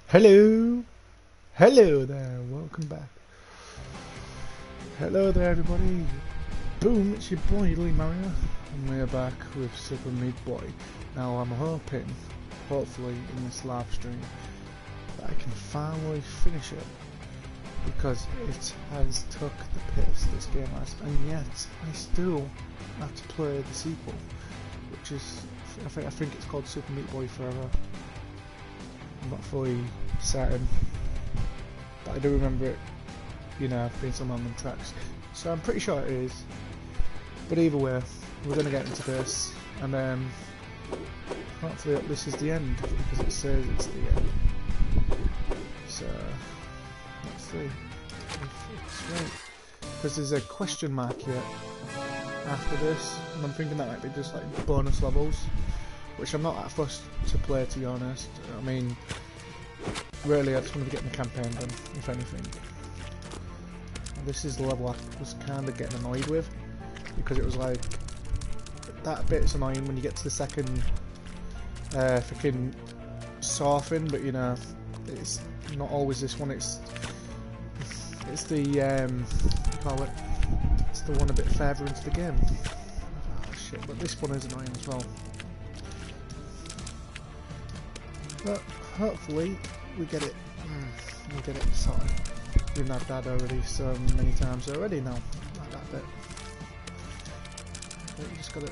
Hello, hello there, welcome back. Hello there everybody, boom, it's your boy Lee Mario, and we're back with SuperMeatBoy. Now I'm hoping, hopefully in this live stream, that I can finally finish it, because it has took the piss, this game has, and yet I still have to play the sequel, which is, I think it's called SuperMeatBoy Forever. I'm not fully certain, but I do remember it, you know, being some random tracks. So I'm pretty sure it is. But either way, we're gonna get into this, and then hopefully this is the end because it says it's the end. So let's see if it's right, because there's a question mark here after this, and I'm thinking that might be just like bonus levels, which I'm not that fussed to play, to be honest. I mean, really I just want to get my campaign done, if anything. And this is the level I was kind of getting annoyed with, because it was like, that bit's annoying when you get to the second freaking surfing, but you know, it's not always this one, it's the, what do you call it, it's the one a bit further into the game. Oh shit, but this one is annoying as well. But hopefully we get it sorted. We've had that already so many times already now, like that bit. But you just gotta...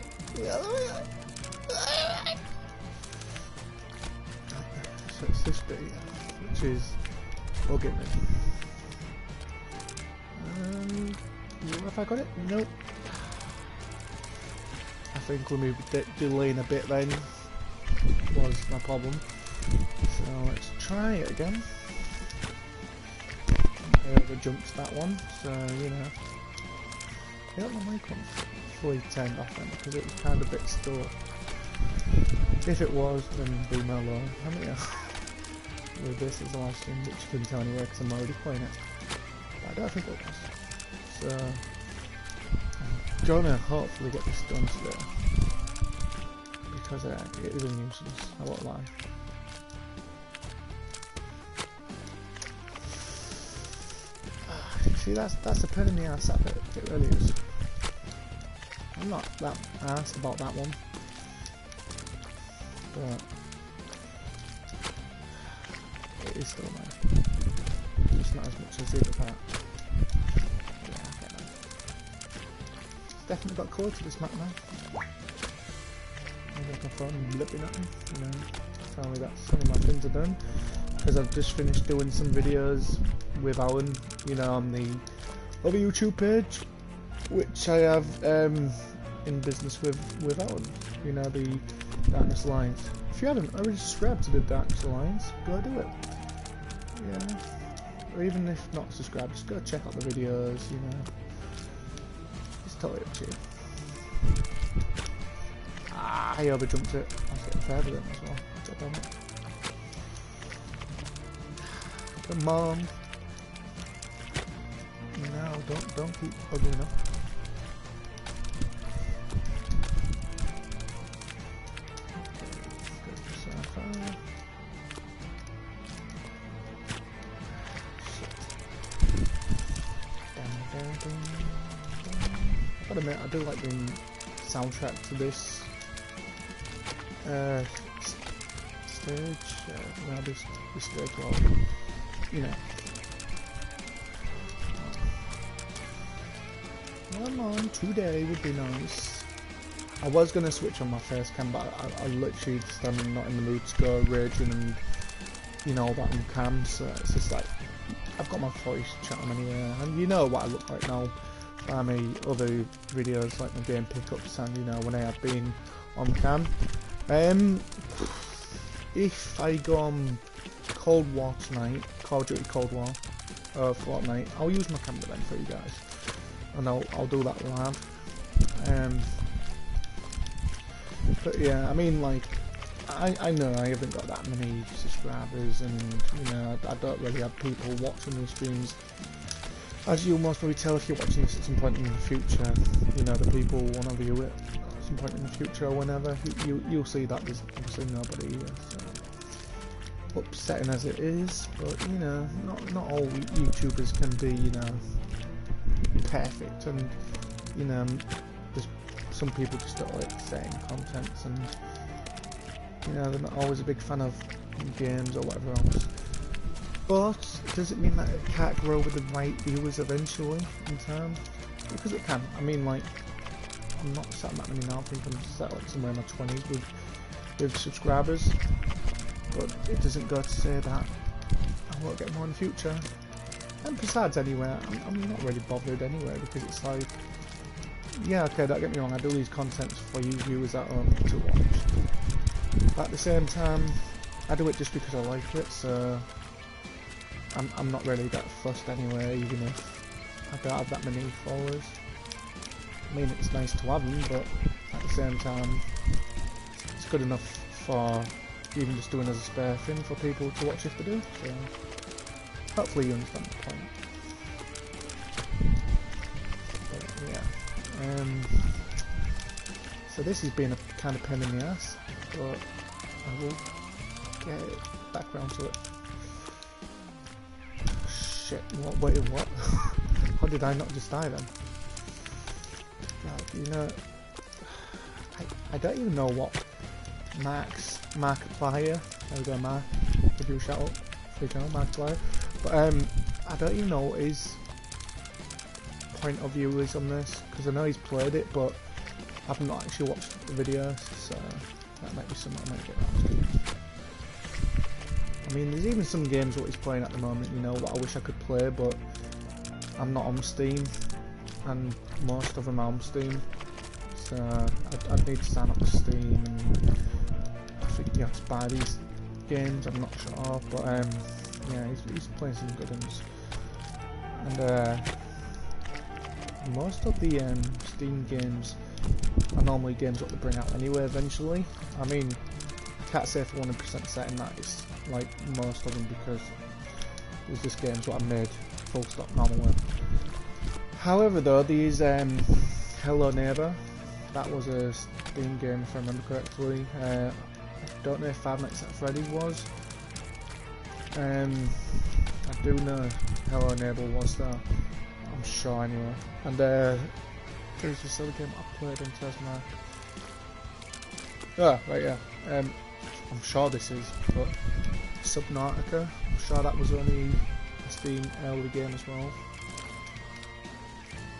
So it's this bit here, which is bugging me. Have I got it? Nope. I think we'll move delaying a bit then was my problem. So let's try it again. I jumped that one, so you know. I got my mic on fully turned off then because it was kind of a bit stuck. If it was, then leave me alone. I mean, with this is the last thing, which you couldn't tell anyway because I'm already playing it. But I don't think it was. So I'm gonna hopefully get this done today, because it is a nuisance, I won't lie. See, that's a pain in the ass, that bit, it really is. I'm not that arsed about that one, but it is still there. Just not as much as the other part. Yeah, I get that. It's definitely got colour to this map now. Maybe I can phone looking at me, you know, tell me that some of my things are done, because I've just finished doing some videos with Alan, you know, on the other YouTube page, which I have in business with Alan, you know, the Darkness Alliance. If you haven't already subscribed to the Darkness Alliance, go do it. Yeah, or even if not subscribed, just go check out the videos, you know. It's totally up to you. Ah, I overjumped it. I was getting further than as well. God damn it. Come on. No, don't keep bugging up. I've got to admit, I do like the soundtrack to this stage. Well, this stage, well, you know. Come on, today would be nice. I was gonna switch on my face cam, but I literally just am not in the mood to go raging and, you know, all that on cam. So it's just like, I've got my voice chatting anyway, and you know what I look like now by my other videos, like my game pickups, and you know when I have been on cam. If I go on Cold War tonight, Call of Duty Cold War, Fortnite, I'll use my camera then for you guys, and I'll do that live. But yeah, I mean, like, I know I haven't got that many subscribers, and you know, I don't really have people watching these streams. As you'll most probably tell if you're watching this at some point in the future, you know, the people want to view it at some point in the future or whenever, you'll see that there's obviously nobody here, so upsetting as it is, but you know, not all YouTubers can be, you know, perfect, and you know, there's some people just don't like setting contents, and you know, they're not always a big fan of games or whatever else. But does it mean that it can't grow with the right viewers eventually in time? Because it can. I mean, like, I'm not sat that many now. I think I'm sat like somewhere in my 20s with subscribers. But it doesn't go to say that I won't get more in the future. And besides, anyway, I'm not really bothered anyway, because it's like, yeah, okay, don't get me wrong, I do these contents for you viewers at home to watch. But at the same time, I do it just because I like it, so I'm not really that fussed anyway, even if I don't have that many followers. I mean, it's nice to have them, but at the same time, it's good enough for even just doing as a spare thing for people to watch if they do, so hopefully you understand the point. But yeah, so this has been a kind of pain in the ass, but I will get back round to it. Shit, wait, what? How did I not just die then? Like, you know, I don't even know what Markiplier, there we go, Mark, give you a shout out, free channel, Markiplier, but I don't even know what his point of view is on this, because I know he's played it, but I've not actually watched the videos, so that might be something I might get around to. I mean, there's even some games what he's playing at the moment, you know, what I wish I could play, but I'm not on Steam, and most of them are on Steam, so I'd need to sign up to Steam, and I think you have to buy these games, I'm not sure, but yeah, he's playing some good ones, and most of the Steam games are normally games what they bring out anyway eventually. I mean, I can't say for 100% certain that it's like most of them, because there's just games what I made full stop normally. However though, these Hello Neighbor, that was a Steam game if I remember correctly. I don't know if Five Nights at Freddy's was. I do know Hello Neighbor was there, I'm sure anyway. And there's this other game I played on Tesla. Oh, right, yeah. I'm sure this is, but Subnautica, I'm sure that was only a Steam early game as well.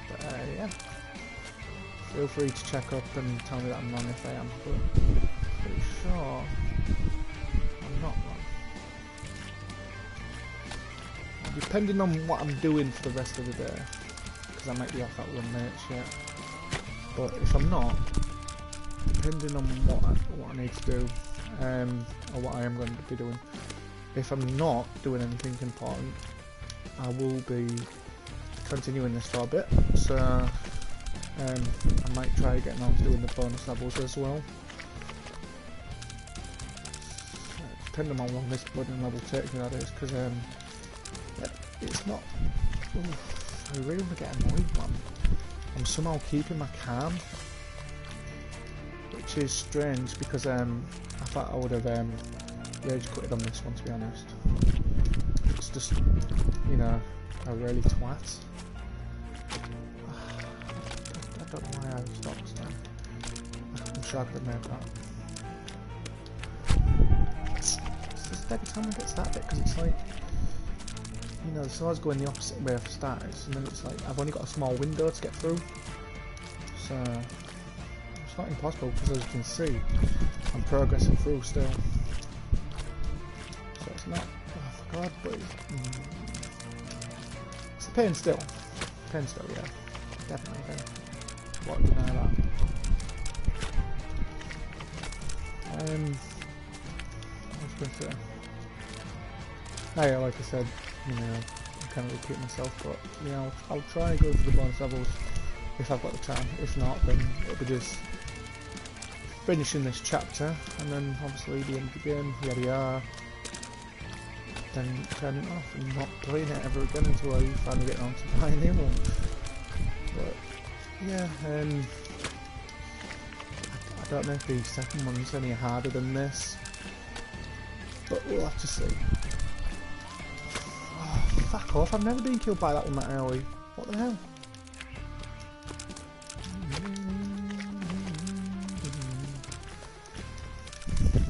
But yeah, feel free to check up and tell me that I'm wrong if I am, but pretty sure I'm not wrong. Depending on what I'm doing for the rest of the day, because I might be off at 1 minute yet, but if I'm not, depending on what I need to do, or what I am going to be doing, if I'm not doing anything important, I will be continuing this for a bit, so I might try getting on to doing the bonus levels as well. Depending on how long this bonus level takes me, that is, because it's not. Oof, I really want to get annoyed, man. I'm somehow keeping my calm, which is strange because I thought I would have rage quitted on this one, to be honest. It's just, you know, I really twat. I don't know why I stopped this time. I'm sure I could have made that. It's just every time I get to that bit, because it's like, you know, so I was going the opposite way for starters, and then it's like, I've only got a small window to get through. So, it's not impossible, because as you can see, I'm progressing through still. So it's not, oh god, but it's a pain still. Pain still, yeah. Definitely a pain. What deny that. I was going to say, oh yeah, like I said, you know, I can't repeat myself, but you know, I'll try and go for the bonus levels if I've got the time. If not, then it'll be just finishing this chapter, and then obviously the end of the game, here we are, then turning it off and not playing it ever again until I finally get around to buying a new one. But yeah, I don't know if the second one's any harder than this. but we'll have to see. Oh, fuck off, I've never been killed by that one that early. What the hell?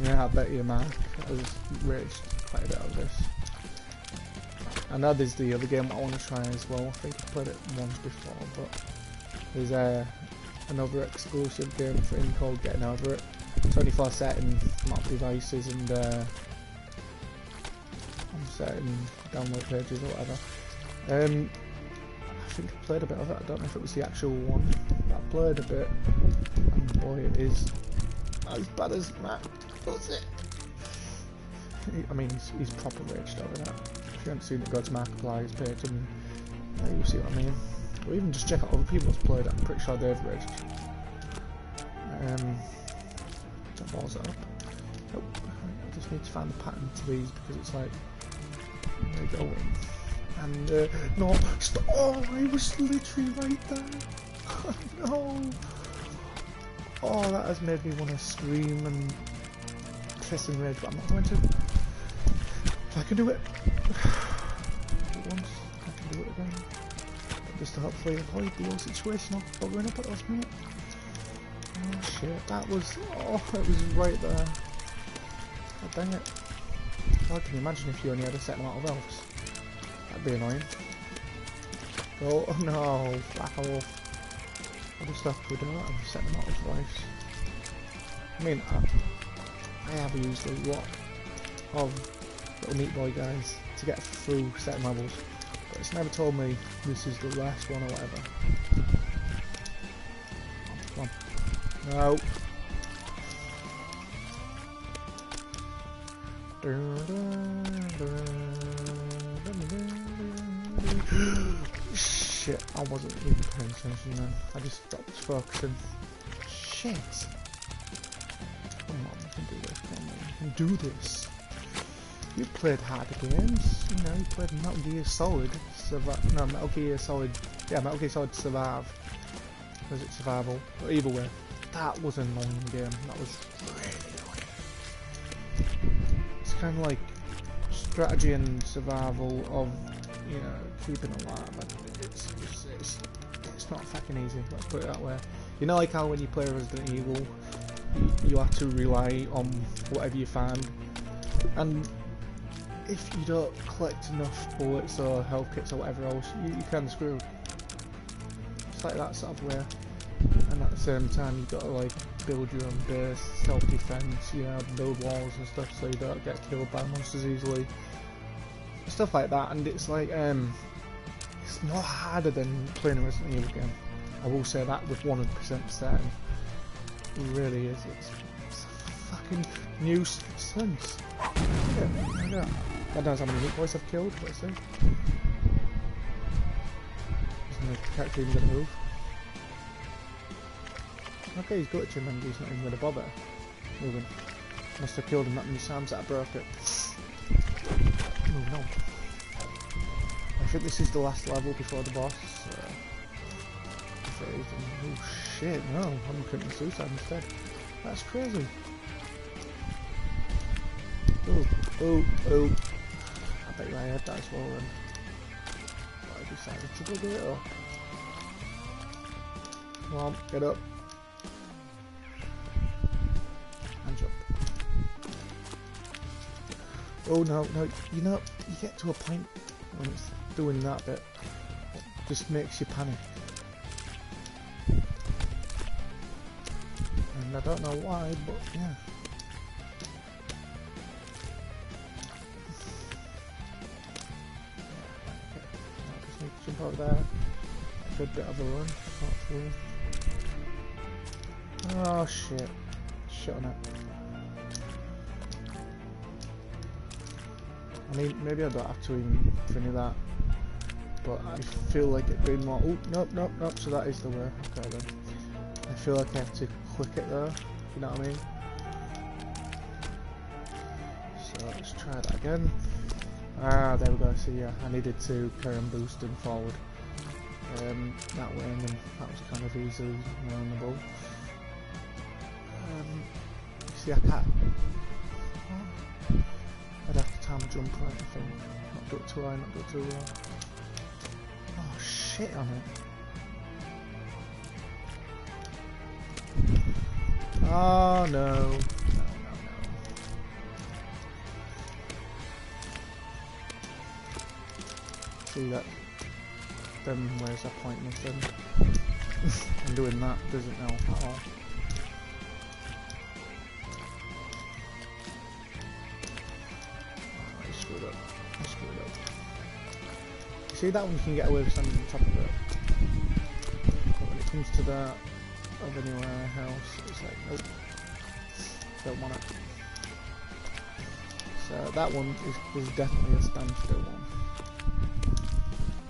Yeah, I bet you, man. I was raged quite a bit of this. I know there's the other game I want to try as well. I think I've played it once before, but there's another exclusive game thing called Getting Over It. It's only for certain map devices and on certain download pages or whatever. I think I played a bit of it. I don't know if it was the actual one. But I played a bit, and boy, it is as bad as Matt does it. I mean, he's proper raged over that. If you haven't seen it, go to Markiplier's page and you'll see what I mean. Or even just check out other people that's played it. I'm pretty sure they've raged. Don't balls it up. Nope. I just need to find the pattern to these because it's like there you go. And no, stop! Oh, I was literally right there. No. Oh, that has made me want to scream and piss and rage, but I'm not going to. If I can do it once, I can do it again. Just to hopefully avoid the whole situation of buggering up at us, mate. Oh shit, that was. Oh, it was right there. God dang it. God, can you imagine if you only had a certain amount of elves? That'd be annoying. Oh no, back off. I'll just have to do that and set them out of life. I mean, I have used a lot of little Meat Boy guys to get through certain levels, but it's never told me this is the last one or whatever. Come on. No. Shit, I wasn't even paying attention then. I just stopped focusing. Shit. Come on, we can do this. Come on, we can do this. You played harder games. You know, you played Metal Gear Solid. No, Metal Gear Solid. Yeah, Metal Gear Solid Survive. Was it survival? But either way, that was an annoying game. That was really annoying. It's kind of like strategy and survival of, you know, keeping alive. It's not fucking easy, let's put it that way. You know, like how when you play Resident Evil, you have to rely on whatever you find, and if you don't collect enough bullets or health kits or whatever else, you can screw. It's like that sort of way, and at the same time you've got to like build your own base, self-defense, you know, build walls and stuff so you don't get killed by monsters easily, stuff like that. And it's like it's not harder than playing a Resident Evil game. I will say that with 100% certain. It really is. It's a fucking nuisance. Yeah. God knows how many Meat Boys I've killed, but still. Isn't the character even gonna move? Okay, he's glitching and he's not even gonna bother moving. Must have killed him that many times that I broke it. Moving on. I think this is the last level before the boss. Oh shit, no, I'm committing suicide instead. That's crazy. Oh. I bet you I had that as well then. But I decided to go get it up. Come on, get up. And jump. Oh no, you know, you get to a point when it's doing that bit, it just makes you panic. And I don't know why, but yeah. I just need to jump over there. A good bit of a run, hopefully. Oh shit. Shit on it. I mean, maybe I don't have to even finish that, but I feel like it being more. Oh, nope. So that is the way. Okay then. I feel like I have to click it though. You know what I mean? So let's try that again. Ah, there we go. So yeah, I needed to carry on boosting forward that way, and then that was kind of easily learnable. See, I can't. time jump or anything. Not do it too high, not do it too low. Oh shit on it. Oh no. See that? Then where's that pointless then? I'm doing that, doesn't help at all. Oh, I screwed up. You see that one you can get away with standing on top of it. But when it comes to that of anywhere else, it's like, nope. Don't want it. So that one is definitely a standstill one.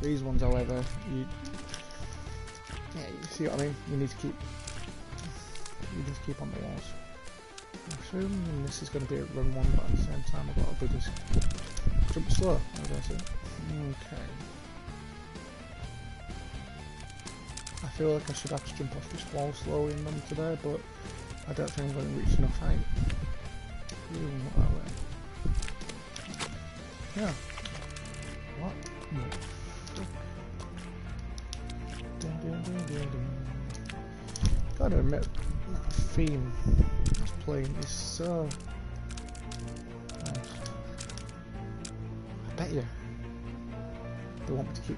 These ones, however, you see what I mean? You need to keep on the walls. I'm assuming this is going to be a run one, but at the same time I've got to do this jump slow. That's it. Okay. I feel like I should have to jump off this wall slowly in them today, but I don't think I'm going to reach enough height. Not that way. Yeah. What? No. Gotta admit, that theme that's playing is so nice. I bet you they want me to keep.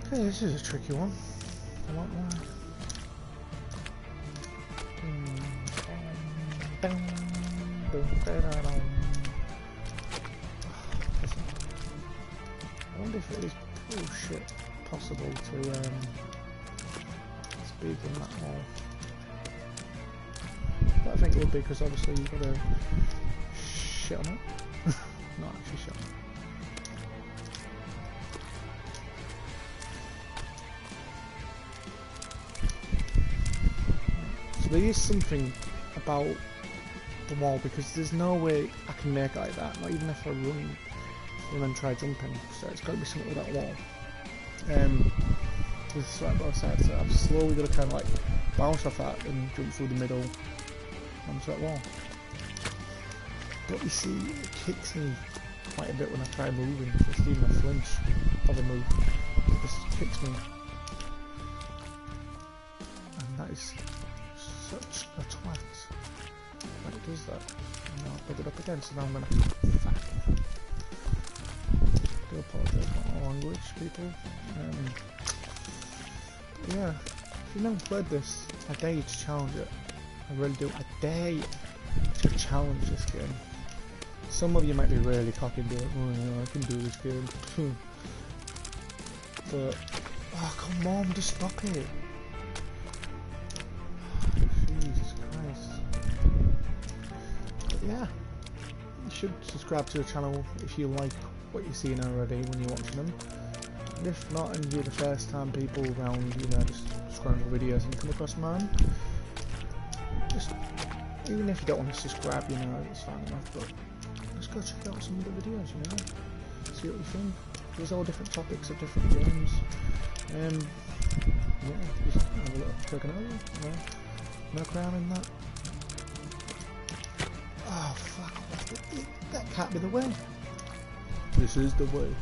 Okay, this is a tricky one. I want one. I wonder if it is possible to speed in that wall. But I think it would be, because obviously you've got to shit on it. Not actually shit on it. So there is something about the wall, because there's no way I can make it like that, not even if I run and then try jumping. So it's got to be something with that wall. With right both sides, so I've slowly got to kind of like bounce off that and jump through the middle onto that wall. But you see, it kicks me quite a bit when I try moving, just even a flinch of a move. It just kicks me. And that is such a twat when it does that. And now I'll pick it up again, so now I'm gonna fuck. I do apologise for my language, people. Yeah, if you've never played this, I dare you to challenge it. I really do. I dare you to challenge this game. Some of you might be really cocky and be like, oh yeah, I can do this game. But, oh come on, just stop it. Jesus Christ. But yeah, you should subscribe to the channel if you like what you're seeing already when you're watching them. And if not, and you're the first time people around, you know, just scrolling for videos and you come across mine, just, even if you don't want to subscribe, you know, it's fine enough, but just go check out some of the videos, you know, see what you think. There's all different topics of different games. Yeah, just have a little check it out, you know, milk around in that. Oh fuck, that can't be the way. This is the way.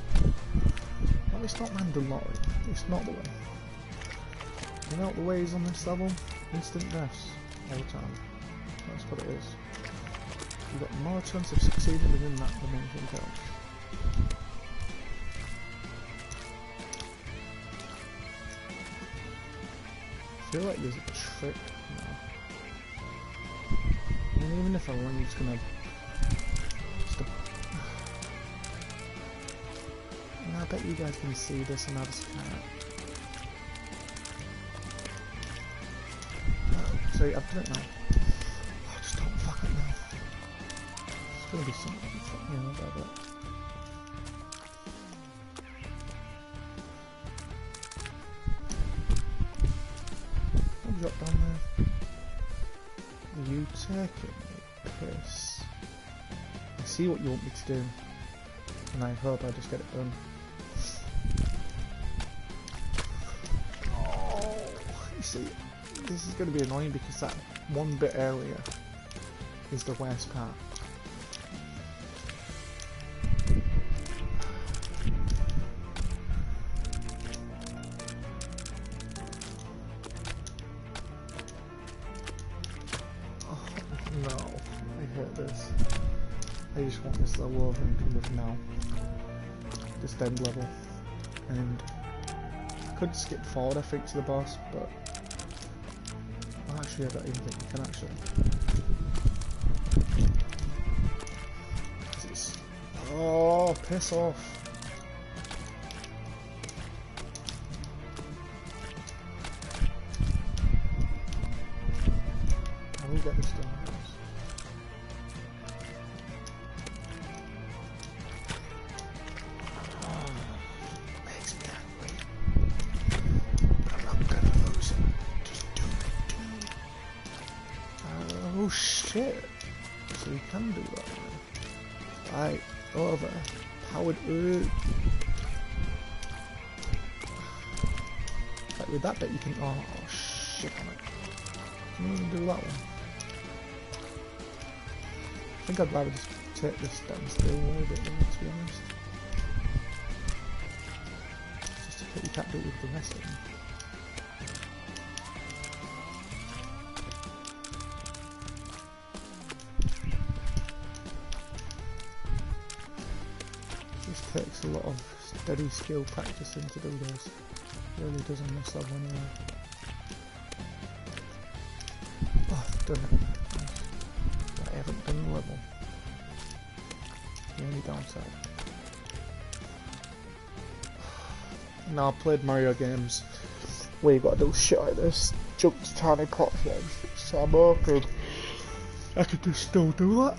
Well, it's not mandatory, it's not the way. You know what the way is on this level? Instant deaths, all the time. That's what it is. You've got more chance of succeeding within that than anything else. I feel like there's a trick now. And even if I run, it's gonna... And I bet you guys can see this and I just can't. So I've done it now. Oh, just don't fuck it now. There's gonna be something fucking about it. I'll drop down there. Are you taking me piss? I see what you want me to do, and I hope I just get it done. Oh, you see, this is going to be annoying because that one bit earlier is the worst part. Oh no, I hate this. I just want this level over and done with now. This end level. And I could skip forward, I think, to the boss, but actually I don't even think you can actually. Oh, piss off. I will get this done, guys. Makes me angry. But I'm not gonna lose it. Just do it. Oh shit. So you can do that now. Right, over. Powered. Like with that bit you can. Oh shit on it. Can you even do that one? I think I'd rather just take this standstill away a bit more, to be honest. Just to put you can't do it with the rest of them. This takes a lot of steady skill practicing to do this. It really does on this level anyway. Oh, I've done it. But I haven't done the level. The only downside. Now I've played Mario games where you gotta do shit like this, jump to tiny platforms, so I'm hoping I could just still do that.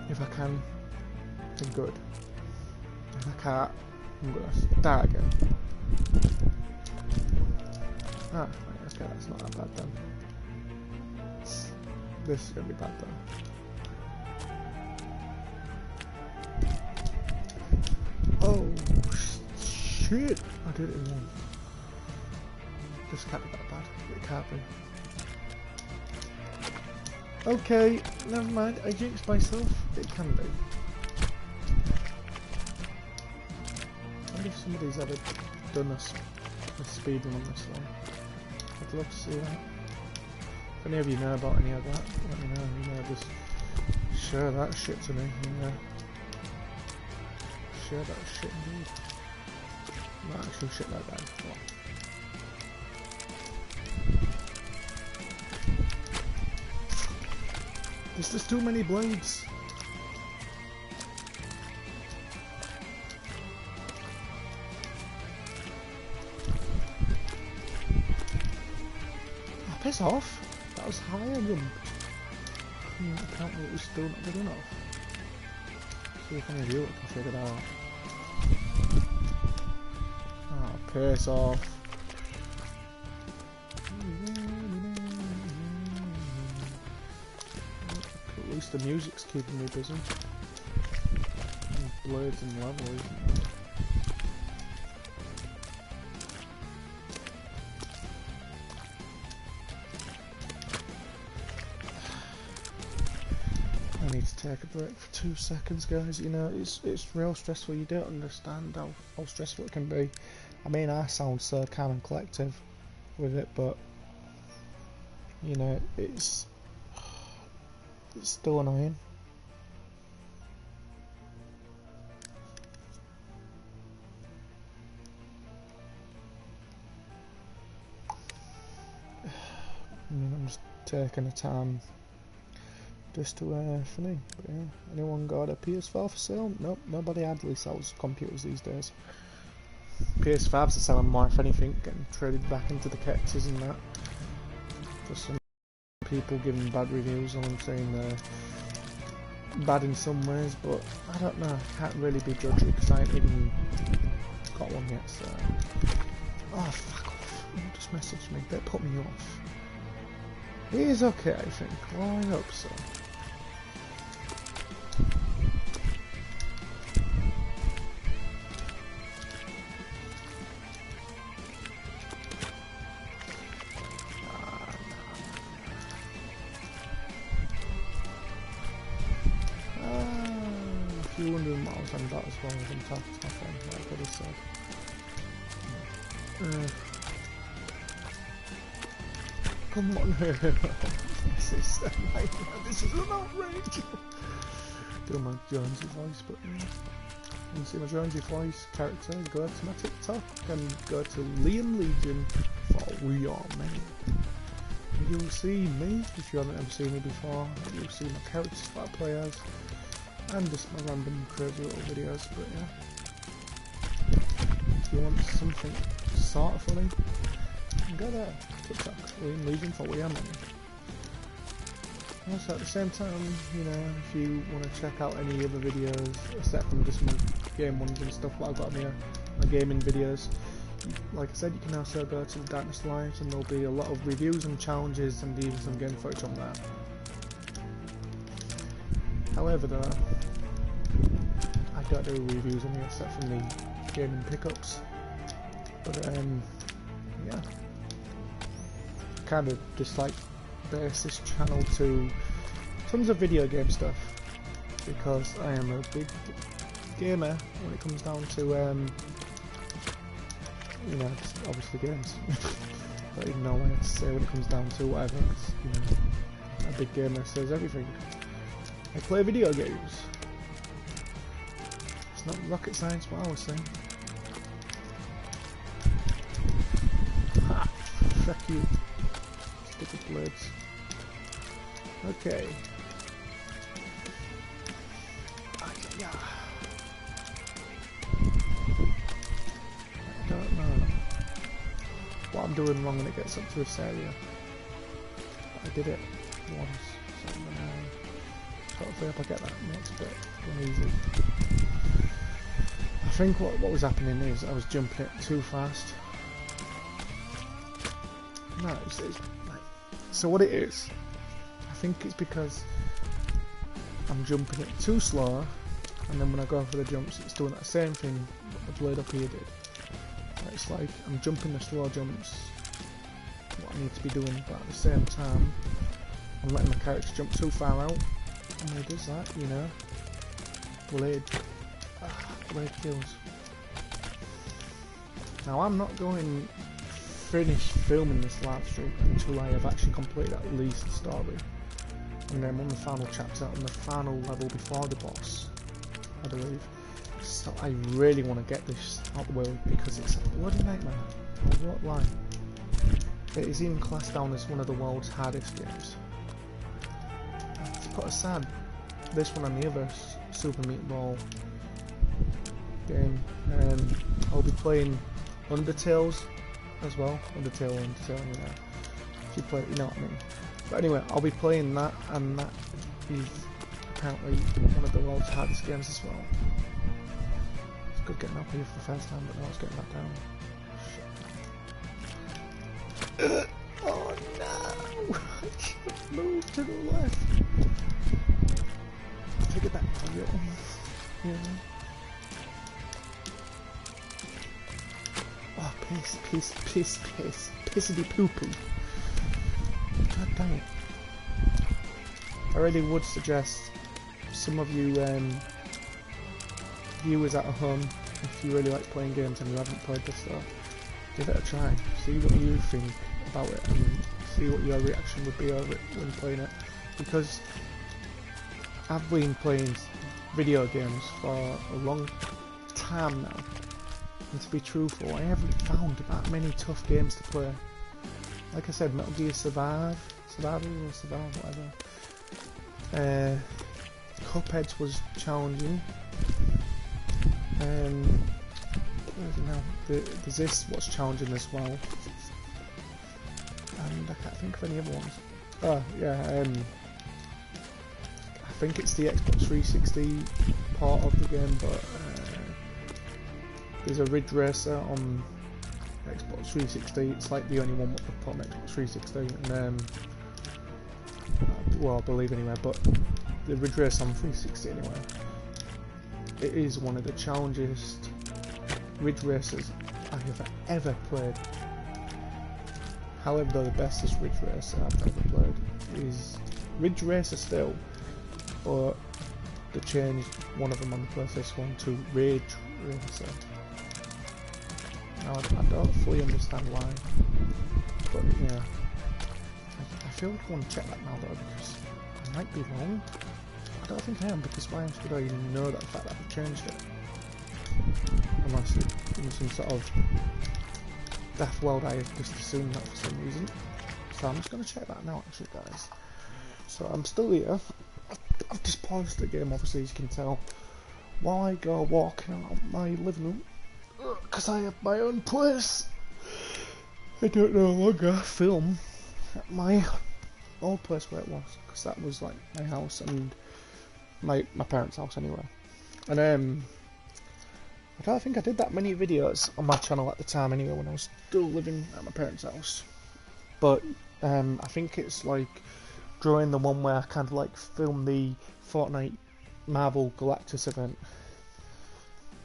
If I can, then good. If I can't, I'm gonna start again. Ah, right, okay, that's not that bad then. This is gonna be bad though. Oh shit! I did it in one. This can't be that bad. It can't be. Okay, never mind. I jinxed myself. It can be. I wonder if somebody's ever done a speedrun on this one. I'd love to see that. If any of you know about any of that, let me know. You know, just share that shit to me. Yeah. Share that shit indeed. Not actually shit like that. What? There's just too many blades. Oh, piss off. That was high, I jumped. Apparently it was still not good enough. See if any of you can figure that out. Oh, piss off. At least the music's keeping me busy. And blades and levels. I need to take a break for 2 seconds, guys. You know, it's real stressful. You don't understand how stressful it can be. I mean, I sound so calm and collective with it, but you know, it's still annoying. I mean, I'm just taking the time just to funny. But yeah, anyone got a PS5 for sale? Nope, nobody hardly sells computers these days. PS5s are selling more, if anything, getting traded back into the catches and that. There's some people giving bad reviews on them, saying they're bad in some ways, but I don't know, I can't really be judgy because I ain't even got one yet, so... Oh, fuck off. You just messaged me, they put me off. He is okay, I think. Well, I hope so. 200 miles on that as well as on top, I think, like what he said. Come on, this is a nightmare, this is an outrage! Do my Jonesy voice, but yeah. You can see my Jonesy voice character, go to my TikTok and go to Liam Legion for We Are Many. You'll see me, if you haven't ever seen me before, you'll see my characters that I play as, and just my random crazy little videos, but yeah. If you want something sort of funny, go there, TikTok, Liam Legion for We Are Many. Also at the same time, you know, if you want to check out any other videos, aside from just my game ones and stuff that I've got on here, my gaming videos, like I said, you can also go to the Darkness Lives and there'll be a lot of reviews and challenges and even some game footage on there. However though, I don't do reviews on here except from the gaming pickups, but yeah, kind of just like base this channel to tons of video game stuff because I am a big gamer when it comes down to you know, just obviously games. I don't even know what to say when it comes down to whatever, cause, you know, a big gamer says everything. I play video games. It's not rocket science what I was saying. Ha! Fuck you. Stupid blades. Okay. Yeah. I don't know what I'm doing wrong when it gets up to this area. But I did it once, so I'm gonna hopefully if I get that next bit easy. I think what was happening is I was jumping it too fast. No, it's like, so what it is, I think it's because I'm jumping it too slow, and then when I go for the jumps it's doing that same thing that the blade up here did. It's like I'm jumping the slow jumps, what I need to be doing, but at the same time I'm letting my character jump too far out, and when it does that, you know, blade kills. Now I'm not going finish filming this live stream until I have actually completed at least the story, and then on the final chapter, on the final level before the boss, I believe. So I really want to get this out of the way because it's a bloody nightmare. I won't lie. It is even classed down as one of the world's hardest games. To put aside this one and the other SuperMeatBoy game, I'll be playing Undertales as well. Undertale, you know. If you play it, you know what I mean. But anyway, I'll be playing that, and that is apparently one of the world's hardest games as well. It's good getting up here for the first time, but now it's getting back down. Oh no! I should have moved to the left. Take it back a little. Yeah. Oh, piss. Pissity poo poo. God damn it. I really would suggest some of you viewers at home, if you really like playing games and you haven't played this stuff, give it a try. See what you think about it and see what your reaction would be over it when playing it. Because I've been playing video games for a long time now. And to be truthful, I haven't found that many tough games to play. Like I said, Metal Gear Survival, whatever. Cuphead was challenging. There's this what's challenging as well. And I can't think of any other ones. Oh yeah, I think it's the Xbox 360 part of the game, but there's a Ridge Racer on Xbox 360. It's like the only one what they've put on Xbox 360, and well, I believe anyway. But the Ridge Racer on 360 anyway. It is one of the challengest Ridge Racers I have ever played. However, the bestest Ridge Racer I've ever played is Ridge Racer still, but they changed one of them on the PlayStation 1 to Rage Racer. Now, I don't fully understand why, but yeah, I feel like I want to check that now though, because I might be wrong. I don't think I am, because why else would I even know that the fact that I've changed it? Unless it was some sort of daft world I have just assumed that for some reason. So I'm just going to check that now actually, guys. So I'm still here. I've just paused the game, obviously, as you can tell, while I go walking out my living room, because I have my own place. I don't no longer film at my old place where it was, because that was like my house and my parents' house anyway. And I don't think I did that many videos on my channel at the time anyway, when I was still living at my parents' house. But I think it's like during the one where I kind of like filmed the Fortnite Marvel Galactus event.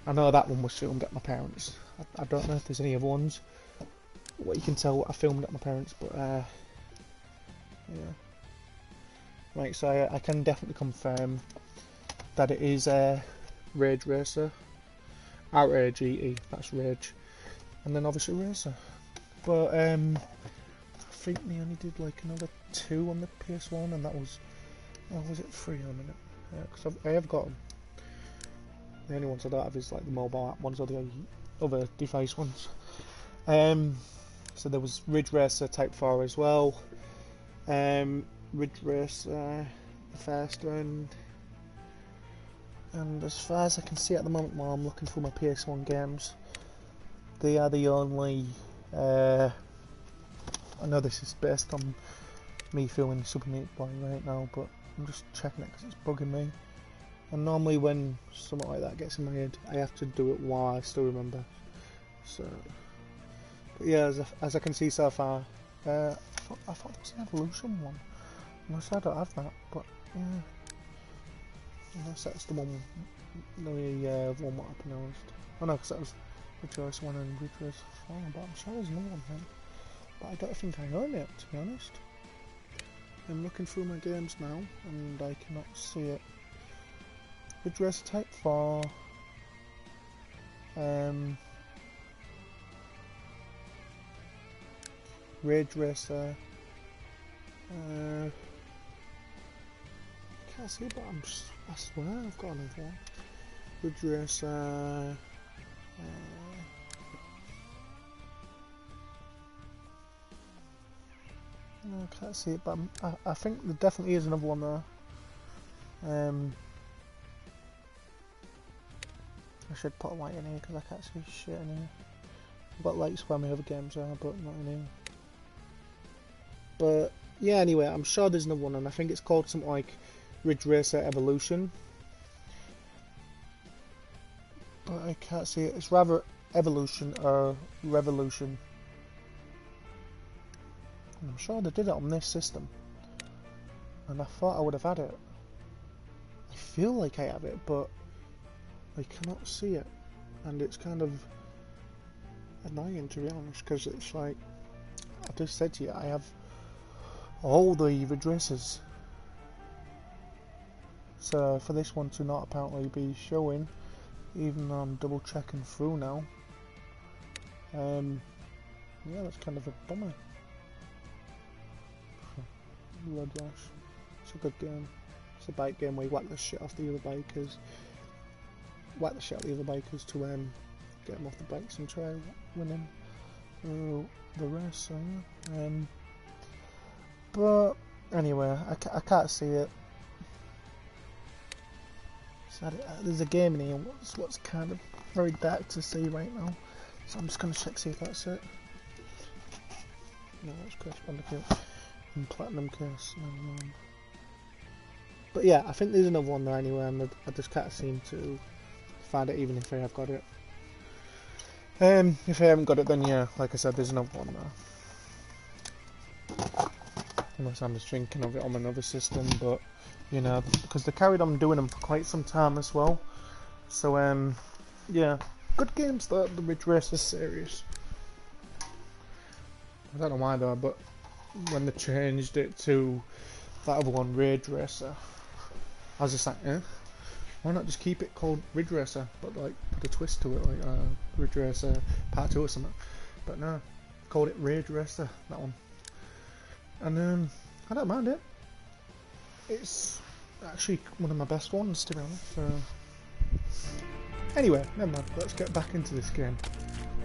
I know that one was filmed at my parents'. I don't know if there's any other ones. What you can tell what I filmed at my parents', but yeah. Right, so I can definitely confirm that it is Rage Racer. R-A-G-E, that's Rage. And then obviously Racer. But I think they only did like another 2 on the PS1, and that was, oh, was it 3 in a minute? Yeah, because I have got them. The only ones I don't have is like the mobile app ones or the other device ones. So there was Ridge Racer Type 4 as well. Ridge Racer, the first one. And as far as I can see at the moment while I'm looking through my PS1 games, they are the only, I know this is based on me filming SuperMeatBoy right now, but I'm just checking it because it's bugging me. And normally when something like that gets in my head, I have to do it while I still remember. So, but yeah, as I can see so far, I thought it was an Evolution one. Unless I don't have that, but yeah. Unless that's the one, the one what I pronounced. Oh no, because that was the choice one and Ridge Racer 4, but I'm sure there's another one here. But I don't think I own it, to be honest. I'm looking through my games now, and I cannot see it. Ridge Racer Type 4. Rage Racer. Can't see it, but I swear I've got another one. Ridge Racer. No, I can't see it, but I think there definitely is another one there. I should put a light in here because I can't see shit in here. I've got lights where my other games are, but not in here. But yeah, anyway, I'm sure there's another one, and I think it's called something like Ridge Racer Evolution. But I can't see it. It's rather Evolution or Revolution. And I'm sure they did it on this system. And I thought I would have had it. I feel like I have it, but I cannot see it. And it's kind of annoying, to be honest, because it's like, I just said to you, I have all the Ridge Racers. So for this one to not apparently be showing, even though I'm double checking through now, yeah, that's kind of a bummer. Blood Rush, it's a good game. It's a bike game where you whack the shit off the other bikers, to get them off the bikes and try winning the race. So yeah. But anyway, I can't see it. So there's a game in here. What's kind of very dark to see right now. So I'm just gonna check see if that's it. No, that's Crash Bandicoot and Platinum Curse. But yeah, I think there's another one there anyway, and I just can't seem to find it, even if I have got it. If I haven't got it, then yeah, like I said, there's another one there. Unless I'm just thinking of it on another system, but you know, because they carried on doing them for quite some time as well. So yeah, good games though, the Ridge Racer series. I don't know why though, but when they changed it to that other one, Rage Racer, I was just like, eh? Why not just keep it called Ridge Racer, but like put a twist to it, like Ridge Racer Part 2 or something. But no, called it Ridge Racer, that one. And I don't mind it. It's actually one of my best ones, to be honest. So anyway, never mind. Let's get back into this game.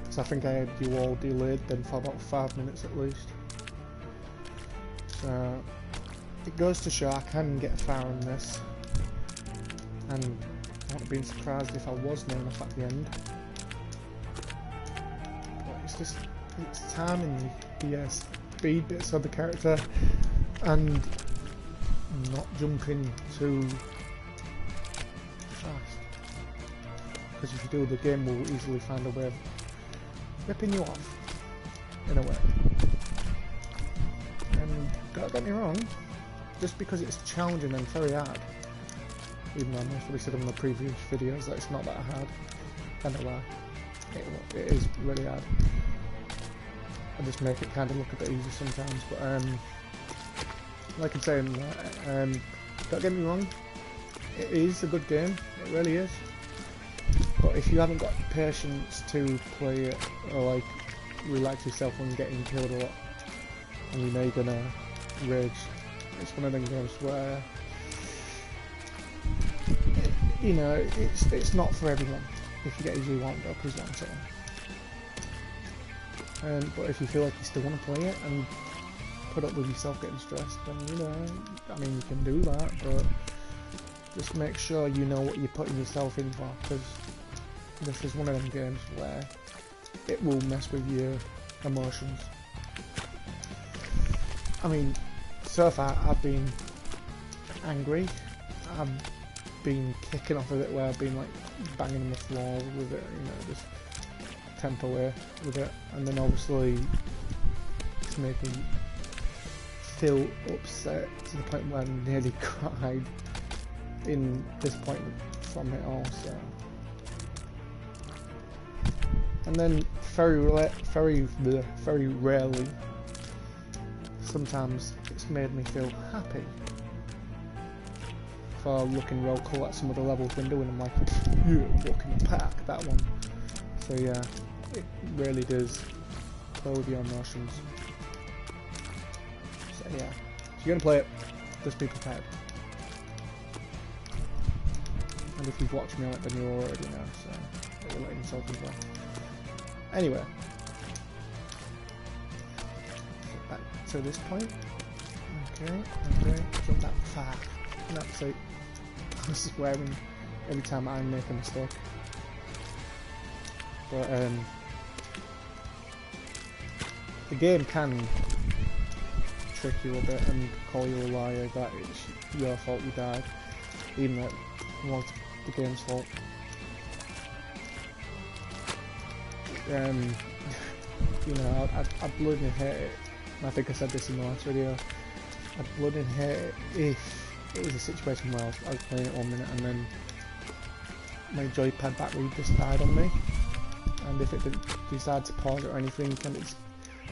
So I think I had you all delayed then for about 5 minutes at least. So it goes to show I can get far in this, and I wouldn't have been surprised if I was near enough at the end. But it's timing the speed bits of the character and not jumping too fast, because if you do, the game will easily find a way of ripping you off in a way. And don't get me wrong, just because it's challenging and very hard, even though I've probably said in the previous videos that it's not that hard, kind of lie, it is really hard. I just make it kind of look a bit easy sometimes, but like I'm saying, don't get me wrong, it is a good game, it really is. But if you haven't got patience to play it, or like relax yourself when getting killed a lot, and you know you're gonna rage, it's one of them games where, you know, it's not for everyone. If you get easily wound up, is what I'm saying. But if you feel like you still want to play it and put up with yourself getting stressed, then you know, I mean, you can do that, but just make sure you know what you're putting yourself in for, because this is one of them games where it will mess with your emotions. I mean, so far I've been angry, I've been kicking off of it where I've been like banging on the floor with it, you know, just tempo away with it, and then obviously it's making me feel upset to the point where I nearly cried in disappointment from it all. So, and then very rarely, sometimes it's made me feel happy for looking real cool at some of the levels been doing. I'm like, yeah, walking the park, that one. So yeah, it really does play with your emotions. So yeah, if you're gonna play it, just be prepared. And if you've watched me on it, then you already know, so you're letting yourself as well. Anyway, back to this point. Okay, jump that far. That's it. I'm swearing every time I make a mistake. But the game can trick you a bit and call you a liar that it's your fault you died, even though it was the game's fault. You know, I bloody hate it. And I think I said this in the last video. I'd bloody hate it if it was a situation where I was playing it 1 minute and then my joypad battery just died on me, and if it didn't decide to pause it or anything and it's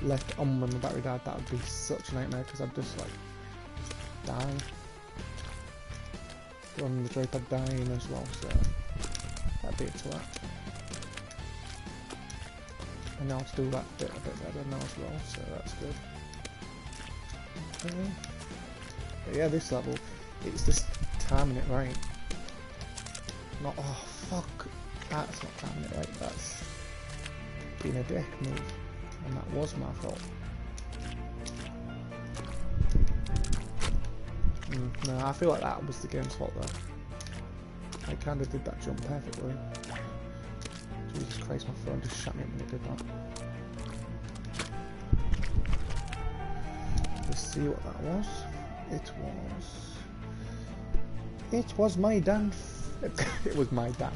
left on when the battery died, that would be such a nightmare, because I'd just like die on the joypad dying as well, so that'd be a twat. And now to do that bit a bit better now as well, so that's good. Okay. But yeah, this level, it's just timing it right. Not, oh fuck, that's not timing it right, that's being a dick move, and that was my fault. No, I feel like that was the game's fault though. I kinda did that jump perfectly. Jesus Christ, my phone just shut me up when it did that. Let's see what that was. It was my Dan. It was my Dan.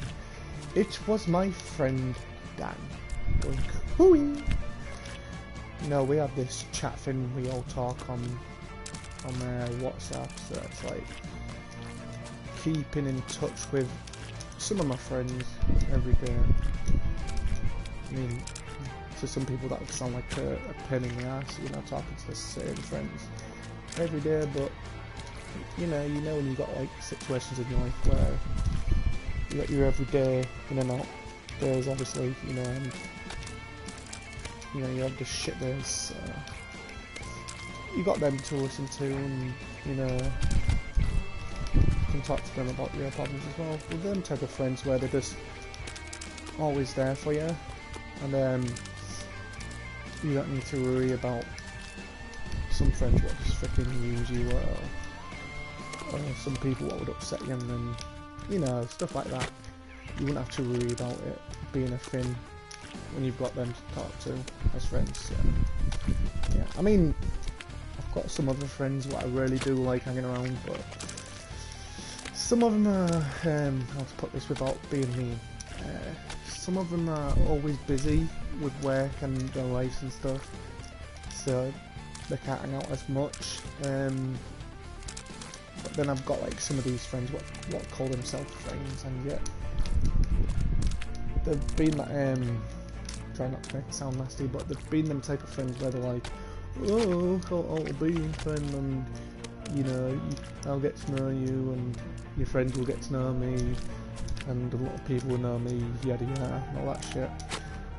It was my friend Dan. Going hooey. No, we have this chat thing we all talk on WhatsApp, so it's like keeping in touch with some of my friends every day. I mean, to some people that would sound like a pain in the ass, you know, talking to the same friends every day, but you know when you've got like situations in your life where you got your everyday in and out days, obviously, you know, and you know, you have the shit days, you got them to listen to, and you know, you can talk to them about your problems as well. With them type of friends where they're just always there for you, and you don't need to worry about some friends what just freaking use you, or some people what would upset you, and then, you know, stuff like that. You wouldn't have to worry about it being a thing when you've got them to talk to as friends. Yeah, I mean, I've got some other friends what I really do like hanging around, but some of them are, how to put this without being mean, some of them are always busy with work and their lives and stuff, so they can't hang out as much. But then I've got like some of these friends what call themselves friends, and yet they've been like, try not to make it sound nasty, but they've been them type of friends where they're like, oh, I'll be your friend, and you know, I'll get to know you, and your friends will get to know me, and a lot of people will know me, yada yada, and all that shit.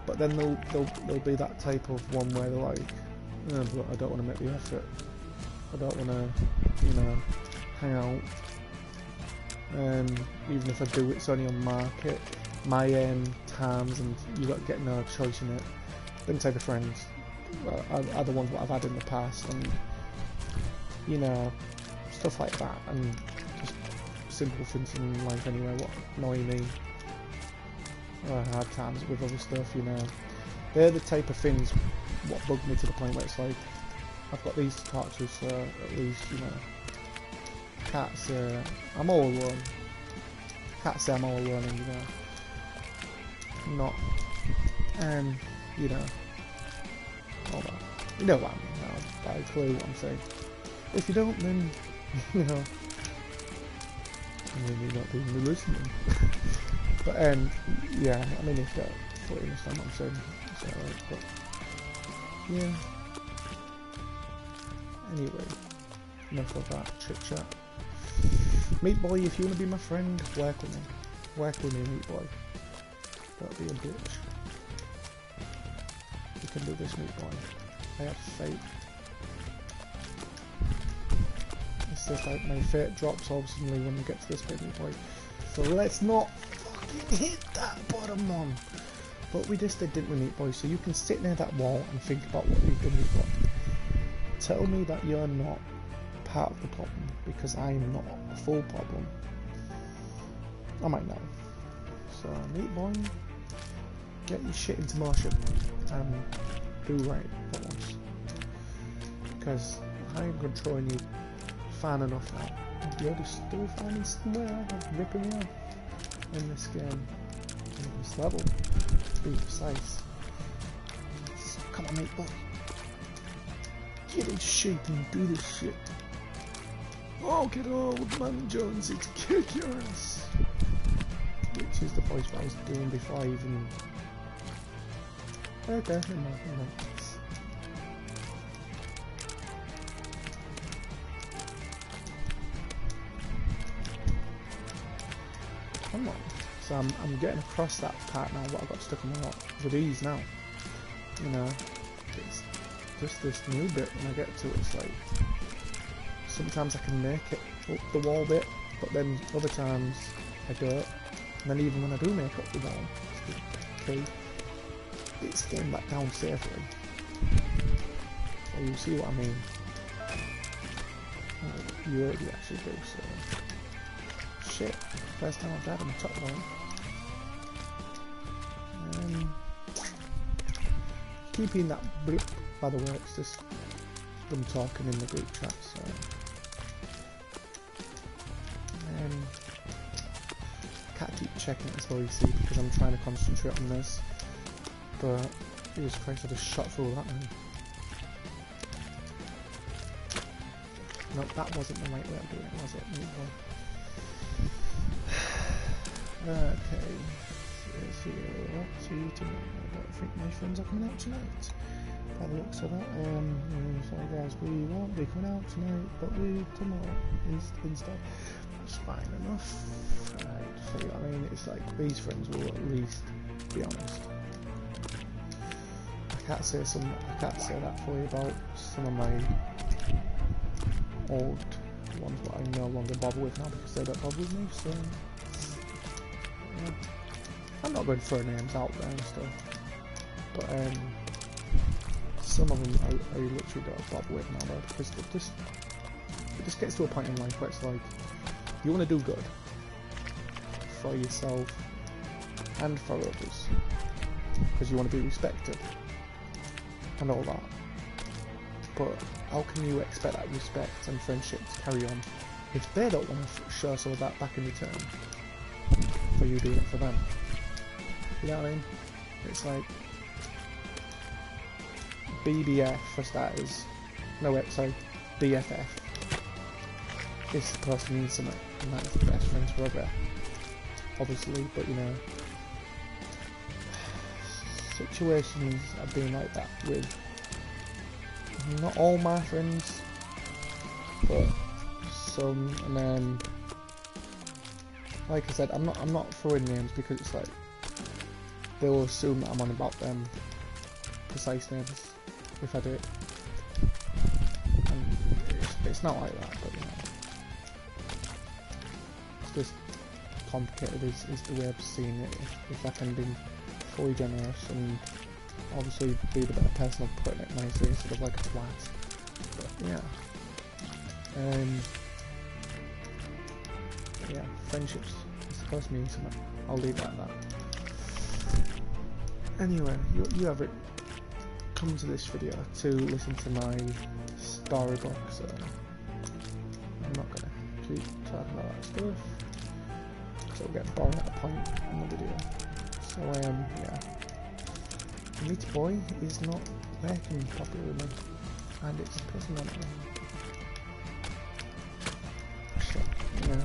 But then they'll be that type of one where they're like, oh, but I don't want to make the effort, I don't want to, you know, hang out, even if I do, it's only on my terms, and you got to get no choice in it. Them type of friends are the ones that I've had in the past, and you know, stuff like that, and just simple things in life anyway what annoy me, or hard times with other stuff, you know. They're the type of things what bug me to the point where it's like, I've got these to talk to, so at least, you know, can't say I'm all alone. Can't say I'm all alone, and you know, not, you know, all that. You know what I mean now, I clearly what I'm saying. If you don't, then, you know, maybe not even listening. But, yeah, I mean, if you don't fully understand what I'm saying, it's alright, but, yeah. Anyway, enough of that chit chat. Meatboy, if you want to be my friend, work with me. Work with me, Meatboy. Don't be a bitch. You can do this, Meatboy. I have faith. It's just like my fate drops off suddenly when we get to this bit, Meatboy. So let's not fucking hit that bottom one. But we just did, didn't we, Meatboy? So you can sit near that wall and think about what you've done, Meatboy. Tell me that you're not part of the problem, because I'm not a full problem. I might know. So, Meatboy, get your shit into motion and do right for once. Because I'm controlling you fine enough now. And you're just still finding somewhere ripping me off in this game, in this level, to be precise. So, come on, Meatboy. Get in shape and do this shit. Oh, get old man Jonesy to kick your ass. Which is the voice I was doing before I even... Okay, never mind. Come on. So I'm getting across that part now, what I got stuck on my rock with ease now. You know, it's just this new bit when I get to it, it's like, sometimes I can make it up the wall bit, but then other times I don't. And then even when I do make up the wall, okay, it's getting back down safely. So you see what I mean? Oh, you already actually do, so... Shit, first time I've died on the top one. Keeping that blip, by the way, it's just them talking in the group chat, so... Can't keep checking it as well, you see, because I'm trying to concentrate on this. But Jesus Christ, I just shot through that one. No, that wasn't the right way of doing it, was it? Okay. See you tonight. I don't think my friends are coming out tonight. by the looks of it. Sorry guys, we won't be coming out tonight, but we tomorrow instead. That's fine enough. So I mean, it's like these friends will at least be honest. I can't say that for you about some of my old ones that I no longer bother with now because they don't bother with me. So yeah. I'm not going to throw names out there and stuff, but some of them I literally don't bother with now though, because it just gets to a point in life where it's like you want to do good for yourself and for others because you want to be respected and all that, but how can you expect that respect and friendship to carry on if they don't want to show some of that back in return for you doing it for them? You know what I mean? It's like BBF for starters. No wait, sorry, BFF is supposed to mean something, and that's the best friends forever, obviously. But you know, situations have been like that with not all my friends, but some. And then, like I said, I'm not throwing names because it's like they will assume that I'm on about them precise names if I do it. And it's not like that, but you know, it's just complicated is the way I've seen it. If I can be fully generous and obviously be the better person of putting it nicely instead of like a twat. But yeah. Yeah, friendships is supposed to mean something. I'll leave it at that. Anyway, you have it come to this video to listen to my storybook, so I'm not gonna keep talking about that stuff so we'll get boring at the point in the video. So yeah, SuperMeatBoy is not working properly with me, and it's pressing on it. Shit, yeah,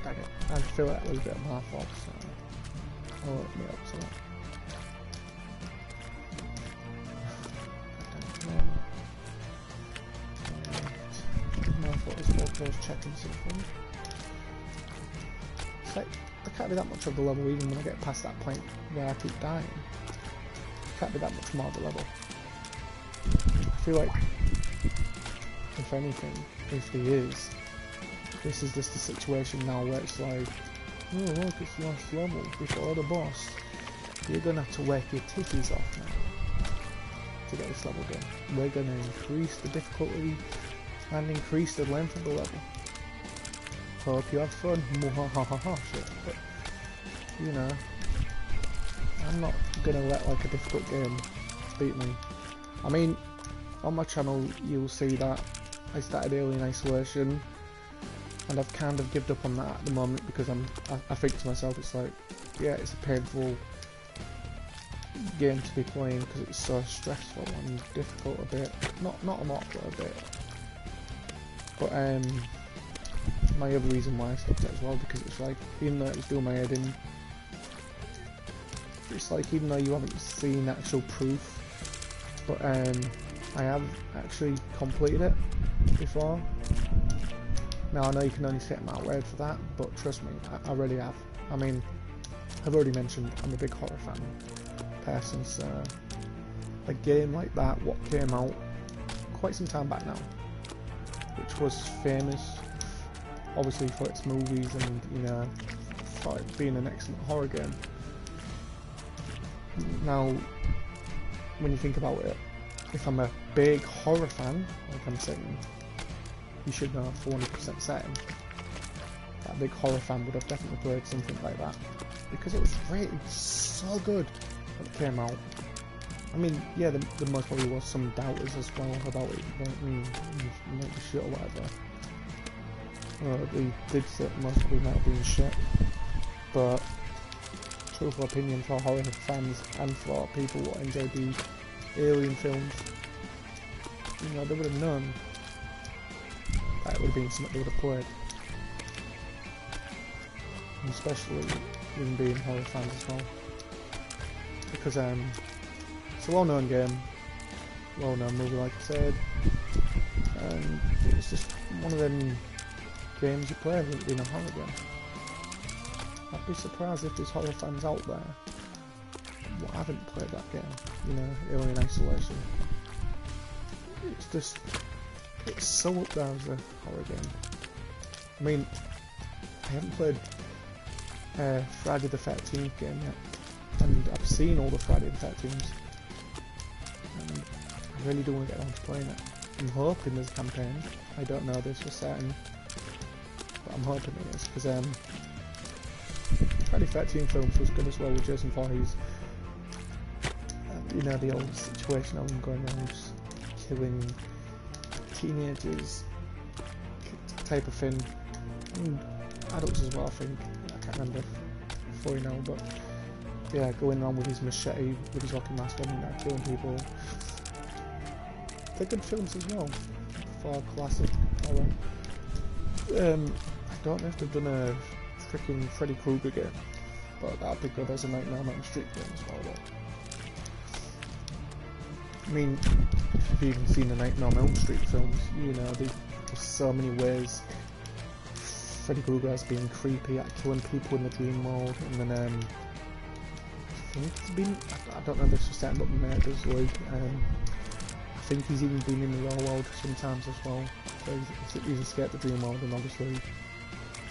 dang it. I feel that was a bit of my fault, so I'll admit up to that. I was checking something. It's like, I can't be that much of the level even when I get past that point where I keep dying. I can't be that much more of the level. I feel like, if anything, if he is, this is just a situation now where it's like, oh look, it's last level before the boss. You're gonna have to work your titties off now to get this level done. We're gonna increase the difficulty and increase the length of the level. Hope you have fun. Muhahaha shit. But you know, I'm not gonna let like a difficult game beat me. I mean, on my channel you'll see that I started Alien Isolation and I've kind of given up on that at the moment because I think to myself it's like, yeah, it's a painful game to be playing because it's so stressful and difficult a bit. Not a lot, but a bit. But my other reason why I stopped it as well, because it's like, even though it's doing my head in, it's like, even though you haven't seen actual proof, but I have actually completed it before. Now I know you can only set my word for that, but trust me, I really have. I mean, I've already mentioned I'm a big horror fan person, so a game like that, what came out quite some time back now, which was famous obviously for its movies and, you know, for it being an excellent horror game. Now, when you think about it, if I'm a big horror fan, like I'm saying, you should know for 100% certain that a big horror fan would have definitely played something like that, because it was rated so good when it came out. I mean, yeah, there most probably was some doubters as well about it, but you might be shit or whatever. They did say most probably might have been shit, but truthful opinion for horror fans and for people who enjoy the Alien films, you know, they would have known that it would have been something they would have played. And especially even being horror fans as well, because it's a well-known game. well-known movie, like I said. And it's just one of them games you play in a horror game. I'd be surprised if there's horror fans out there who haven't played that game, you know, Alien Isolation. It's just, it's so up there as a horror game. I mean, I haven't played Friday the 13th game yet, and I've seen all the Friday the 13th, and I really do want to get on to playing it. I'm hoping there's a campaign. I don't know this for certain, but I'm hoping it is, because Friday the 13th films was good as well with Jason Voorhees. You know, the old situation of him going around killing teenagers type of thing, and adults as well, I think. I can't remember fully now, but yeah, going on with his machete, with his hockey mask on, and killing people. They're good films as well for classic horror. I don't know if they've done a freaking Freddy Krueger game, but that'd be good as a Nightmare on Elm Street game as well. Though. I mean, if you've even seen the Nightmare on Elm Street films, you know, there's so many ways Freddy Krueger has been creepy at killing people in the dream world, and then I think he's been, I don't know this for certain, but murders, like, I think he's even been in the real world sometimes as well. So he's escaped the dream world and obviously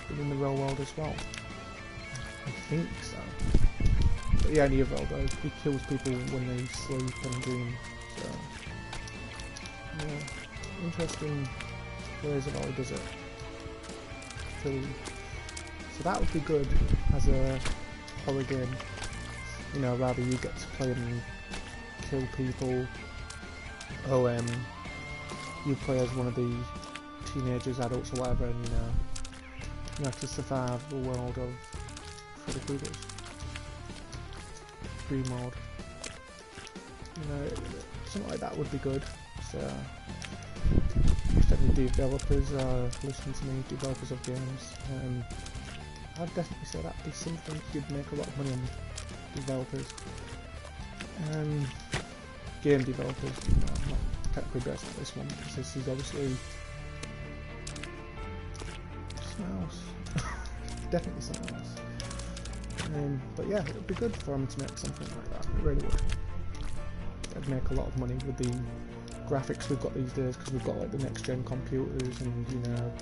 been in the real world as well. I think so. But yeah, in the other world, he kills people when they sleep and dream. So yeah, interesting ways of how he does it. So that would be good as a horror game. You know, rather you get to play and kill people. Oh, you play as one of the teenagers, adults, or whatever, and you have to survive the world of Freddy Krueger's dream world. You know, something like that would be good. So, if any developers are listening to me, developers of games, I'd definitely say that'd be something you'd make a lot of money on. Developers, game developers. You know, I'm not technically based on this one because this is obviously something else. Definitely something else. But yeah, it would be good for them to make something like that. It really would. They'd make a lot of money with the graphics we've got these days, because we've got like the next gen computers and you know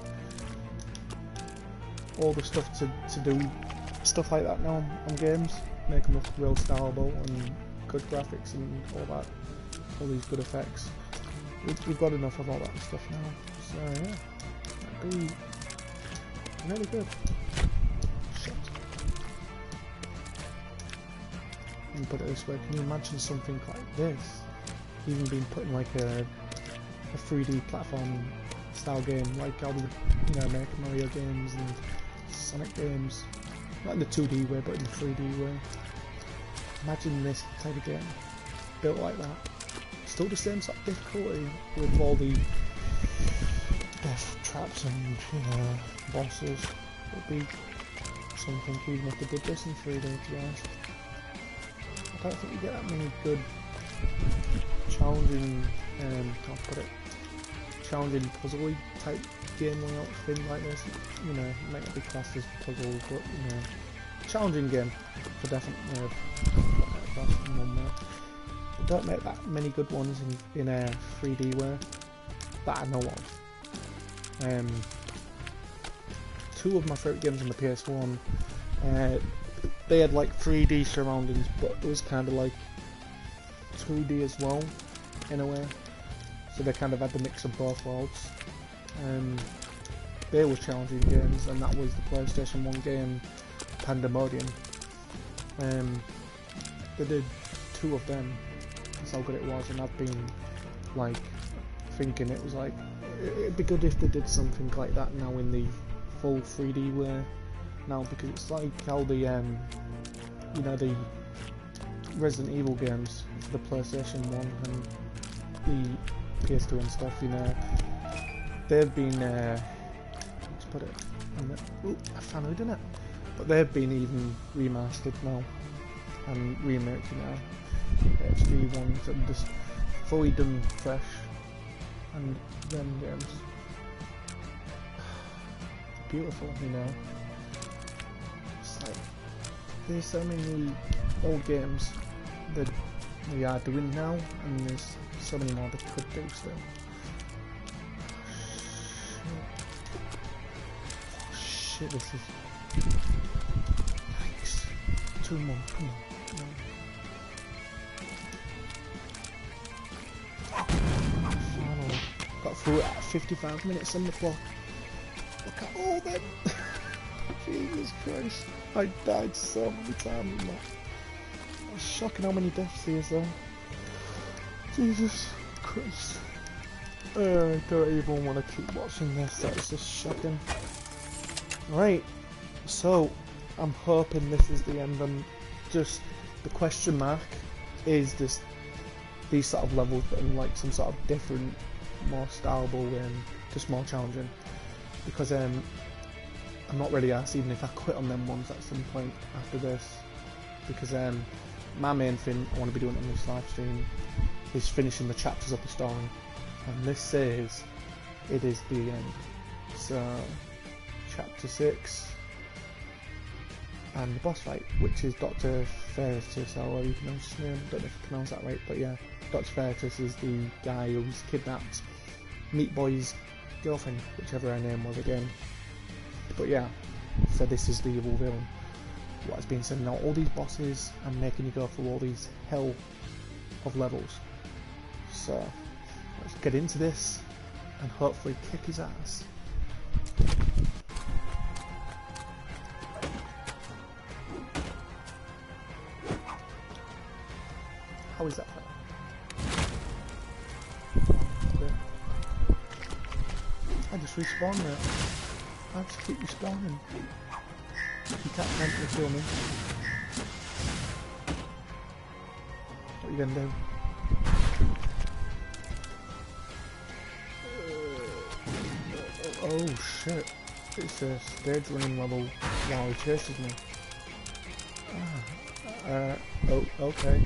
all the stuff to do stuff like that now on games. Make them look real styleable and good graphics and all that, all these good effects. We've got enough of all that stuff now, so yeah, that'd be really good. Shit. And put it this way, can you imagine something like this even being put in like a 3D platform style game, like how we would, make Mario games and Sonic games? Not in the 2D way, but in the 3D way. Imagine this type of game built like that. Still the same sort of difficulty with all the death traps and bosses. It would be something even if they did this in 3D, to be honest. I don't think you get that many good challenging, how to put it, challenging puzzle type game layout thing like this. You know, it might not be classed as puzzle, but challenging game for definitely. They don't make that many good ones in a 3D way that I know of. Two of my favourite games on the PS1, they had like 3D surroundings, but it was kind of like 2D as well in a way, so they kind of had the mix of both worlds. They were challenging games, and that was the PlayStation 1 game Pandemonium. They did two of them. That's how good it was, and I've been like thinking it was like it'd be good if they did something like that now in the full 3D way now, because it's like how the the Resident Evil games for the PlayStation 1 and the PS2 and stuff, they've been let's put it I found it, didn't it? But they've been even remastered now and remade, HD ones, and just fully done fresh, and them games, beautiful, you know. It's like there's so many old games that we are doing now, and there's so many more that could do still. Oh, shit, this is. Yikes. 2 more, come on. Got through it at 55 minutes on the clock. Look at all them. Jesus Christ. I died so many times in that. It's shocking how many deaths there is there. Jesus Christ. I don't even want to keep watching this. That's just shocking. Right. So, I'm hoping this is the end. And just the question mark is this. These sort of levels, but in like some sort of different, more stylable and just more challenging, because I'm not really asked even if I quit on them ones at some point after this, because my main thing I want to be doing on this live stream is finishing the chapters of the story, and this says it is the end. So chapter 6 and the boss fight, which is Prt07, or you pronounce his name, I don't know if you pronounce that right, but yeah, Prt07 is the guy who's kidnapped Meatboy's girlfriend, whichever her name was again. But yeah, so this is the evil villain. What has been said now, all these bosses are making you go through all these hell of levels. So let's get into this and hopefully kick his ass. How is that fair? I just respawn there. I just keep respawning. You can't mentally kill me. What are you gonna do? Oh shit. It's a stage running level while he chases me. Oh, okay.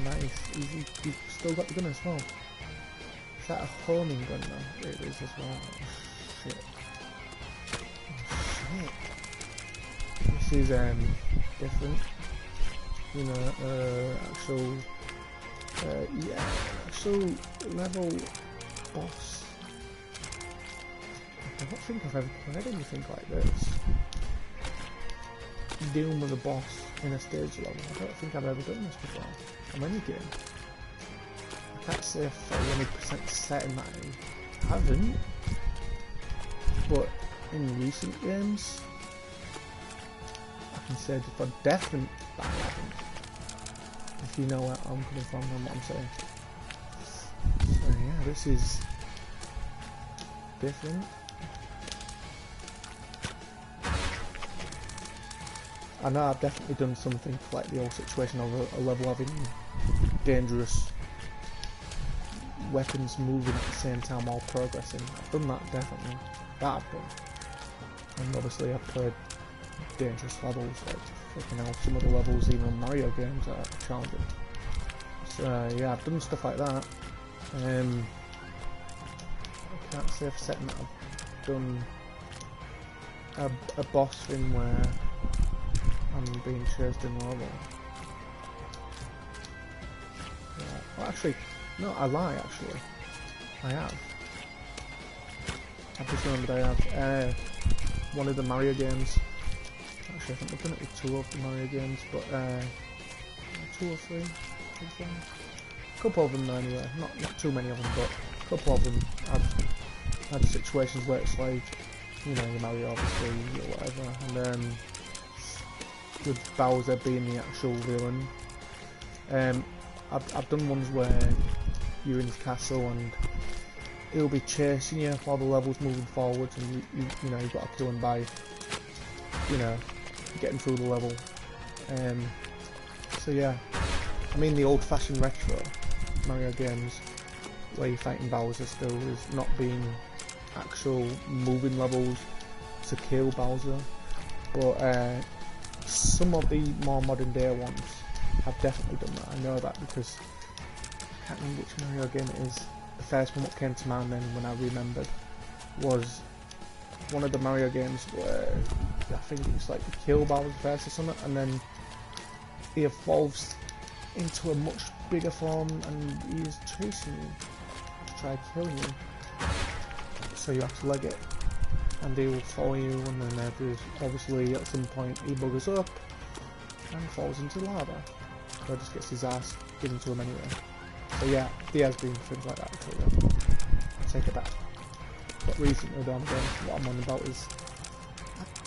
Nice, easy. You've still got the gun as well. Is that a homing gun though? It is as well. Oh, shit. Oh, shit. This is different. You know, actual level boss. I don't think I've ever played anything like this. Dealing with a boss in a stage level. I don't think I've ever done this before on any game. I can't say for 100% certain that I haven't, but in recent games I can say for definite that I haven't, if you know where I'm coming from and what I'm saying. So yeah, this is different. I know I've definitely done something like the old situation of a level having dangerous weapons moving at the same time while progressing. I've done that definitely. That I've done. And obviously I've played dangerous levels, like freaking hell, some of the levels even in Mario games are challenging. So yeah, I've done stuff like that. I can't say for certain that I've done a boss thing where I'm being chased in the level. Yeah. Well, actually, no, I lie. Actually, I have. I've just remembered I have one of the Mario games. Actually, I think I've done it with 2 of the Mario games, but 2 or 3. A couple of them anyway. Not too many of them, but a couple of them. I've had situations where it's like, you know, Mario obviously or whatever, and with Bowser being the actual villain. I've done ones where you're in his castle and he'll be chasing you while the level's moving forwards, and you know you've got to kill him by, you know, getting through the level. So yeah, I mean the old-fashioned retro Mario games where you're fighting Bowser still is not being actual moving levels to kill Bowser, but some of the more modern day ones have definitely done that. I know that because can't remember which Mario game it is. The first one that came to mind then when I remembered was one of the Mario games where I think it's like the kill Bowser first or something, and then he evolves into a much bigger form and he is chasing you to try killing you. So you have to leg it and he will follow you, and then there's obviously at some point he buggers up and falls into lava. So just gets his ass given to him anyway. So yeah, there has been things like that before. Take it back. But recently though, what I'm on about is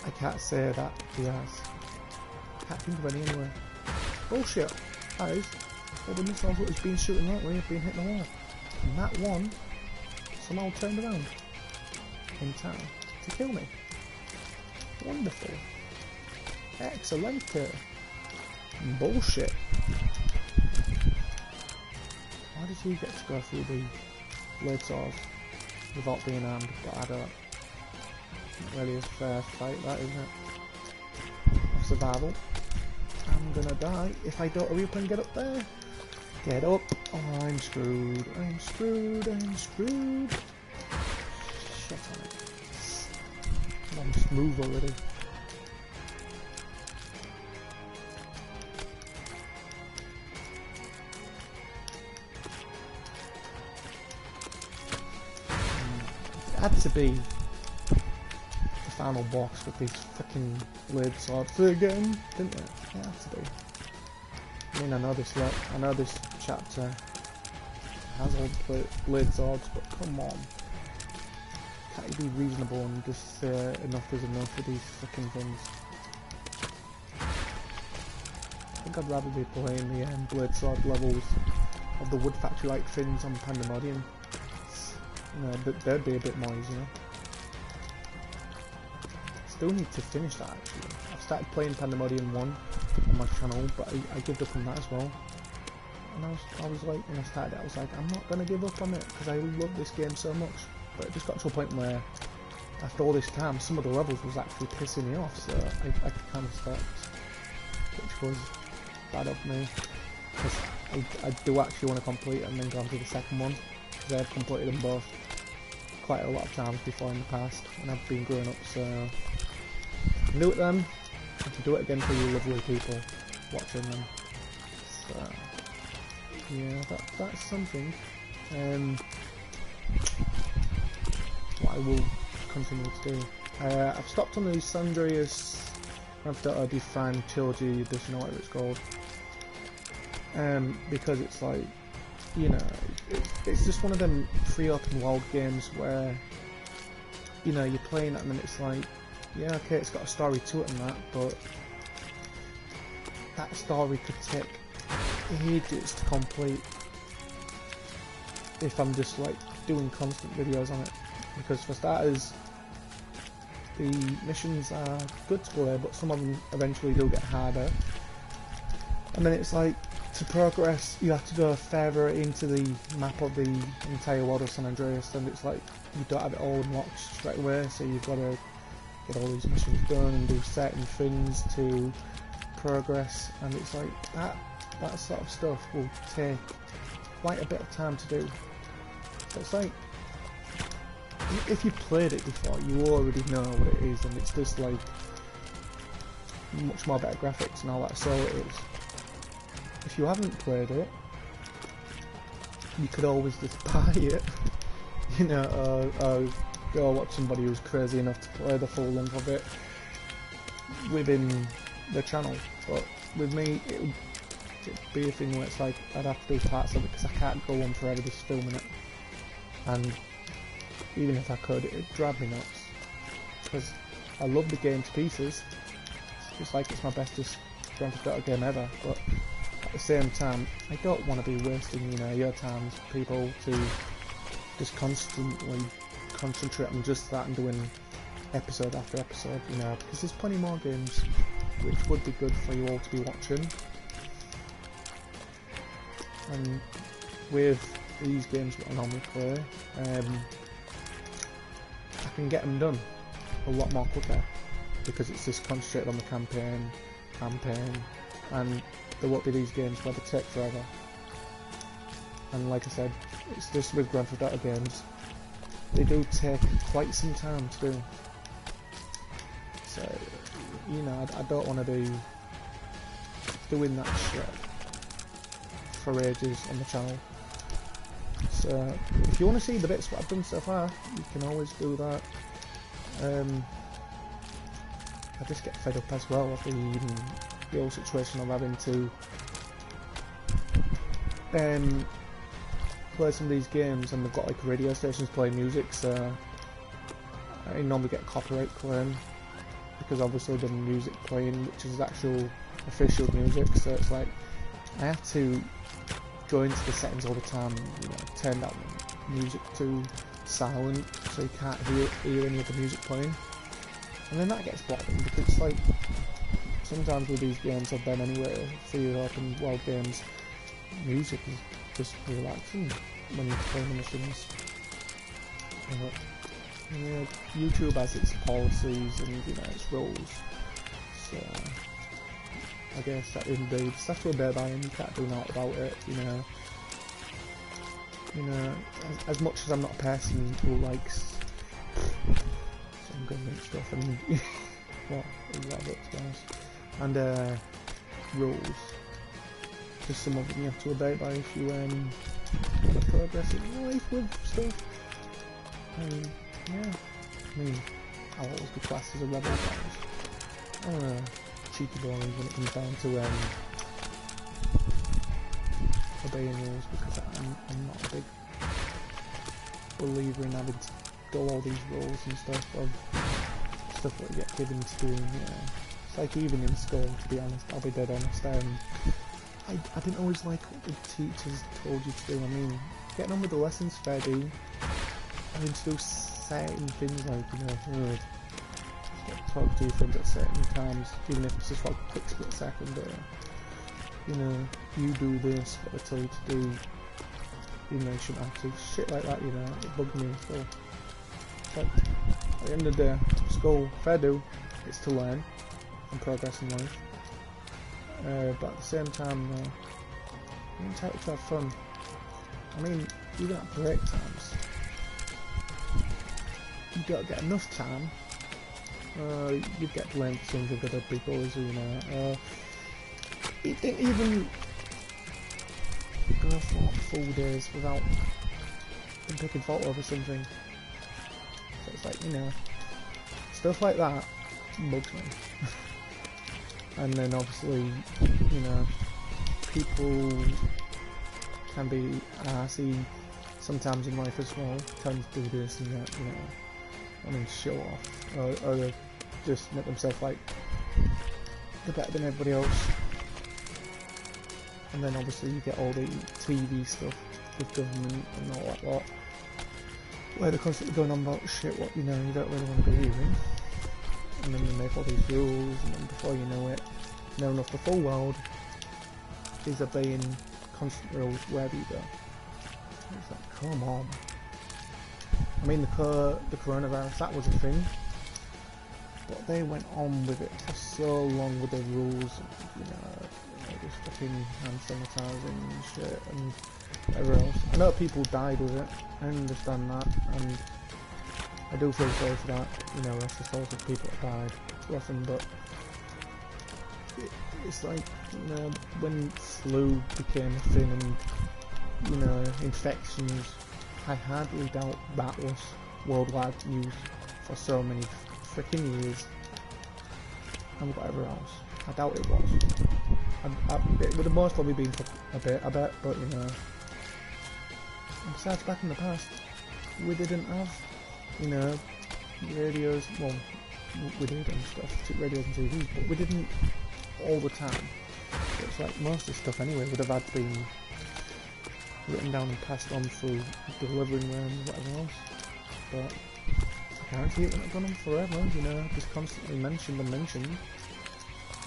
I can't say that he has. I can't think of any anyway. Bullshit. That is. All the missiles that has been shooting that way have been hitting the wall. And that one somehow turned around in time to kill me. Wonderful. Excellent. Bullshit. Why does he get to go through the blade saws without being armed? But I don't. Not really a fair fight, that, isn't it? Of survival. I'm gonna die if I don't hurry up and get up there. Get up. Oh, I'm screwed. I'm screwed. I'm screwed. Shit on it. Come on, just move already. It had to be the final boss with these fucking blade swords again, didn't it? It had to be. I mean, I know this chapter has all the blade swords, but come on. Can't you be reasonable and just say enough is enough with these fucking things? I think I'd rather be playing the blade sword levels of the wood factory like things on Pandemonium. You know, they'd be a bit more easier. Still need to finish that actually. I've started playing Pandemonium 1 on my channel, but I gave up on that as well. And I was like, when I started it, I was like, I'm not going to give up on it because I love this game so much. But it just got to a point where, after all this time, some of the levels was actually pissing me off, so I kind of stopped, which was bad of me, because I do actually want to complete it and then go on to the second one, because I've completed them both quite a lot of times before in the past, and I've been growing up, so I can do it then, I can do it again for you lovely people watching them, so yeah, that's something. What I will continue to do. I've stopped on the San Andreas Defined Trilogy Edition, or whatever it's called, because it's like, you know, it's just one of them free open world games where, you know, you're playing it and then it's like, yeah, okay, it's got a story to it and that, but that story could take ages to complete if I'm just like doing constant videos on it. Because for starters, the missions are good to play, but some of them eventually do get harder. And then it's like, to progress, you have to go further into the map of the entire world of San Andreas, and it's like, you don't have it all unlocked straight away, so you've got to get all these missions done and do certain things to progress, and it's like, that sort of stuff will take quite a bit of time to do. So it's like, if you played it before, you already know what it is, and it's just like much more better graphics and all that, so it is. If you haven't played it, you could always just buy it, you know, or go watch somebody who's crazy enough to play the full length of it within the channel. But with me, it'd be a thing where it's like, I'd have to do parts of it because I can't go on forever just filming it, and even if I could, it'd drive me nuts, because I love the game to pieces. It's just like it's my bestest Grand Theft Auto game ever, but at the same time, I don't want to be wasting, you know, your time, people, to just constantly concentrate on just that and doing episode after episode, you know, because there's plenty more games which would be good for you all to be watching. And with these games that I normally play, I can get them done a lot more quicker because it's just concentrated on the campaign, and there won't be these games where they take forever. and like I said, it's just with Grand Theft Auto games, they do take quite some time to do. So, you know, I don't want to be doing that shit for ages on the channel. So, if you want to see the bits what I've done so far, you can always do that. I just get fed up as well of the whole situation of having to play some of these games, and they've got like radio stations playing music, so I normally get copyright claim because obviously the music playing, which is actual official music, so it's like I have to go into the settings all the time and, you know, turn that music to silent so you can't hear any of the music playing, and then that gets blocked because it's like sometimes with these games I've done anyway, free open world games, music is just relaxing when you're playing the missions. Yeah, YouTube has its policies and, you know, its rules, so I guess that indeed stuff to obey by, and you can't do naught about it. You know, as much as I'm not a person who likes some government stuff and what rabbits, guys, and rules, just some of them you have to obey by if you want to progress in life with stuff. Yeah, I mean, I'll always be classed as a rebel, guys. I'm a cheeky boy when it comes down to obeying rules, because I'm not a big believer in having to go all these rules and stuff of stuff that you get given to do. You know, it's like even in school, to be honest, I'll be dead honest. I didn't always like what the teachers told you to do. I mean, getting on with the lessons, fair do. Having to do certain things like, you know, talk to your friends at certain times, even if it's just for a quick split second, or, you know, you do this, what they tell you to do, even though you shouldn't have to. Shit like that, you know, it bugged me. So, but at the end of the day, school, fair do, it's to learn and progress in life. But at the same time, you're entitled to have fun. I mean, even at break times, you don't get enough time. You get blamed for something with other people, you know. You didn't even go for full days without taking photo over something. So it's like, you know, stuff like that bugs me. And then obviously, you know, people can be arsey sometimes in life as well, trying to do this and that, you know, I mean, show off, or just make themselves like they're better than everybody else. And then obviously you get all the TV stuff with government and all that lot, where they're constantly going on about shit what, you know, you don't really want to be hearing. And then they make all these rules, and then before you know it, near enough the full world is obeying constant rules wherever you go. It's like, come on. I mean, the coronavirus, that was a thing, but they went on with it for so long with the rules, you know, just fucking hand sanitizing and shit and whatever else. I know people died with it, I understand that, and I do feel sorry for that, you know, that's the souls of people that died, bless them, but it's like, you know, when flu became a thing and, you know, infections, I hardly doubt that was worldwide news for so many freaking years, and whatever else. I doubt it was. It would have most probably been for a bit, I bet, but, you know. And besides, back in the past, we didn't have, you know, radios, well, we did and stuff, radios and TVs, but we didn't all the time. So it's like most of the stuff anyway would have had been written down and passed on through delivering them and whatever else. But I guarantee it wouldn't have gone on forever, you know, just constantly mentioned and mentioned.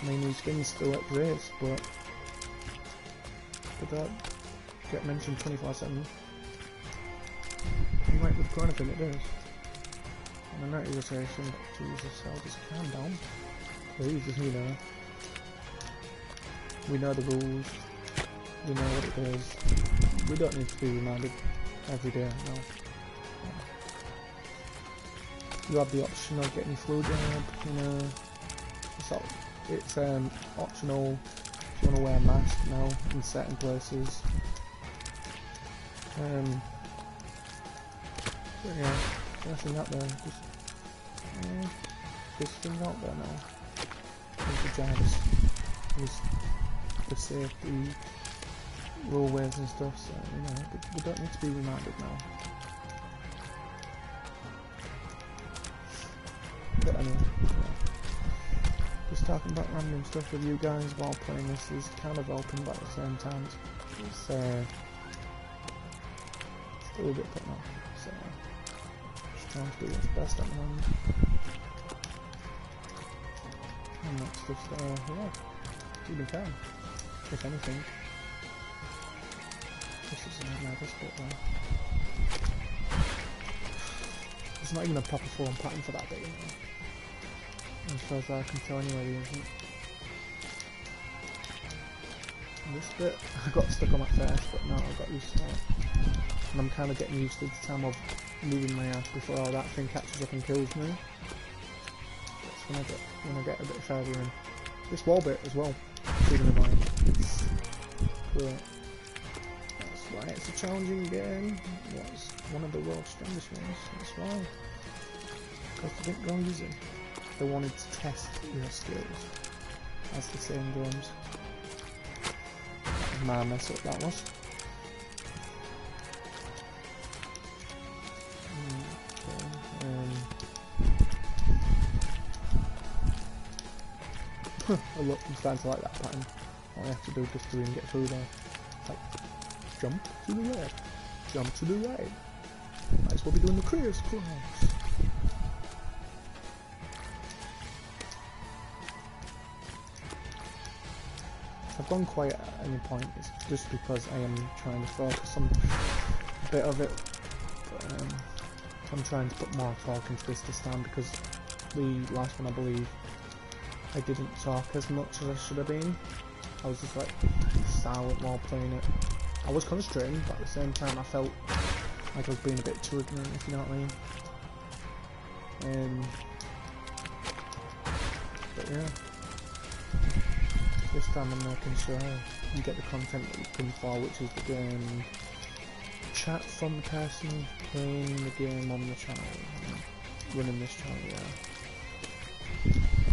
I mean, these things still exist, but they don't get mentioned 24/7. And like with Corona thing, it does. And I know you'll say something, Jesus, I'll just calm down. Please, you know. We know the rules, we know what it is, we don't need to be reminded every day, no. You have the option of getting your flu jab, you know, it's optional if you want to wear a mask now in certain places. But yeah, nothing out there, there's things out there now. There's the jabs, there's the safety ruleways and stuff, so you know, we don't need to be reminded now. But anyway, yeah. Just talking about random stuff with you guys while playing this is kind of helping, but at the same time it's still a bit putting off, so just trying to do what's best at the moment. And that stuff's yeah, keeping calm, if anything. This is this bit though. There's not even a proper form pattern for that bit, you know. As far as I can tell anyway, there isn't. And this bit, I got stuck on at first, but now I got used to it. And I'm kind of getting used to the time of moving my ass before all that thing catches up and kills me. That's when I get a bit further in. This wall bit as well, even annoying. It's cool. That's why it's a challenging game. It's one of the world's strongest ones. That's why. Because they didn't go easy. They wanted to test your skills, as the saying goes. That was my mess up, that was. Oh look, I'm starting to like that pattern. All I have to do is just to get through there. Like, jump to the left, jump to the right. Might as well be doing the crisscross. If I've gone quiet at any point, it's just because I am trying to focus on a bit of it. But, I'm trying to put more talk into this time because the last one, I believe, I didn't talk as much as I should have been. I was just like silent while playing it. I was concentrating, but at the same time I felt like I was being a bit too ignorant, if you know what I mean. But yeah, this time I'm making sure you get the content that you're looking for, which is the game, chat from the person playing the game on the channel, running this channel, yeah.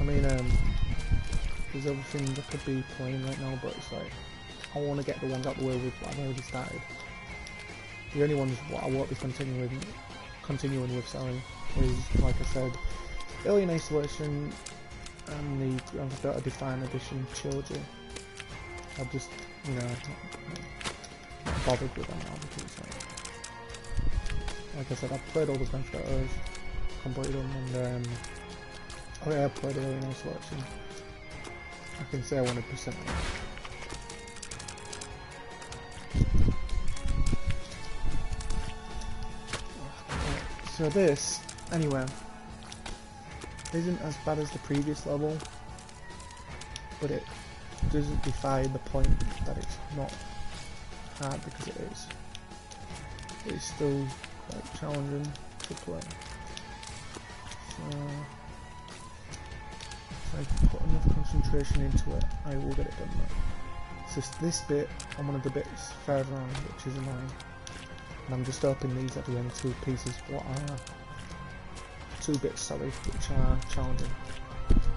I mean, there's other things I could be playing right now, but it's like, I want to get the ones out the way with what I've already started. The only ones what I won't be continuing with, sorry, is, like I said, Alien Isolation and the Grand Theft Auto Define Edition Trilogy. I'll just, you know, not bothered with them now because it's like I said, I've played all the Grand Theft Autos, completed them, and I've played Alien Isolation. I can say 100%. So this, anyway, isn't as bad as the previous level, but it doesn't defy the point that it's not hard, because it is. It's still quite challenging to play. So if I put enough concentration into it, I will get it done now. It's just this bit and one of the bits further on, which is annoying. And I'm just hoping these are the only two pieces, what are 2 bits, sorry, which are challenging,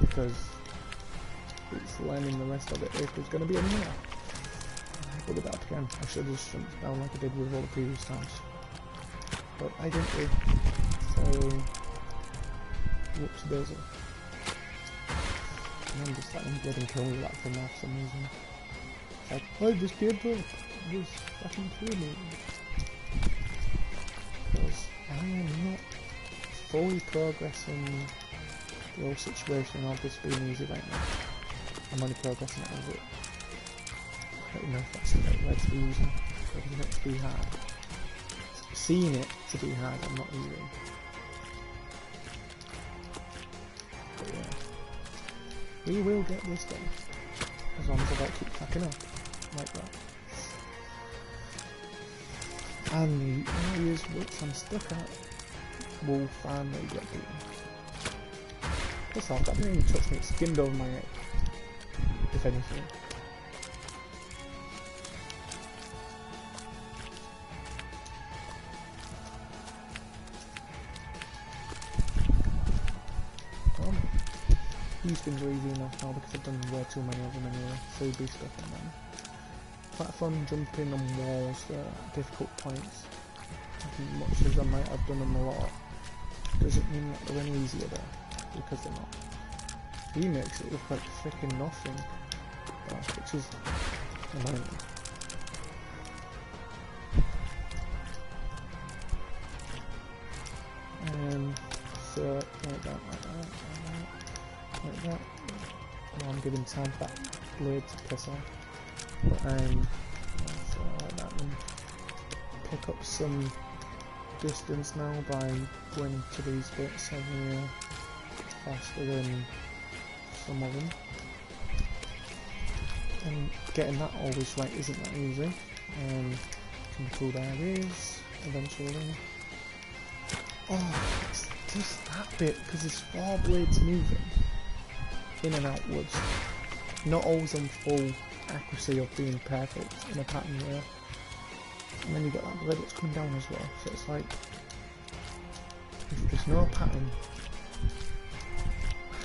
because it's learning the rest of it if there's going to be any more. I'll put it up again. I should have just jumped down like I did with all the previous times, but I didn't do. So whoops daisy. And I'm just letting blood and kill me that for some reason. It's like, oh, this kid broke. Just fucking kill me. Because I am not fully progressing the whole situation of this being easy right now. I'm only progressing it a bit. I don't know if that's the right word to be using. Progressing it to be hard. Seeing it to be hard, I'm not using. But yeah. We will get this done. As long as I don't keep fucking up. Like that. and the areas which I'm stuck at will finally get beaten. Plus off, that didn't even touch me, it skimmed over my head, if anything. These things are easy enough now because I've done way too many of them anyway, so you'll be stuck on them. Platform jumping on walls at difficult points. As much as I might have done them a lot, doesn't mean that they're any easier there, because they're not. He makes it look like freaking nothing, which is annoying. So, like that. Like that. Now I'm giving time for that blade to piss off. But so like that, and pick up some distance now by going to these bits over here faster than some of them. And getting that always right isn't that easy. Can be cool there it is, eventually. Oh, it's just that bit, because there's 4 blades moving in and outwards, not always on full accuracy of being perfect in a pattern here. And then you've got that blade that's coming down as well, so it's like, if there's no pattern,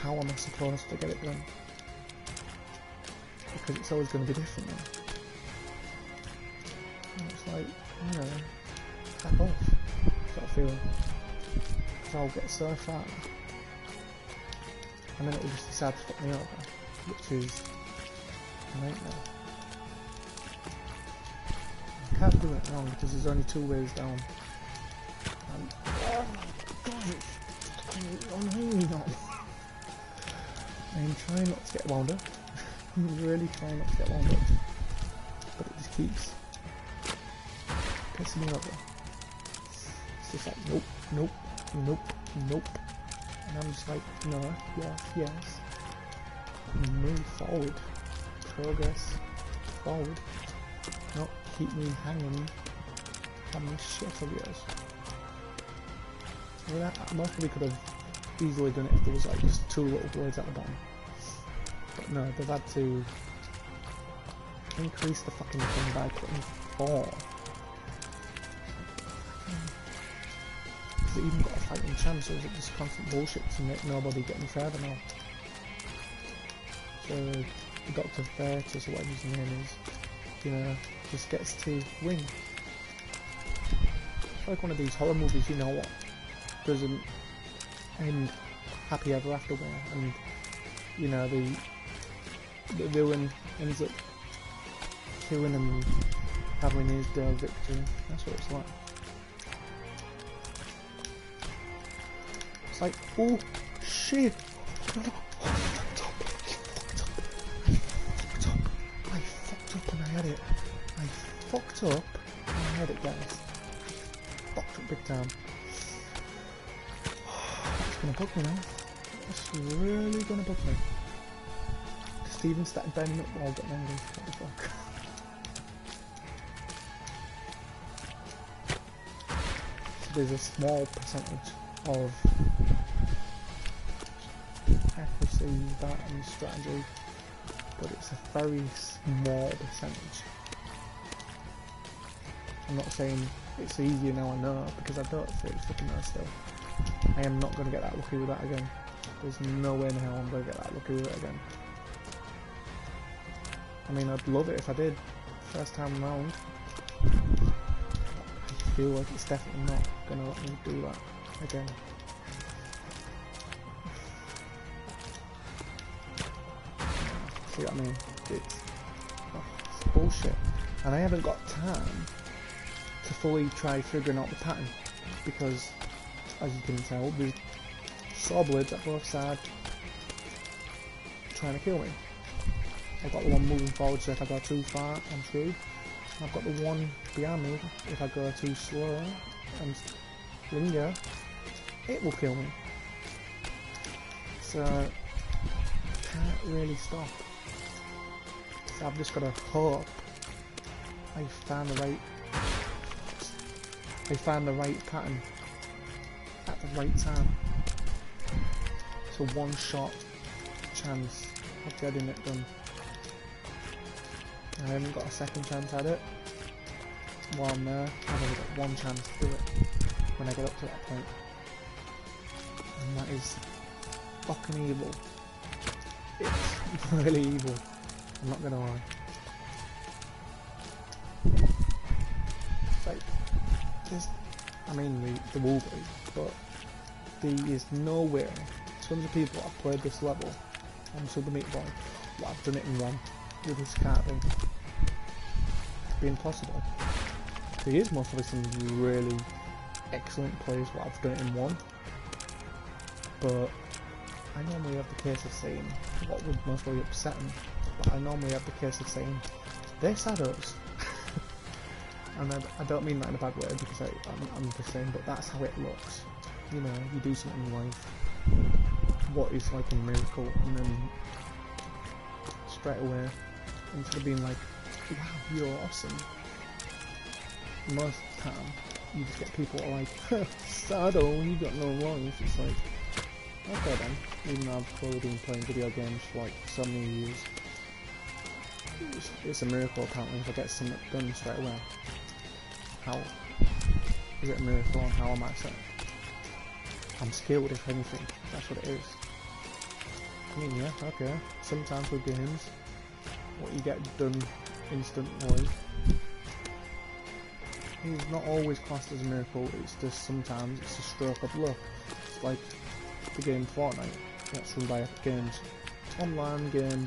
how am I supposed to get it done? Because it's always going to be different now. And it's like, you know, tap off, sort of feeling. Because I'll get so far, and then it will just decide to fuck me over, which is a nightmare. I can't do it wrong because there's only 2 ways down. And, oh god, it's annoying now. I am trying not to get wound up. I'm really trying not to get wound up. But it just keeps pissing me over. It's just like, nope, nope, nope, nope. And I'm just like, no, yes, yes. Move forward. Progress forward. Not keep me hanging on this shit of yours. I mean, I most probably could have easily done it if there was like just 2 little blades at the bottom. But no, they've had to increase the fucking thing by putting 4. Has it even got a fighting chance, or is it just constant bullshit to make nobody get any further now? So Dr. Vertus, or whatever his name is, you know, just gets to win. It's like one of these horror movies, you know what, doesn't end happy ever after where, and you know, the villain ends up killing him and having his day of victory. That's what it's like. It's like, oh shit! I fucked up and I had it. I fucked up and I had it, guys. Fucked up big time. That's gonna bug me now. That's really gonna bug me. Steven started bending up while getting angry. What the fuck? So there's a small percentage of accuracy that and strategy, but it's a very small percentage. I'm not saying it's easier now, I know, because I don't feel fucking know still. I am not going to get that lucky with that again. There's no way in hell I'm going to get that lucky with it again. I mean, I'd love it if I did, first time round. I feel like it's definitely not going to let me do that again. See what I mean? It's bullshit. And I haven't got time to fully try figuring out the pattern, because, as you can tell, there's saw blades at both sides trying to kill me. I've got the one moving forward, so if I go too far, I'm screwed. I've got the one behind me, if I go too slow and linger, it will kill me. So, I can't really stop. So I've just got to hope I find the right they find the right pattern at the right time. It's a one-shot chance of getting it done. I haven't got a second chance at it while I'm there. I've only got one chance to do it when I get up to that point. And that is fucking evil. It's really evil. I'm not gonna lie. Like, I mean, there will be, but there is no way tons of people have played this level on SuperMeatBoy that have done it in one with this carving. It'd be impossible. There is most of some really excellent players that have done it in one, but I normally have the case of saying what would mostly upset them, but I normally have the case of saying they're sad us. And I don't mean that in a bad way, because I'm just saying, but that's how it looks. You know, you do something in life, what is like a miracle, and then straight away, instead of being like, wow, you're awesome, most of the time, you just get people that are like, Sado, you got no life. It's like, okay then, even though I've probably been playing video games for like so many years, it's a miracle apparently if I get something done straight away. How is it a miracle, and how am I set? I'm skilled, if anything, that's what it is. I mean, yeah, okay, sometimes with games, what you get done instantly is not always classed as a miracle, it's just sometimes it's a stroke of luck. It's like the game Fortnite, that's run by Epic Games. It's an online game,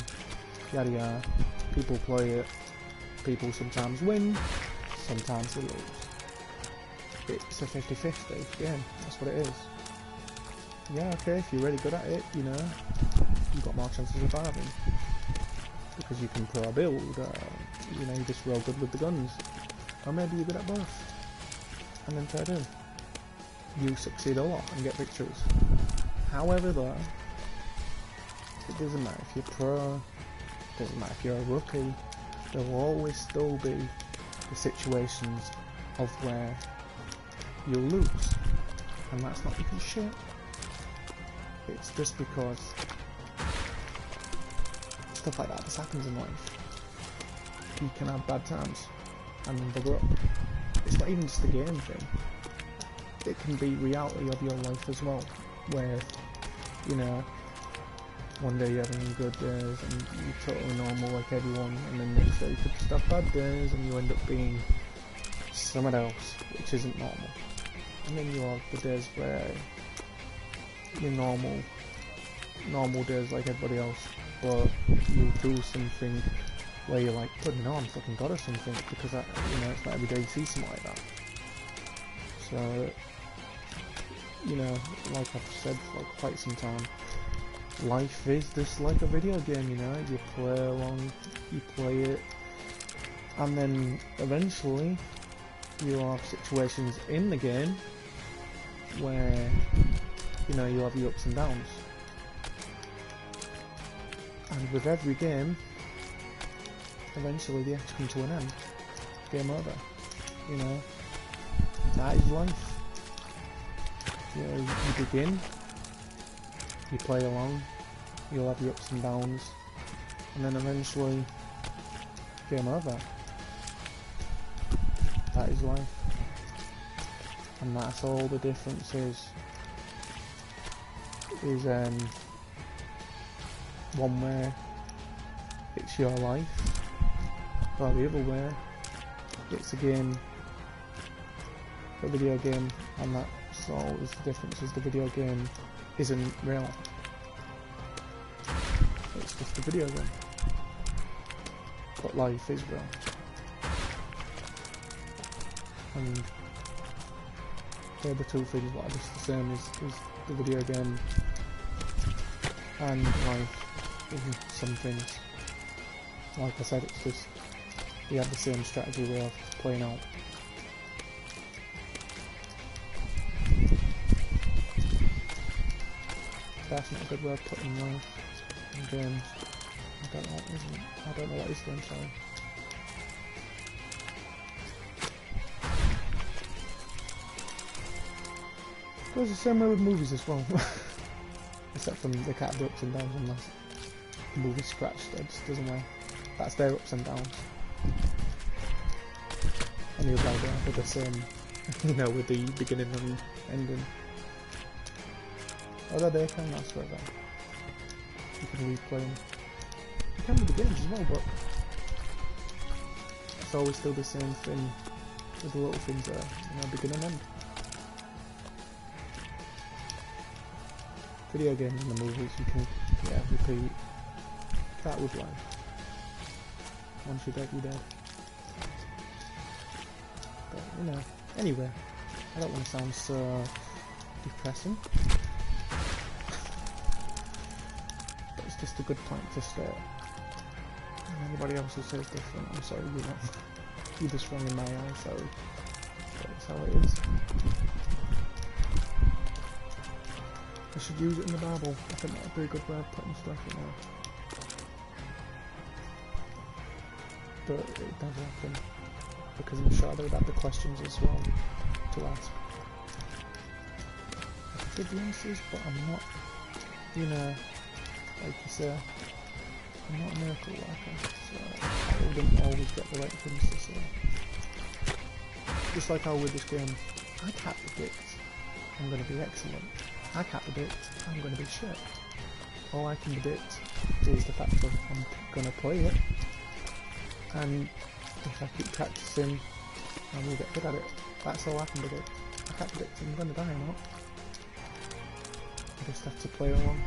yada yada, people play it, people sometimes win, sometimes they lose. It's a 50-50 game, that's what it is. Yeah, okay, if you're really good at it, you know, you've got more chances of surviving. Because you can pro build, you know, you're just real good with the guns. Or maybe you're good at both. And then try to you succeed a lot and get victories. However though, it doesn't matter if you're pro, it doesn't matter if you're a rookie, there will always still be the situations of where you'll lose. And that's not because shit. It's just because stuff like that just happens in life. You can have bad times and bugger up. It's not even just a game thing. It can be reality of your life as well, where, you know, one day you're having good days and you're totally normal like everyone, and then next day you could just have bad days and you end up being someone else, which isn't normal. And then you have the days where you're normal days like everybody else, but you do something where you're like, but no, I'm fucking god or something, because that, you know, it's not every day you see something like that. So, you know, like I've said for quite some time, life is just like a video game, you know, you play along, you play it, and then eventually you have situations in the game where, you know, you have your ups and downs. And with every game, eventually they have to come to an end. Game over. You know, that is life. You know, you begin, you play along, you'll have your ups and downs, and then eventually, game over. That is life. And that's all the difference is one way it's your life, or the other way it's a game, a video game, and that's all is the difference, is the video game isn't real, it's just a video game, but life is real. And they're the two things that are just the same, is the video game and life in some things. Like I said, it's just, we have the same strategy way of playing out. That's not a good way of putting life in games. I don't know what is it. I don't know what is then, sorry. goes the same way with movies as well. Except from they can't do ups and downs unless the movie's scratched, it just doesn't work. That's their ups and downs. And you're going to have the same, you know, with the beginning and ending. Although they can last forever. You can replay them. You can with the games as well, but it's always still the same thing with the little things there, you know, begin and end. Video games and the movies, you can, yeah, repeat. That with life. Once you're dead, you're dead. But, you know, anyway, I don't want to sound so depressing. But it's just a good point to start. And anybody else who says different, I'm sorry, you're not. You're just wrong in my eyes, sorry. But it's how it is. I should use it in the Bible. I think that would be a good way of putting stuff in there. But it does happen. Because I'm sure there would have the questions as well to ask. I could give the answers, but I'm not, you know, like you say, I'm not a miracle worker, so I wouldn't always get the right things to say. Just like how with this game, I can't predict I'm going to be excellent. I can't predict I'm going to be shit. All I can predict is the fact that I'm going to play it, and if I keep practicing, I will get good at it. That's all I can predict. I can't predict if I'm going to die or not. I just have to play along.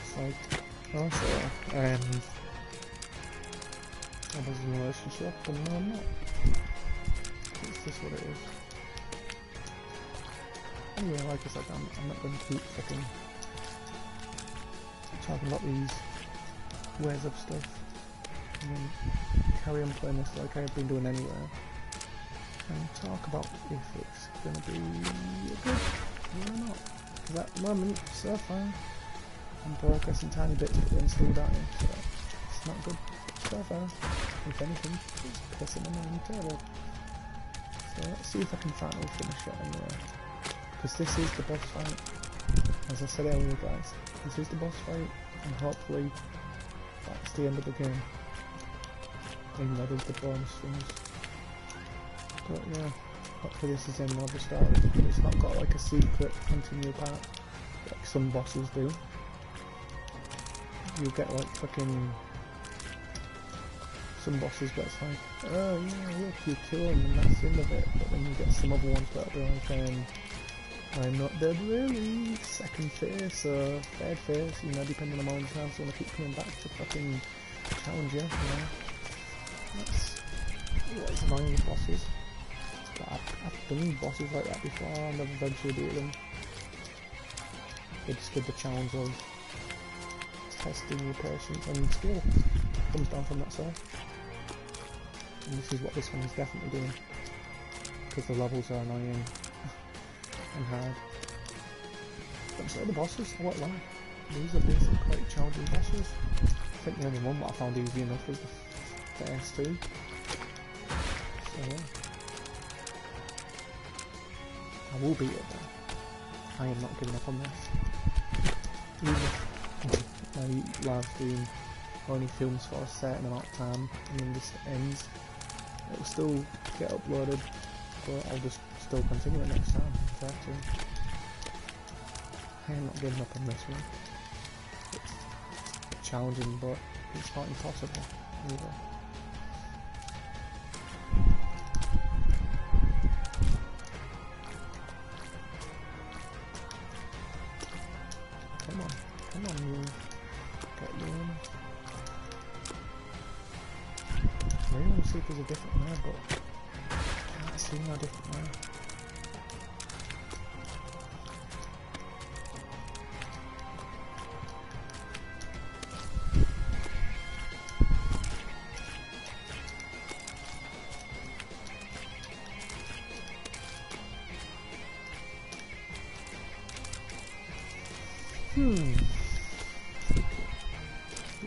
It's like, also, I was in a relationship, and no, I'm not. It's just what it is. Anyway, like I said, I'm not going to keep fucking talking about these ways of stuff. I mean, carry on playing this like I've been doing anyway, and talk about if it's going to be good or not. Because at the moment, so far, I'm progressing tiny bits but then still dying, so it's not good so far. If anything, it's pissing me on the table. So let's see if I can finally finish it anyway. Because this is the boss fight. As I said earlier, guys, this is the boss fight, and hopefully that's the end of the game. Even though there's the bonus things. But yeah, hopefully this is another story. It's not got like a secret continue part like some bosses do. You get like fucking some bosses where it's like, oh yeah, look, you kill him and that's the end of it. But then you get some other ones that'll be like, I'm not dead really, second phase or third phase, you know, depending on the moment now, so I want to keep coming back to fucking challenge you, you know. That's what's annoying with bosses. But I've done bosses like that before, and I've eventually beat them. They just give the challenge of testing your patience and skill. Comes down from that side. And this is what this one is definitely doing. Because the levels are annoying and hard. But so are the bosses, I won't lie. These are basically quite challenging bosses. I think the only one that I found easy enough was the first two. So yeah. I will beat it though. I am not giving up on this. Even if my live stream only films for a certain amount of time and then this ends, it will still get uploaded, but I'll just still continue it next time if I have to. I am not giving up on this one. It's challenging, but it's not impossible either. Come on, you get you in. I really want to see if there's a different way, but I can't see no different way.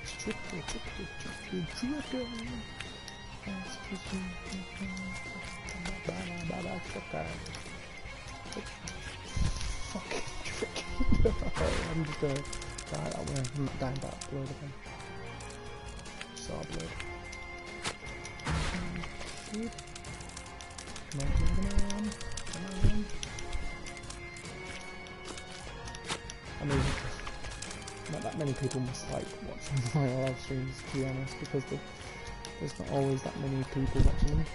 It's tricky. Fucking trick. I'm just gonna die that way. I'm not dying by that blood again. Saw blood. Come on. I mean, not that many people must like watching my live streams, to be honest, because there's not always that many people watching them.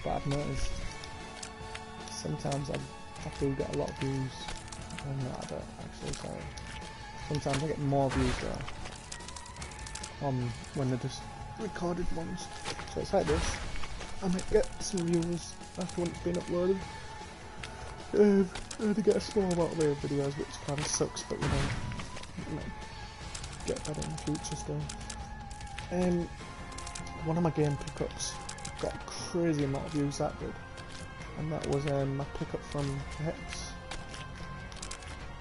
But I've noticed sometimes I do get a lot of views. Oh, no, I don't actually, sorry. Sometimes I get more views there when they're just recorded ones. So it's like this. I might get some viewers after when it's been uploaded. I get a small amount of videos, which kind of sucks, but you know, get better in the future still. One of my game pickups got a crazy amount of views, that did, and that was my pickup from Hex.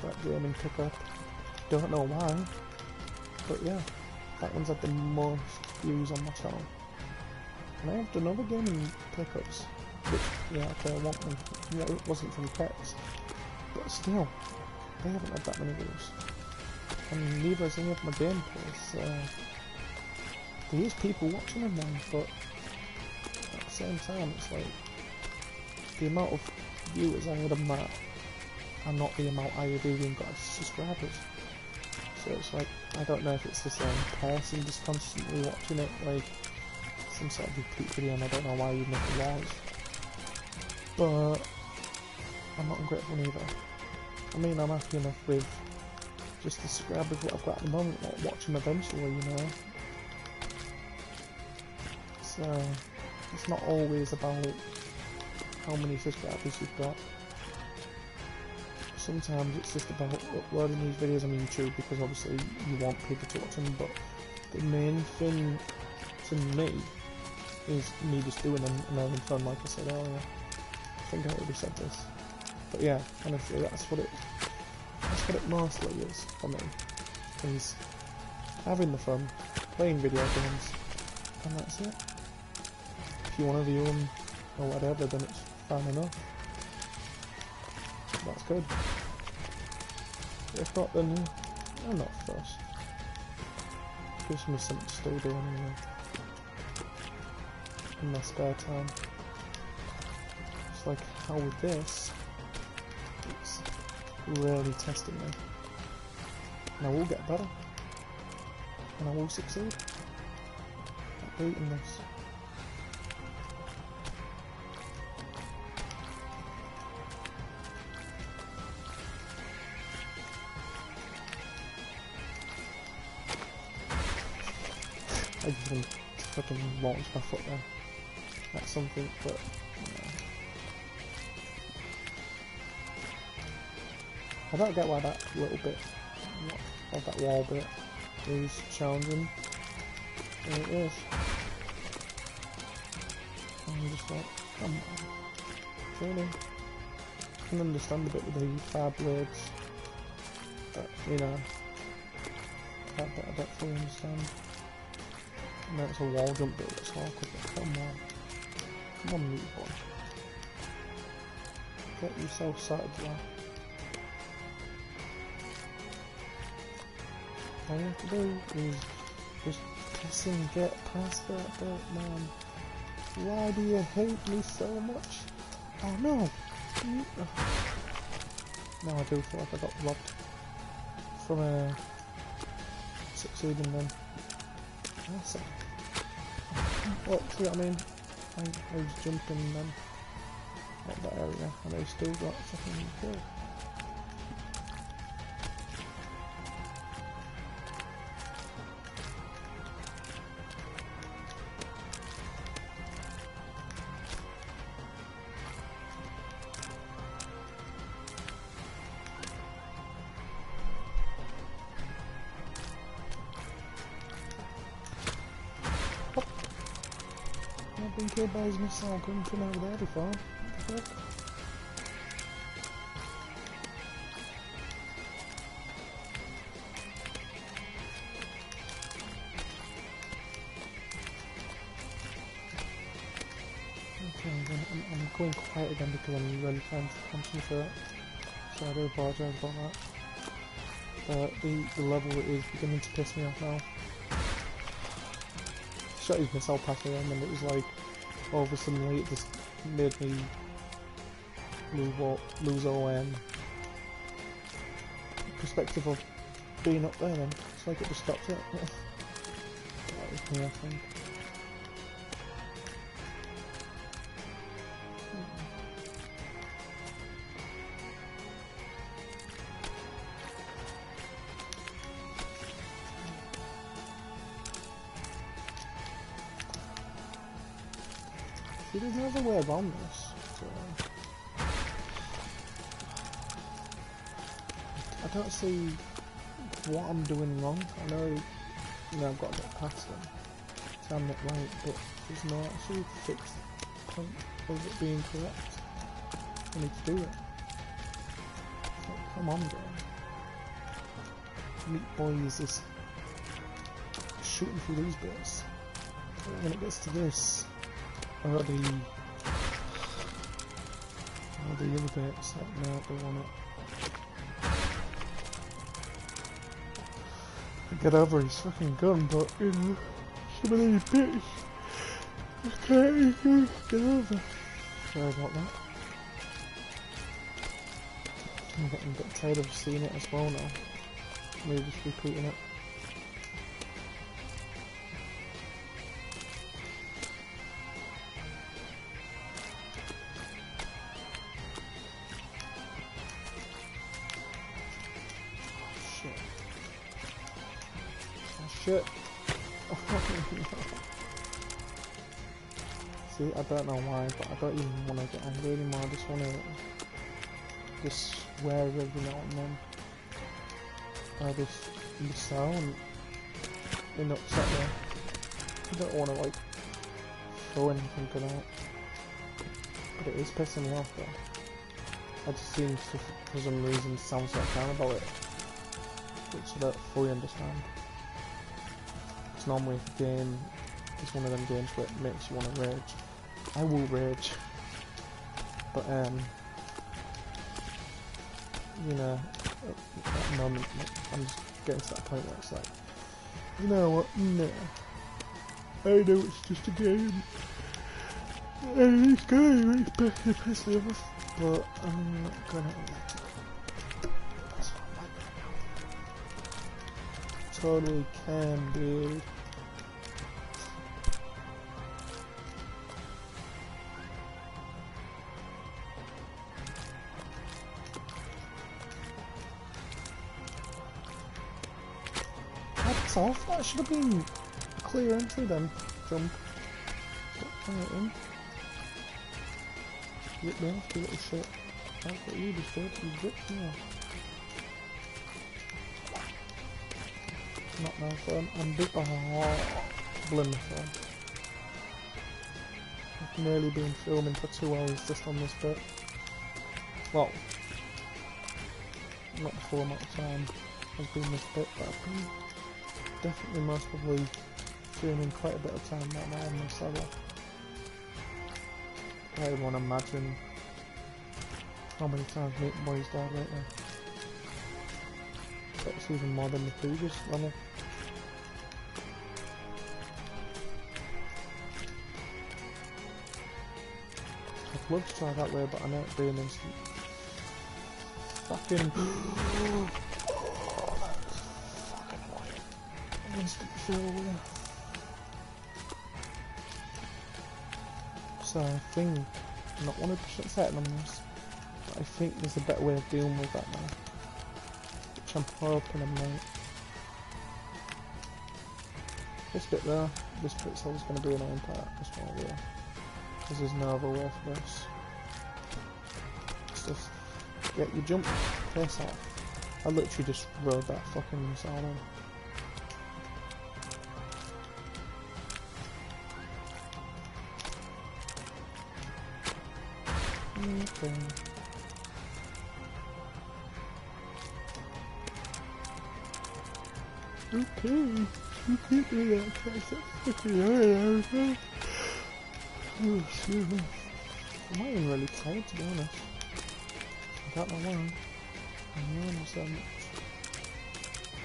That gaming pickup. Don't know why, but yeah, that one's had the most views on my channel. And I have done other gaming pickups, which, yeah, okay, I want them. Yeah, it wasn't from Hex, but still, they haven't had that many views. And neither has any of my gameplays, so there is people watching them then, but at the same time, it's like, the amount of viewers I had on that are not the amount I have even got as subscribers. So it's like, I don't know if it's the same person just constantly watching it, like some sort of repeat video, and I don't know why you'd make it was. But I'm not ungrateful either. I mean, I'm happy enough with just the subscribers what I've got at the moment, like watch them eventually, you know. So it's not always about how many subscribers you've got. Sometimes it's just about uploading these videos on YouTube because obviously you want people to watch them, but the main thing to me is me just doing them and having fun, like I said earlier. I think I already said this, but yeah, honestly, that's what it mostly is for me, is having the fun, playing video games, and that's it. If you want to view them or whatever, then it's fine enough. That's good. If not, then I'm not fussed. Gives me something to still do anyway in my spare time. It's like how with this, it's really testing me, and I will get better, and I will succeed at beating this. I just fucking launched my foot there. That's something, but you know. I don't get why that little bit of that wall bit is challenging. And it is. I'm just like, come on. Really? I can understand a bit with the fire blades, but you know, that bit I don't fully understand. And then it's a wall jump bit that's awkward, but come on. Come on, meat boy. Get yourself started there. All you have to do is just piss and get past that bit, man. Why do you hate me so much? Oh no! Now I do feel like I got robbed from succeeding then. Awesome. Well, see what I mean? I was jumping then at that area and I still got fucking killed. I've been killed by his missile coming from over there before. What the fuck? going quiet again because I'm really trying to concentrate. So I do apologise about that. But the level is beginning to piss me off now. Shot his missile past me and it was like, all of a sudden it just made me lose all perspective of being up there then. It's like it just stopped it. That was me, I think. See, there's no other way around this. So I don't see what I'm doing wrong. I know, I've got to get past them, so I'm not right, but there's no actually fixed point of it being correct. I need to do it. Like, come on, bro. Meat Boy is just shooting through these bits. But when it gets to this, or the other bits, like, no, they want it. Get over his fucking gun, but you know, some of these bits I can't even get over. Sorry about that. I'm getting a bit tired of seeing it as well now. Maybe just repeating it. Shit. See, I don't know why, but I don't even want to get angry anymore. I just want to just swear every now and then. I just sound and upset me. I don't want to like throw anything good out, but it is pissing me off though. I just seem to, for some reason, sound so down about it, which I don't fully understand. Normally the game is one of them games where it makes you want to rage. I will rage, but you know, at the moment I'm just getting to that point where it's like, you know what, no, I know it's just a game, and it's going to piss me off, but I'm not gonna let it go. That's what I'm like right now. Totally can, dude. That's off. That should have been a clear entry then. Jump. Right in. Rip me off, you little shit. That's what you just did. You ripped me off. Not now, phone. I'm big blame my phone. I've nearly been filming for 2 hours just on this bit. Well, not the full amount of time has been this bit, but I've been definitely most probably filming quite a bit of time right now on this level. I don't even want to imagine how many times Meat Boy's died right now. That's even more than the previous level. I'd love to try that way, but I know it'd be an instant. Fucking. Oh, that's fucking annoying. Instant failure. So I think, I'm not 100% certain on this, but I think there's a better way of dealing with that now. Which I'm hoping I'm right. This bit there, this bit's always going to be an annoying part, this one here. Because there's no other way for this. It's just, get your jump, piss off. I literally just rode that fucking missile in. Okay. Okay. You keep me that price. That's fucking alright. Oh, excuse me. I'm not even really tired, to be honest. I don't know why. I'm yawning so much.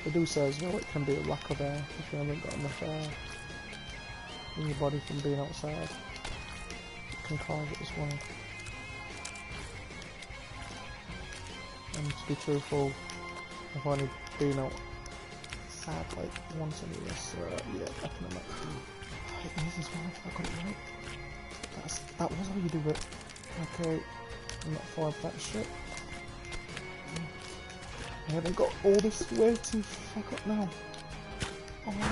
They do say as well it can be a lack of air if you haven't got enough air in your body from being outside. It can cause it as well. And to be truthful, I've only been outside like once a year, so yeah, I can imagine. It is as well, I got it right. That was how you do it. Okay, I'm not for that shit. I haven't got all this way to fuck up now. Oh no.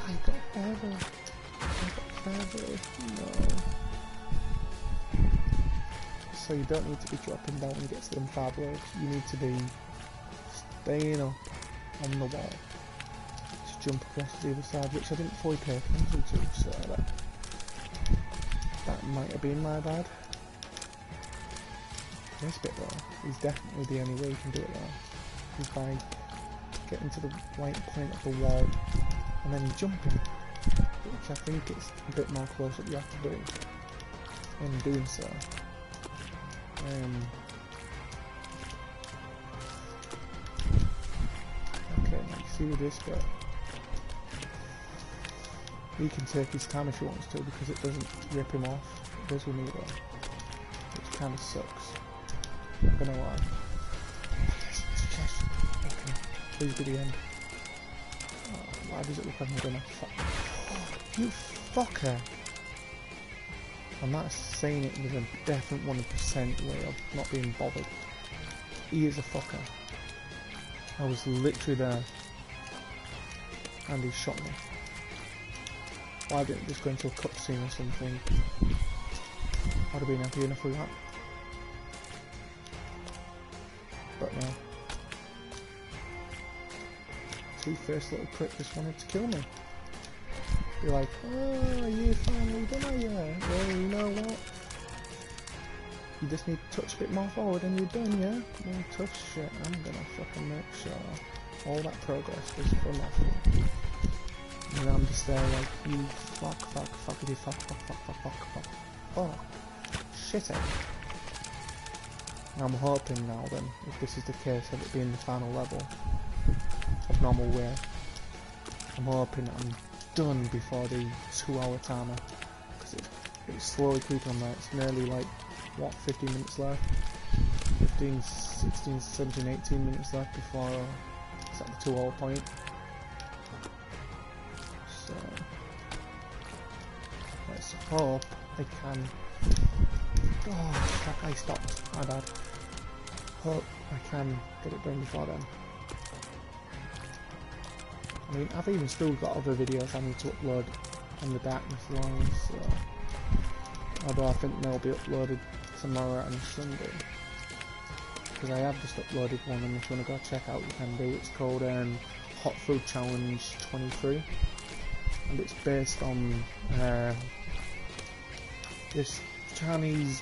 I got further. No. So you don't need to be dropping down and get to them far blades. You need to be staying up on the wall to jump across to the other side, which I didn't fully pay attention to, so that might have been my bad. This bit though is definitely the only way you can do it though, is by getting to the right point of the wall and then jumping, which I think is a bit more close that you have to do in doing so. Okay, now you see with this bit, he can take his time if he wants to because it doesn't rip him off. It does with me though, which kind of sucks. I'm not gonna lie. Okay, please be the end. Oh, why does it look like I'm gonna fuck? You fucker! I'm not saying it with a definite 100% way of not being bothered. He is a fucker. I was literally there and he shot me. Why didn't it just go into a cutscene or something? I'd have been happy enough with that. But no. Two-faced little prick just wanted to kill me. You're like, oh, you finally done it, yeah? Well, you know what? You just need to touch a bit more forward and you're done, yeah? No tough shit. I'm gonna fucking make sure all that progress was for nothing. And I'm just there like, you fuckity fuck. Shit out. I'm hoping now then, if this is the case of it being the final level of normal way, I'm hoping I'm done before the 2-hour timer, because it's slowly creeping on there. It's nearly like, what, 15 minutes left? 15, 16, 17, 18 minutes left before it's at the 2-hour point. So let's hope I can. Oh fuck, I stopped, my bad. Hope I can get it done before then. I mean, I've even still got other videos I need to upload on the Darkness line, so although I think they'll be uploaded tomorrow and Sunday, because I have just uploaded one, and if you want to go check out, you can do. It's called Hot Food Challenge 23, and it's based on this Chinese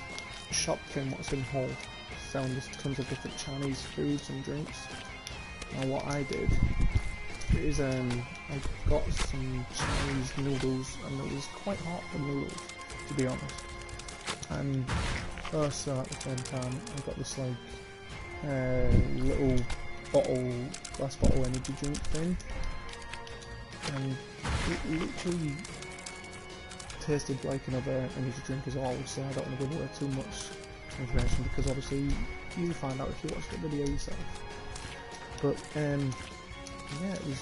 shop thing what's in Hull, selling just tons of different Chinese foods and drinks. Now what I did is I got some Chinese noodles, and it was quite hot for noodles, to be honest. And also at the same time I got this like little glass bottle energy drink thing, and it literally tasted like another energy drink as well, so I don't want to give away too much information because obviously you'll find out if you watch the video yourself. But yeah, it was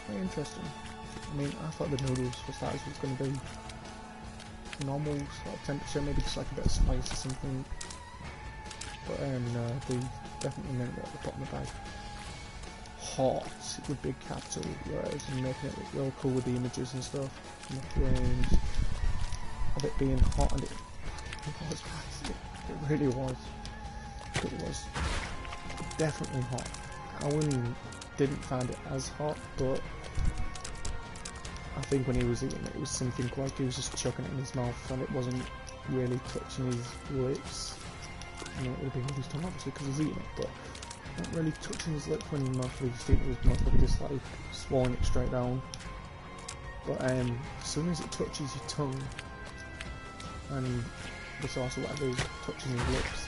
very interesting. I mean, I thought the noodles for starters was going to be normal sort of temperature, maybe just like a bit of spice or something. But no, they definitely meant what they put in the bag. Hot with big capital words and making it look real cool with the images and stuff, and the frames of it being hot, and it really was. It was definitely hot. I didn't find it as hot, but I think when he was eating it, it was something like he was just chucking it in his mouth and it wasn't really touching his lips. I mean, it would have been with his tongue obviously because he's eating it, but not really touching his lips when he mostly just eating it with his mouth, just like swallowing it straight down. But as soon as it touches your tongue, and the sauce or whatever is touching your lips,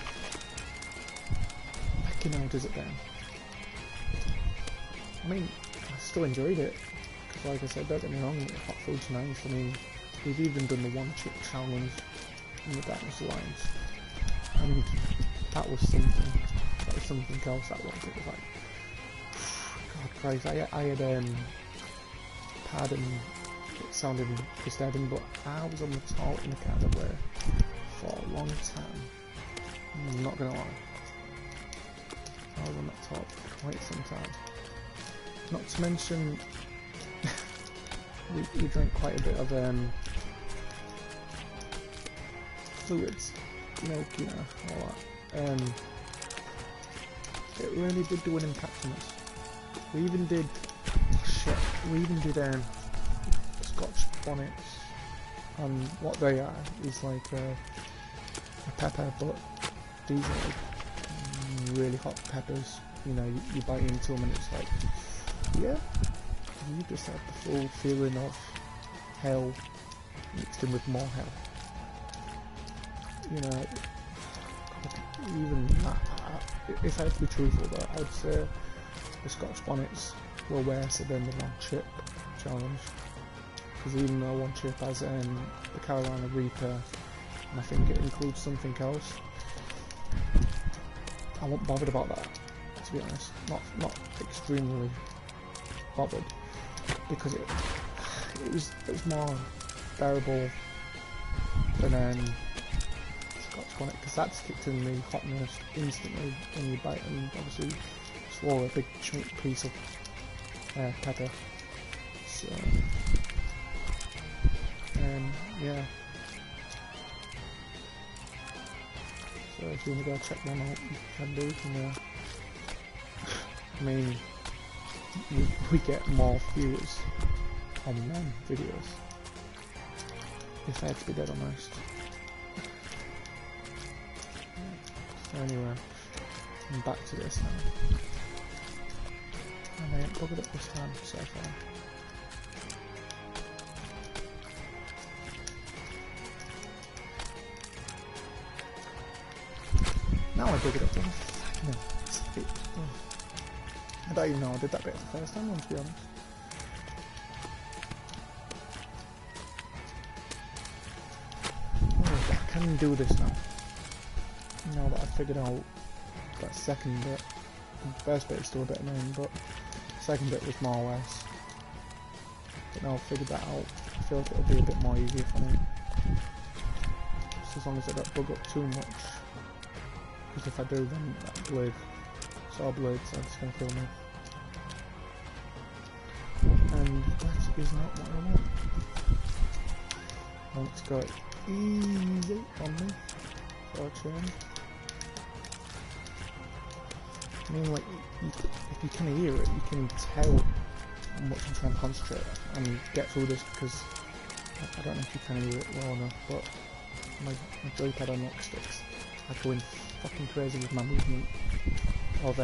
pecking out is it then? I mean, I still enjoyed it, because like I said, don't get me wrong, hot food's nice. I mean, we've even done the one chip challenge in the Darkness Alliance, and that was something else that was. It was like, God Christ, I had, pardon, it sounded disturbing, but I was on the toilet in the car way for a long time. I'm not gonna lie. I was on that toilet for quite some time. Not to mention, we drank quite a bit of fluids, milk, you know, all that. It really did do an impact on us. We even did Scotch bonnets, and what they are is like a pepper, but these are like really hot peppers. You know, you bite into them and it's like, yeah, you just have the full feeling of hell mixed in with more hell. You know, even that, if I had to be truthful though, I would say the Scotch bonnets were worse than the one chip challenge. Because even though one chip has the Carolina Reaper, and I think it includes something else, I wasn't bothered about that, to be honest. Not extremely bothered, because it was more bearable than Scotch bonnet, because that's kicked in the hotness instantly when you bite, and obviously swallow a big chunk piece of pepper. So yeah. So if you want to go check them out, you can do. I mean, we get more views on them videos, if I had to be dead honest. So anyway, I'm back to this now. And I ain't buggered up this time so far. Now I buggered up. No, I don't even know I did that bit the first time, to be honest. Oh, I can do this now. Now that I've figured out that second bit. The first bit is still a bit annoying, but the second bit was more or less. But now I've figured that out, I feel like it'll be a bit more easier for me. Just as long as I don't bug up too much. Because if I do, then that blade, saw blades, are just going to kill me. And that is not what I want. I want to go easy on me for a change. I mean, like, if you can hear it, you can tell how much I'm trying to concentrate and get through this, because I don't know if you can hear it well enough, but my joypad on knock sticks are going fucking crazy with my movement of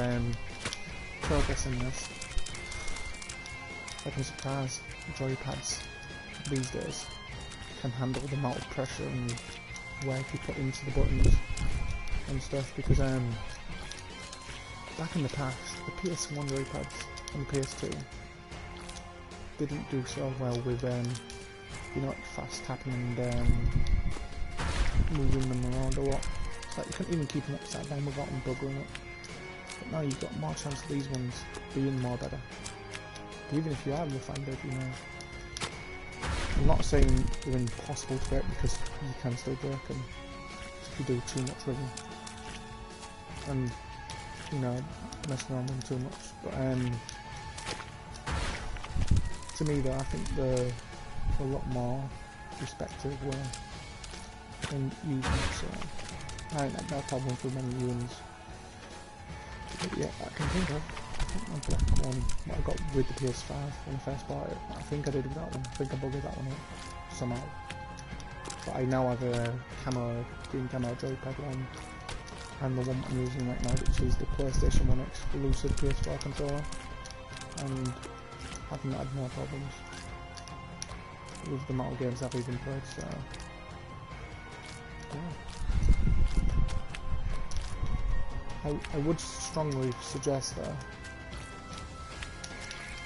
progressing this. Like, I'm surprised joypads these days can handle the amount of pressure and work you put into the buttons and stuff, because back in the past, the PS1 joypads and the PS2 didn't do so well with you know, like fast tapping and moving them around a lot. It's like you couldn't even keep them upside down without them buggering up. But now you've got more chance of these ones being more better. Even if you are refined, you know. I'm not saying they're impossible to break, because you can still break them if you do too much with them. And, you know, messing around with them too much. But to me though, I think they're a lot more respective than using it, so I ain't had no problem with many viewings. But yeah, I can think of. I think my black one, what I got with the PS5 when I first bought it, I think I did with that one. I think I buggered that one up somehow. But I now have a green camo joypad one, and the one I'm using right now, which is the PlayStation 1 exclusive PS4 controller, and haven't had no problems with the amount of games I've even played, so yeah. I would strongly suggest that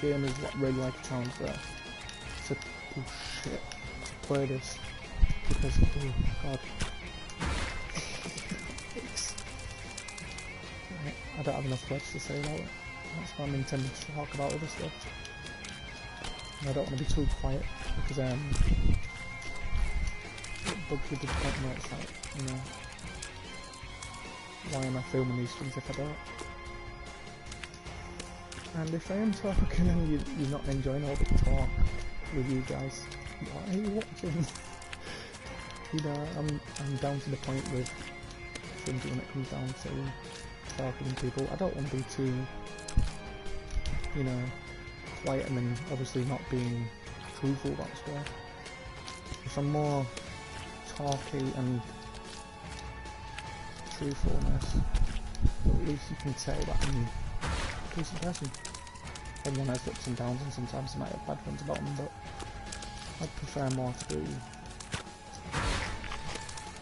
gamers what really like a challenge there to play this, because oh god. I don't have enough words to say about it. That's why I'm intending to talk about other stuff. And I don't want to be too quiet because it bugs with the point where it's like, you know, why am I filming these things if I don't? And if I am talking and you're not enjoying all the talk with you guys, why are you watching? You know, I'm down to the point with things when it comes down to talking to people. I don't want to be too, you know, quiet and then obviously not being truthful about stuff. If I'm more talky and truthfulness, at least you can tell that I'm a decent person. Everyone has ups and downs and sometimes they might have bad things about them, but I'd prefer more to be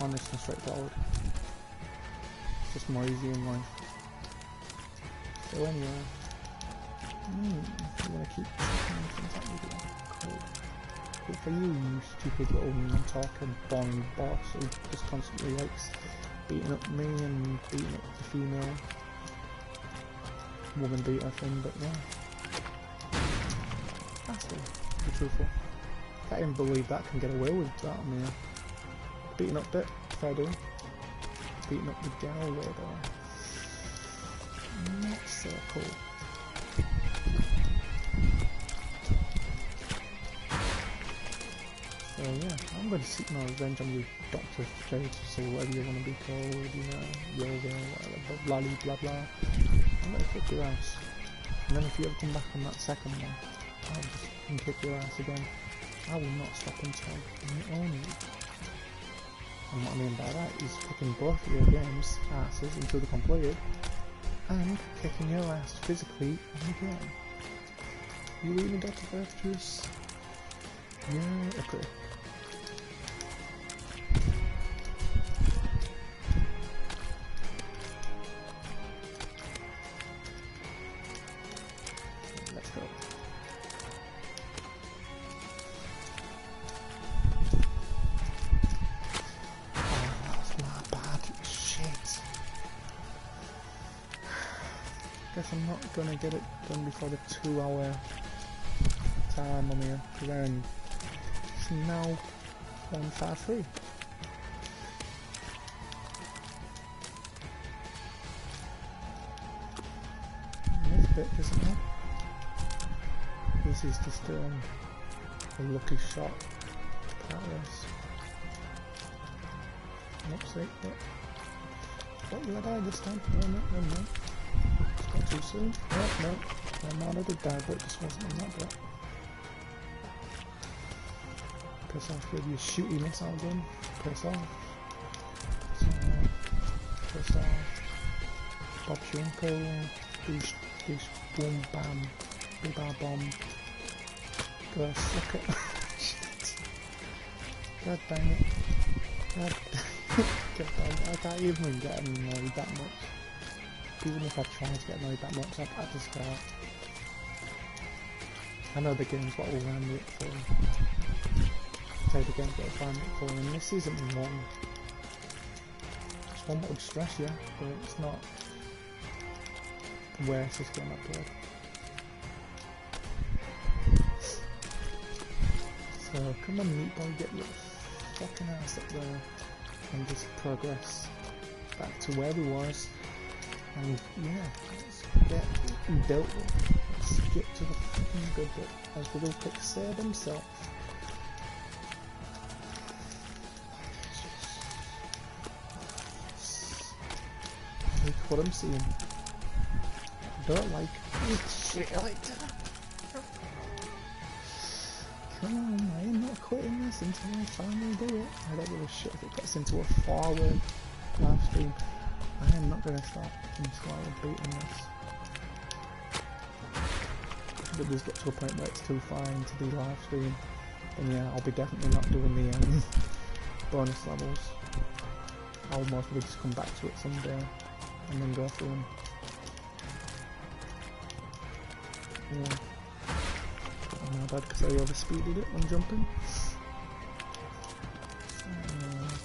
honest and straightforward. It's just more easy in life. So anyway, you want to keep checking things out with you. Cool. Good for you, you stupid little non-talking boring boss who just constantly likes beating up me and beating up the female woman beater thing, but yeah. That's to be truthful. I can't even believe that can get away with that on me. Beating up bit, fair do. Beating up the gal way though. Not so cool. So yeah, I'm going to seek my revenge on you, Dr. Prt07, or whatever you want to be called, you know, Yoga, whatever, blah blah blah blah. I'm going to kick your ass. And then if you ever come back on that second one, I'll just kick your ass again. I will not stop until I own you. And what I mean by that is kicking both of your games' asses until they're completed, and kicking your ass physically in the game. You with me, Dr. Prt07? Yeah, okay. Let's go. Guess I'm not gonna get it done before the 2-hour time on here, because then it's now 1:53. This bit isn't it? This is just a lucky shot part of this. Oopsie, what did I die this time? No. Got too soon? No, I did die, but it just wasn't on that bit. Piss off with your shooty missile gun. Piss off. Piss off. Bob Shunko. Douche, boom, bam. Booba bomb. Go suck it. Shit. God dang it. God dang it. I can't even get annoyed that much. Even if I try to get annoyed that much, I just can't. I know the game's what will wind me up for. I say the game's what will wind me up for, and this isn't one. It's one that would stress you, but it's not the worst this game I've played. So come on, meat boy, get your fucking ass up there and just progress back to where we was. And yeah, let's get dealt with. Let's get to the fucking good bit, as the little prick said himself. Look what I'm seeing. Don't like shit like that. Come on, I am not quitting this until I finally do it. I don't give a shit if it gets into a 4-hour live stream. I am not going to stop until I beating this. If it does get to a point where it's too far into the live stream, then yeah, I'll be definitely not doing the bonus levels. I'll most probably just come back to it someday and then go through them. Yeah. Oh my bad, because I overspeeded it when jumping.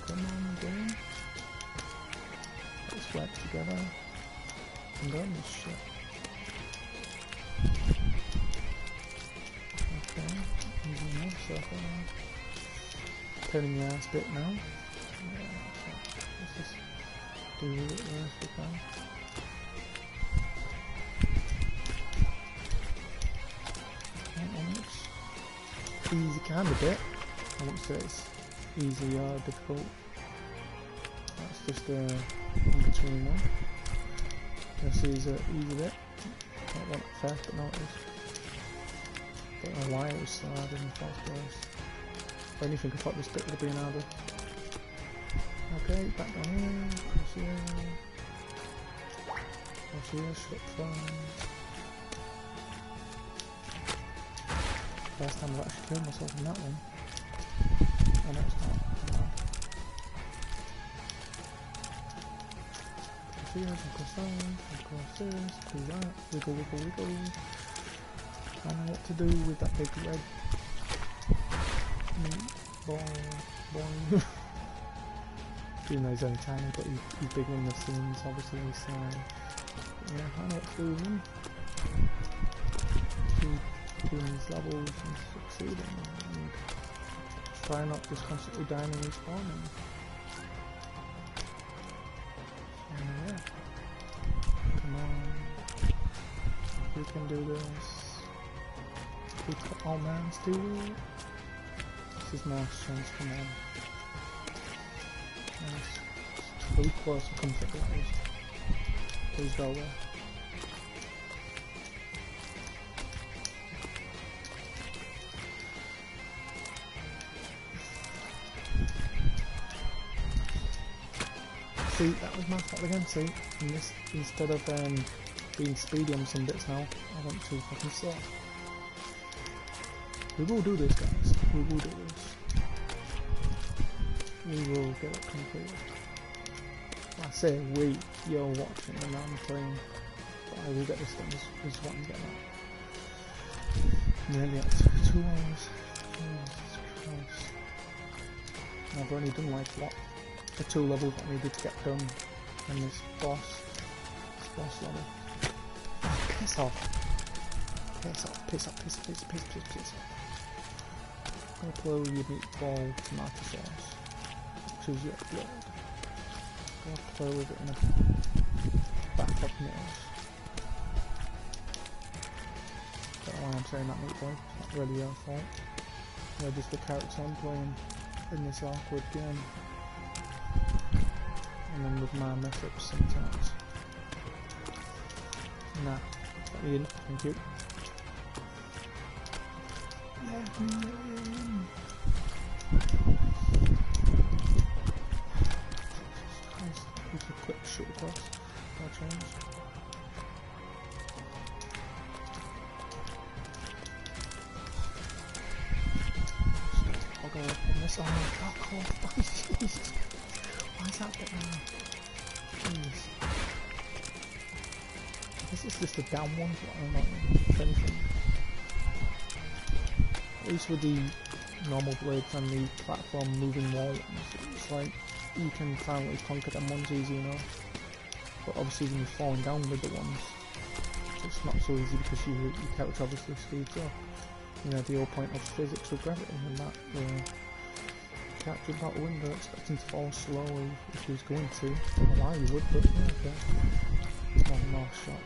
Come on, game. Let's work together and go on this shit. Okay, easy enough, circle now. Turning your ass bit now. Yeah, so let's just do it as we can. Easy kind of bit. I won't say it's easy or difficult. That's just in between one. This is an easy bit. Not want it fast, but no it is. Don't know why it was so hard in the first place. If anything, I thought this bit would have been harder. Okay, back down here. Cross here. Cross here, slip fast. First time I've actually killed myself in that one. Oh no, it's not. No. Cross here, cross that, cross this, do that, wiggle, wiggle, wiggle. I don't know what to do with that big red ball. Even though he's only tiny, but he's bigger in the scenes, obviously, so yeah, I know what to do with him. Doing these levels and succeeding and try not just constantly dying and respawning. So yeah. Come on. We can do this. We can all mans do it. This is nice chance, come on. Nice. It's really close to comfort levels. Please go away. See, that was my fault again, see, and this, instead of being speedy on some bits now, I went too fucking slow. We will do this, guys, we will do this. We will get it completed. I say we, you're watching and I'm playing, but I will get this done, is what I'm getting at. Nearly at 2 hours, Jesus Christ. And I've only done like, what? The 2 levels that I needed to get done in this boss level. Oh, piss off. Piss off, piss off, piss off, piss off, piss off, piss off. I'm gonna play with your meatball tomato sauce. Choose your blood. I'm gonna play with it in a back up nails. Don't know why I'm saying that, meatball. It's not really your fault. You're just the character I'm playing in this awkward game. And then with my mess ups sometimes. Nah, let me in, thank you. Let me in. We can quick shoot across. No change. I'll go up on this. Oh, fuck off. Jesus. Why is that bit now? Jeez. This is just a down one, I'm not if anything. At least with the normal blades and the platform moving wall ones, it's like you can finally conquer them ones easy enough. But obviously when you're falling down with the ones, it's not so easy because your character obviously speeds up. You know, the whole point of physics with gravity and that, can't jump out the window expecting to fall slowly if he was going to. I don't know why you would, but yeah, okay. Oh, no shot.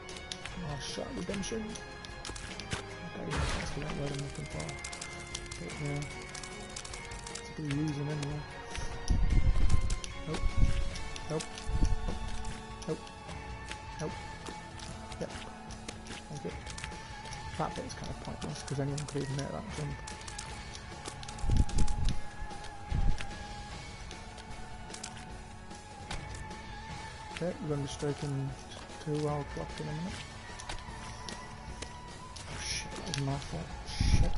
No shot redemption. Okay, yeah, that's the right word I'm looking for. But yeah, it's a good using anyway. Nope. Nope. Nope. Nope. Yep. Thank you. That bit's kind of pointless because anyone could even make that jump. Okay, we're going to be striking 2 hour clock in a minute. Oh shit, that was my fault. Shit.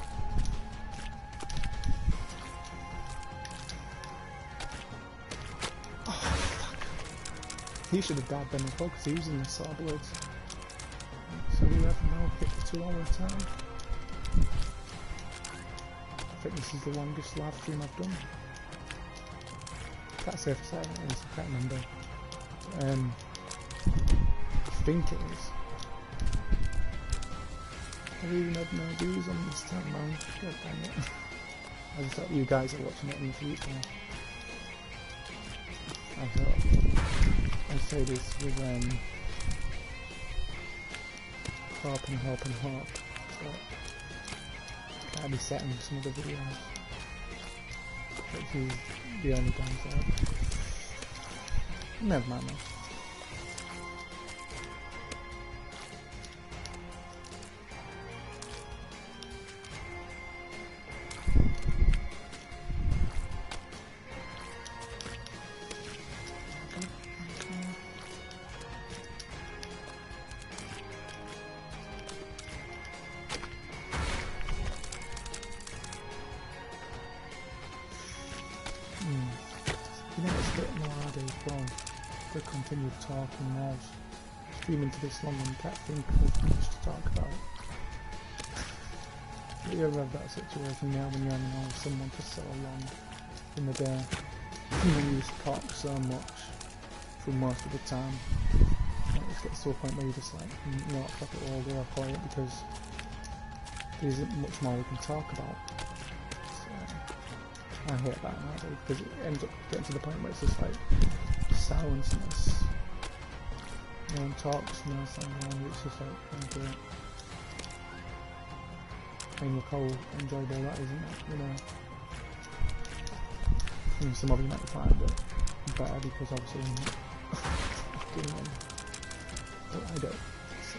Oh fuck. He should have died then as well because he was in the saw blades. So we have now hit the 2 hour time. I think this is the longest live stream I've done. Can't say for certain it is, I can't remember. I think it is. I even had no views on this time round. God damn it. I just thought you guys are watching it in the future. I thought I'd say this with harp and harp and harp, but can't be setting some of the videos. Which is the only downside. Never mind though. Continue talking now. Streaming to this long and can't think of much to talk about. You ever have that situation now when you're hanging on with someone for so long in the day, and then you just talk so much for most of the time, and it just gets to a point where you're just like, you know what, fuck it, we'll go quiet because there isn't much more we can talk about. So, I hate that nowadays because it ends up getting to the point where it's just like silenceness. No one talks, no sound, it's just like, okay. I mean, look how enjoyable that is, isn't it? You know. I mean, some of you might find it better because obviously I'm not doing them. But I don't. So,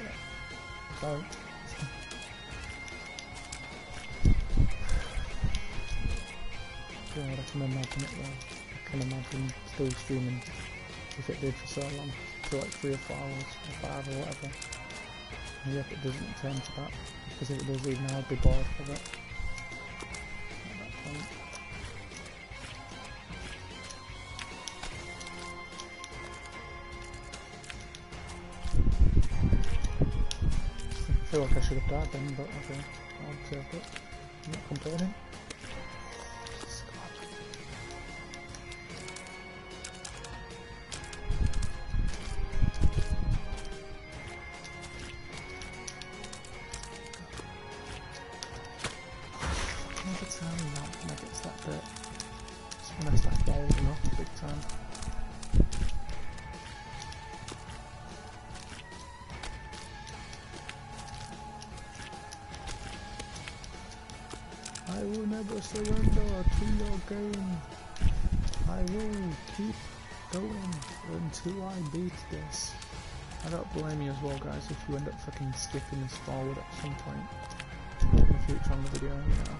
God, I can imagine it though. I can imagine still streaming if it did for so long, for like 3 or 4 hours, or 5 or whatever. And yeah, if it doesn't turn to that, because if it does even now, I'd be bored of it. At that point. I feel like I should have died then, but okay, I'll take it. I'm not complaining. I will never surrender to your game. I will keep going until I beat this. I don't blame you as well, guys, if you end up fucking skipping this forward at some point in the future on the video, you know.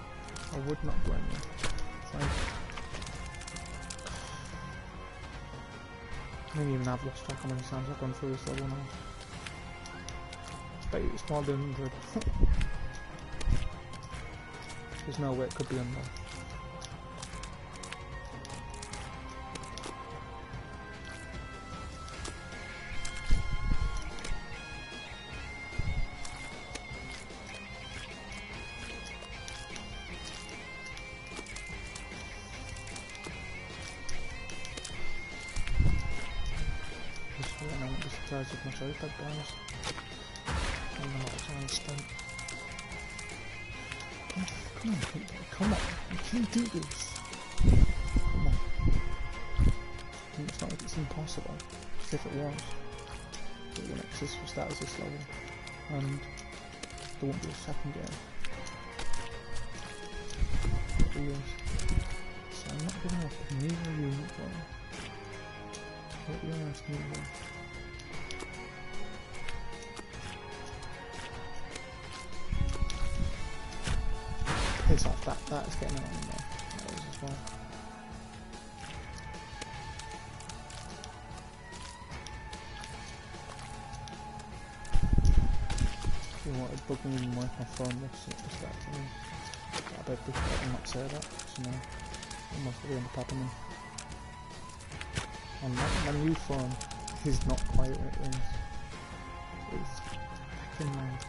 I would not blame you. It's like, I don't even have lost track how many times I've gone through this level now. I bet you it's more than 100. There's no way it could be under. I won't be surprised if my tripod dies. I don't know what time I spent. Come on, you can do this. Come on. I mean, it's not like it's impossible. Just if it was, it wouldn't exist for starters this level, and there wouldn't be a second game. But there is. So I'm not giving up, neither are you, boy. Hope you're nice, neither. Piss off, that is getting on there. That is as well. You know what, it's bugging even worse, my phone looks at this actually. I bet this better not say that, so no. It must be on the top of me. On my new phone, is not quite what it is. It's fucking loud.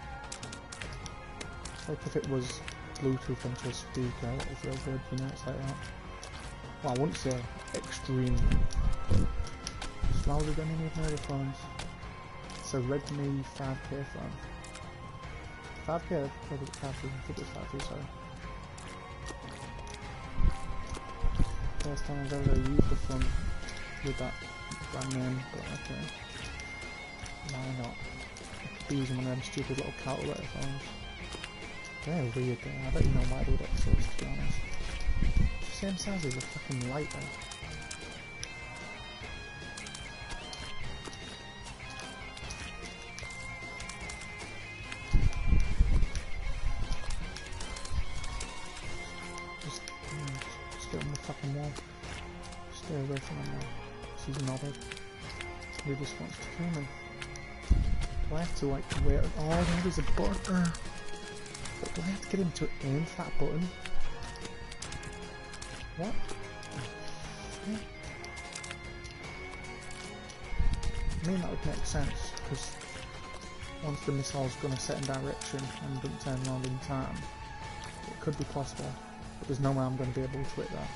Like if it was Bluetooth onto a speaker, it would feel good, you know, it's like that. Well, I wouldn't say extremely. It's louder than any of my other phones. It's a Redmi 5K phone. 5K? Probably 5K, I think it's 5K, sorry. First time I've ever used a phone with that brand name, but okay. Why not? I could be using one of them stupid little calculator phones. They're weird though, I don't even know why they would exist, to be honest. It's the same size as a fucking lighter. Just get on the fucking wall. Stay away from him now. He's nodded. He just wants to kill me. Do I have to like wait? Oh no, there's a button. But do I have to get him to aim for that button? What? Yeah. I mean that would make sense, because once the missile's going to set in direction and doesn't turn around in time, it could be possible, but there's no way I'm going to be able to hit that.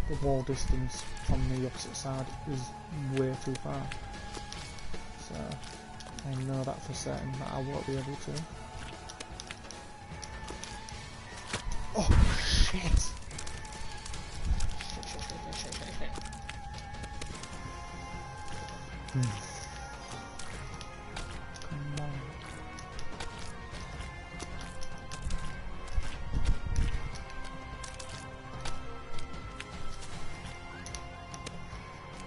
The wall distance from the opposite side is way too far, so I know that for certain that I won't be able to. Oh shit! Shit. Come on.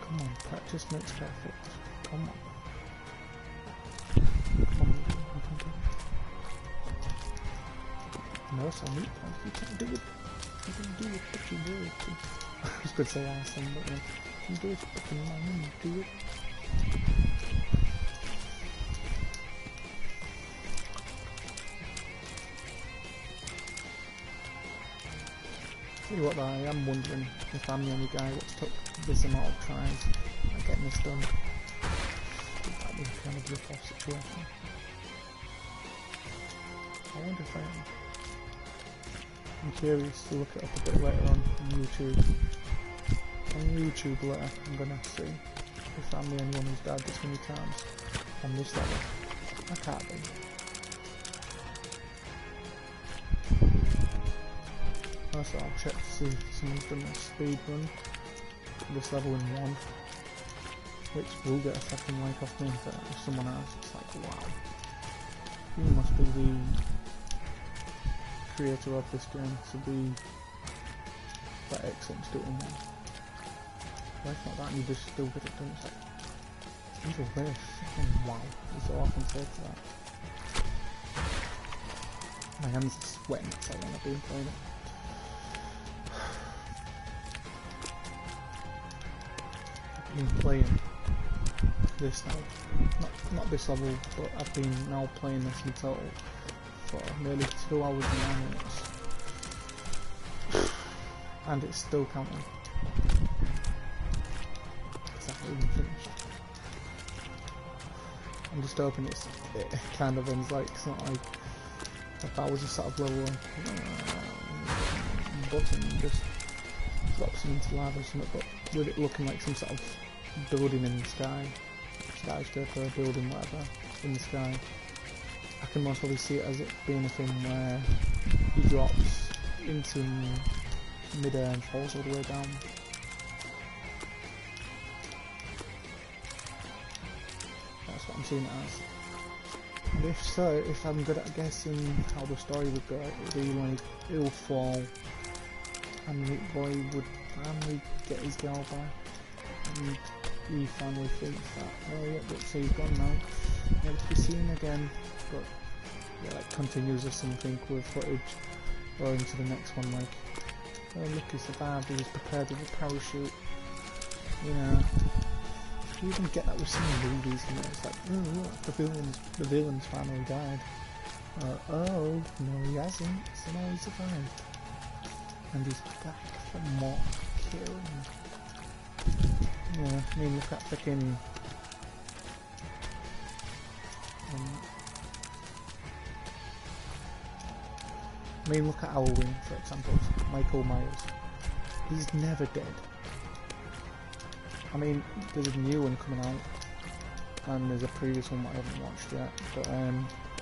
Come on, practice makes perfect. Come on. Come on, you can do it. No, so meat boy, you can do it. You can do it, but you will. I was going to say awesome, but like, you can do it, but you might do it. Tell you what though, I am wondering if I'm the only guy that's took this amount of tries at getting this done. That was kind of a rip-off situation. I wonder if I am. I'm curious to look it up a bit later on YouTube. On YouTube later, I'm gonna see if I'm the only one who's died this many times on this level. I can't be. Also, I'll check to see if someone's done a speed run for this level in one, which will get a fucking like off me if someone else. It's like, wow, you must be the creator of this game to be that excellent to do it in one. Why not that and you just still get it done? It's like, look at this, fucking wow, that's all I can say to that. My hands are sweating, that's how long I've been playing it. I've been playing this now, not this level, but I've been now playing this in total for nearly 2 hours and 9 minutes, and it's still counting. Because I haven't even finished. I'm just hoping it kind of ends like, it's not like if I was a sort of level button and just drops them into lava or something, but with it looking like some sort of building in the sky, skyscraper, building, whatever, in the sky. I can most probably see it as it being a thing where he drops into mid-air and falls all the way down. That's what I'm seeing it as. And if so, if I'm good at guessing how the story would go, it would be like, he'll fall and Meat Boy would finally get his girl back, and he finally thinks that, oh yeah, looks like he's gone now, never to be seen again, but yeah, like continues or something with footage, or into the next one like, oh look, he survived, he was prepared with a parachute, you know. You even get that with some movies, and it's like, oh look, the villain's finally died. Oh, no he hasn't, so now he survived. And he's back for more killing. Yeah, I mean, look at freaking. I mean, look at Halloween, for example. Michael Myers. He's never dead. I mean, there's a new one coming out, and there's a previous one that I haven't watched yet, but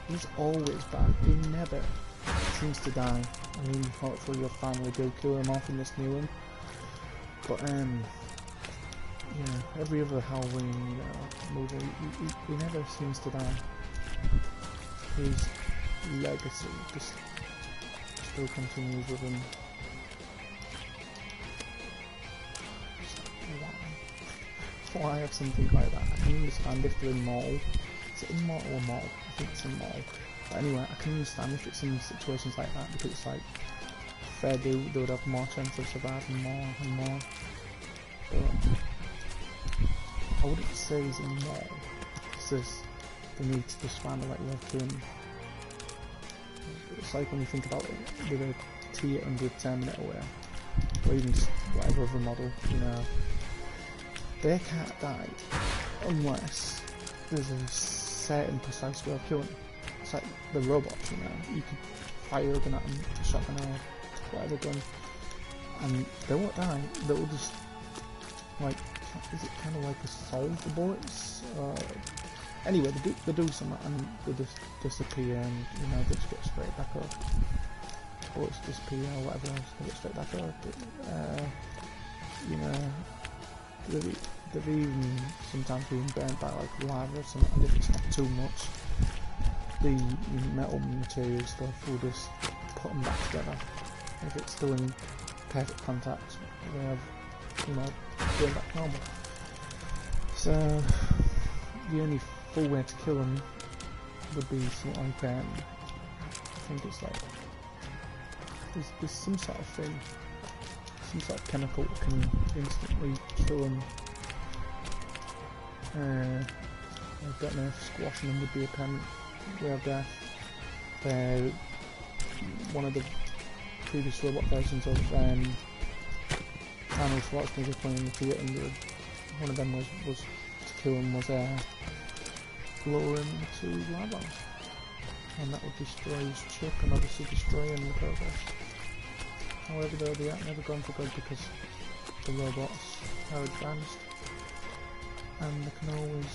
he's always back. He never seems to die. I mean, hopefully they'll finally do kill him off in this new one. But yeah, every other Halloween movie, he never seems to die. His legacy just still continues with him. Why have something like that? I can understand if they're immortal. Is it immortal or mortal? I think it's immortal. But anyway, I can understand if it's in situations like that, because it's like, fair do, they would have more chance of surviving more and more. But I wouldn't say he's immortal. It's just the need to just find the right way to kill him. It's like when you think about it with a T-800 Terminator or even just whatever other model, you know, they can't die unless there's a certain precise way of killing them. It's like the robots, you know, you could fire a gun at them, a shotgun or whatever gun, and they won't die. They'll just, like, is it kind of like assault the bullets? Anyway, they do something and they just disappear, and you know, they just get straight back up. Bullets disappear or whatever else, they get straight back up. You know, they've even sometimes been burned by like lava or something, and if it's not too much, the metal material stuff will just put them back together. If it's still in perfect contact, they have, you know, going back normal. So the only full way to kill them would be something like I think it's like there's some sort of thing, some sort of chemical that can instantly kill them. I don't know if squashing them would be a permanent way of death. They're one of the previous robot versions of Arnold Schwarzenegger playing the T-800. One of them was to kill him was lower him into lava, and that would destroy his chip and obviously destroy him in the progress. However, though, they aren't never gone for good because the robots are advanced and they can always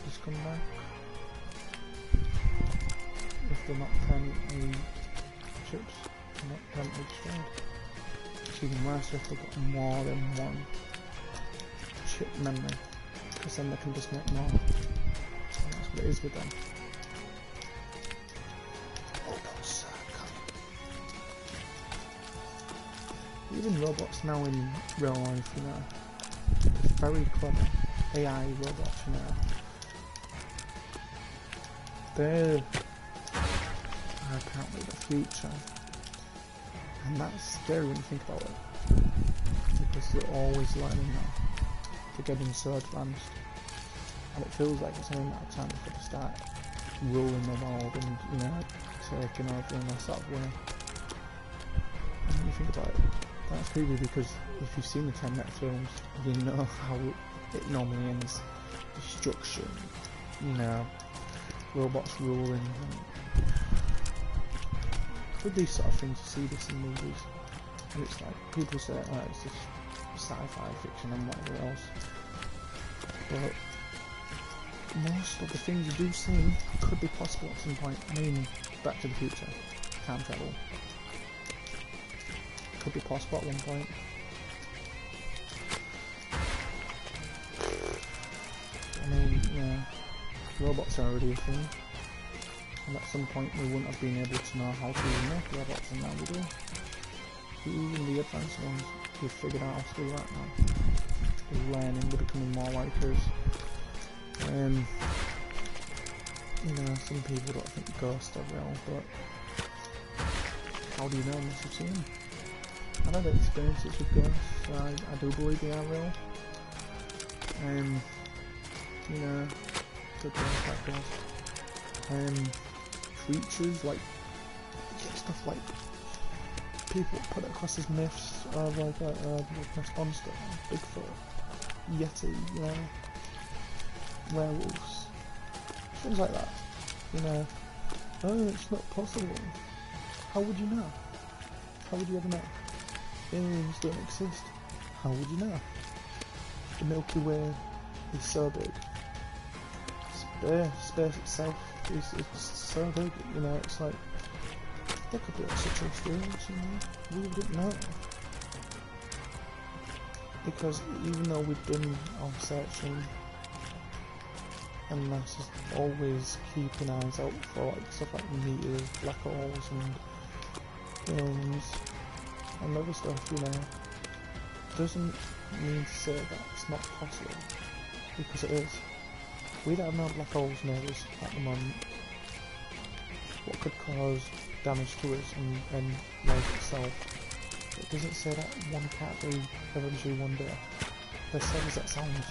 just come back if they're not permanently chips, not permanently destroyed. It's even worse if they've got more than one chip memory, because then they can just make more. And that's what it is with them. Even robots now in real life, you know, they're very clever AI robots, you know. They're apparently the future, and that's scary when you think about it, because they're always learning now. They're getting so advanced, and it feels like it's only a matter of time before they start ruling the world and, you know, taking over in a sort of way. And when you think about it, that's creepy, because if you've seen the Terminator films, you know how it normally ends. Destruction, you know, robots ruling. With these sort of things, you see this in movies, and it's like, people say, oh, it's just sci-fi fiction and whatever else. But most of the things you do see could be possible at some point. I mean, Back to the Future, time travel. Could be possible at one point. I mean, yeah, robots are already a thing, and at some point we wouldn't have been able to know how to make robots, and now we do. Even the advanced ones, we've figured out how to do that now. We're learning, we're becoming more like us. You know, some people don't think ghosts are real, but how do you know unless you've seen them? I've had experiences with ghosts, so I do believe they are real. You know, good ghosts, bad ghosts. Creatures, like, stuff like, people put it across as myths of like a response to Bigfoot. Yeti, you know, werewolves, things like that, you know. Oh, it's not possible. How would you know? How would you ever know? Aliens don't exist. How would you know? The Milky Way is so big. Space itself is so big, you know, it's like, there could be extraterrestrials, you know, we wouldn't know. Because even though we've done our searching, and NASA's always keeping eyes out for like stuff like meteors, black holes and aliens and other stuff, you know, doesn't mean to say that it's not possible, because it is. We don't have no black holes near us at the moment. What could cause damage to us and life itself. It doesn't say that one can't be eventually one day. As sad as that sounds,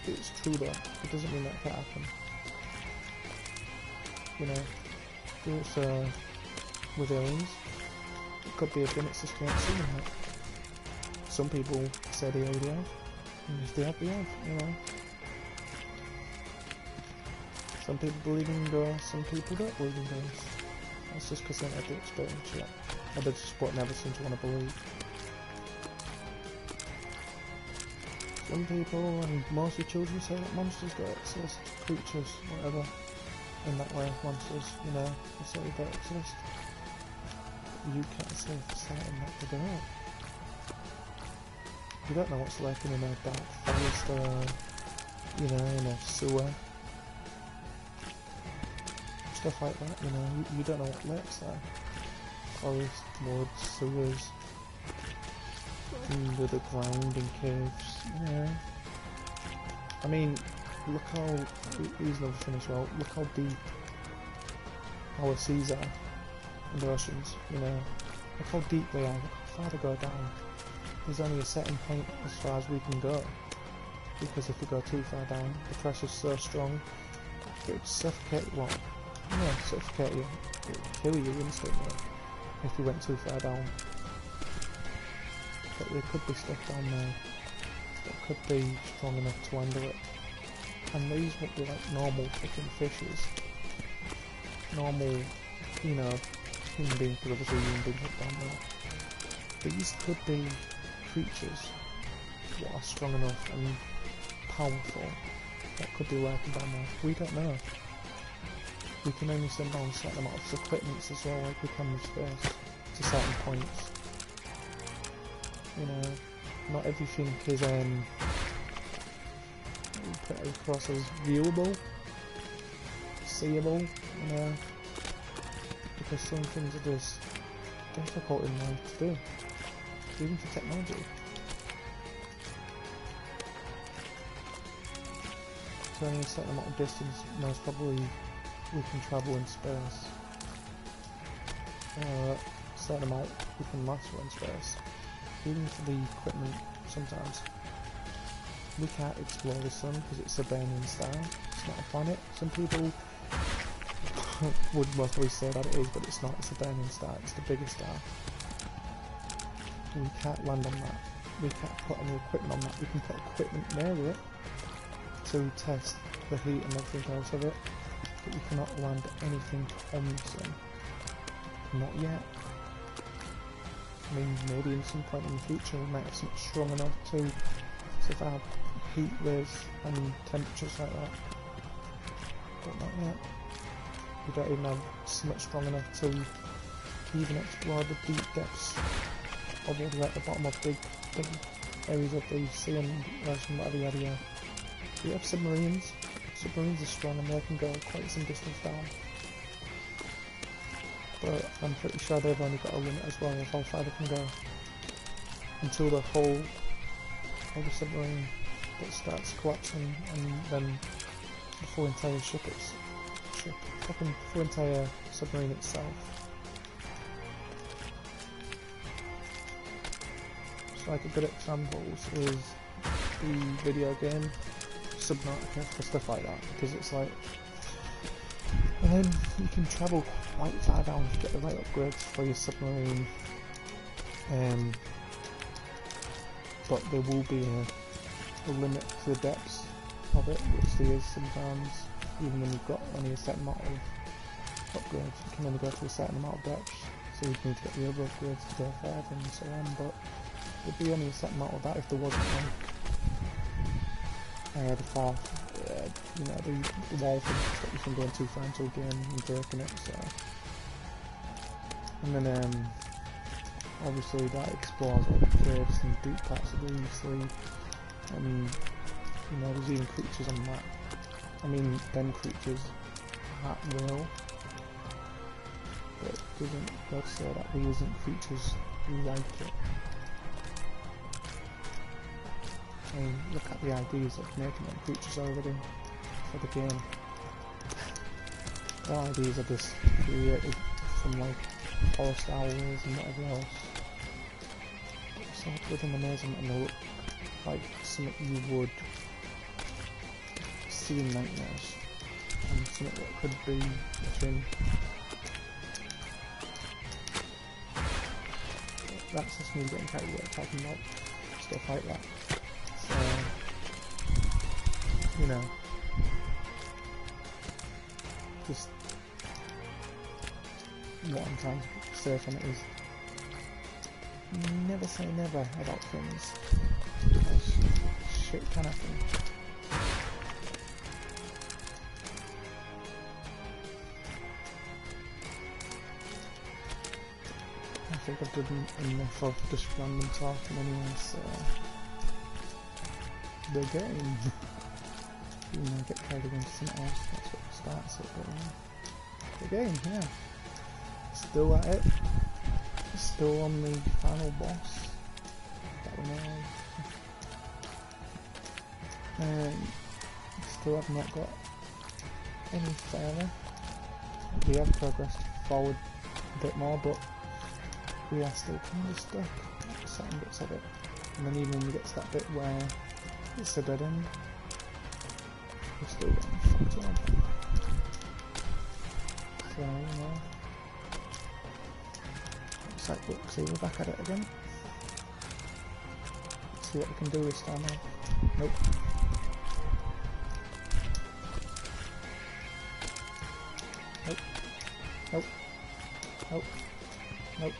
it's true though. It doesn't mean that can't happen. You know, it's with aliens, it could be a thing, it's just can't see them yet. Some people say they already have, and if they have, you know. Some people believe in ghosts, some people don't believe in ghosts. That's just because they don't have the experience yet. Or they just never seem to want to believe. Some people, and mostly children, say that monsters don't exist, creatures, whatever, in that way, monsters, you know, they say they don't exist. You can't say for certain that they don't. You don't know what's lurking in a dark forest or, you know, in a sewer. Stuff like that, you know, you don't know what lurks there. Forest, woods, sewers, under the ground in caves, you know. I mean, look how, here's another thing as well, look how deep our seas are in the oceans, you know. Look how deep they are, look how far they go down. There's only a certain point as far as we can go, because if we go too far down, the pressure's so strong, it would suffocate, well, yeah, suffocate you, it would kill you instantly if you went too far down. But there could be stuff down there that could be strong enough to handle it. And these won't be like normal fucking fishes. Normal, you know, human beings, because obviously human beings are down there. These could be creatures that are strong enough and powerful that could be lurking down there. We don't know. We can only send down certain amounts of equipment as well, like we can in space, to certain points. You know, not everything is put across as viewable, seeable, you know, because some things are just difficult in life to do, even for technology. So only a certain amount of distance, most probably we can travel in space. A certain amount we can master in space. Even for the equipment, sometimes we can't explore the sun because it's a burning star. It's not a planet. Some people would mostly say that it is, but it's not. It's a burning star. It's the biggest star. We can't land on that. We can't put any equipment on that. We can put equipment near it to test the heat and everything else of it, but we cannot land anything on the sun. Not yet. I mean, maybe in some point in the future we might have something strong enough to survive heat waves and temperatures like that. But not yet. We don't even have something strong enough to even explore the deep depths of all the way at the bottom of big areas of the sea and ocean, whatever yada yada. We have submarines. Submarines are strong and they can go quite some distance down. But I'm pretty sure they've only got a limit as well of how far they can go. Until the whole of the submarine that starts collapsing, and then the full entire full entire submarine itself. So like a good example is the video game Subnautica for stuff like that, because it's like you can travel quite far down to get the right upgrades for your submarine, but there will be a limit to the depths of it, which there is sometimes, even when you've got only a certain amount of upgrades, you can only go to a certain amount of depth, so you need to get the other upgrades to go further and so on, but there'd be only a certain amount of that if there wasn't like the far, you know, the wall thing to stop you from going too far into a game and breaking it, so. And then obviously that explores all the caves and deep parts of the sleeve, and you know, there's even creatures on that. I mean, them creatures at will, but it doesn't go to say that there isn't creatures like it. I mean, look at the ideas of making them creatures already for the game. The ideas are just created from like forest owls and whatever else. So good and amazing, and they look like something you would see in nightmares, and something that could be a thing. That's just me getting carried away talking about stuff like that. So, you know, just what I'm trying to say from it is never say never about things, because shit can happen. I think I've done enough of just random talking anyway, so the game. You know, get carried away into something else, that's what starts it, but the game, yeah. Still at it. Still on the final boss that we know of. Still have not got any further. We have progressed forward a bit more, but we are still kind of stuck at certain bits of it. And then even when we get to that bit where it's a dead end, we're still getting fucked up. So, you know. Looks like, look, see, we're back at it again. Let's see what we can do this time now. Nope. Nope. Nope. Nope. Nope.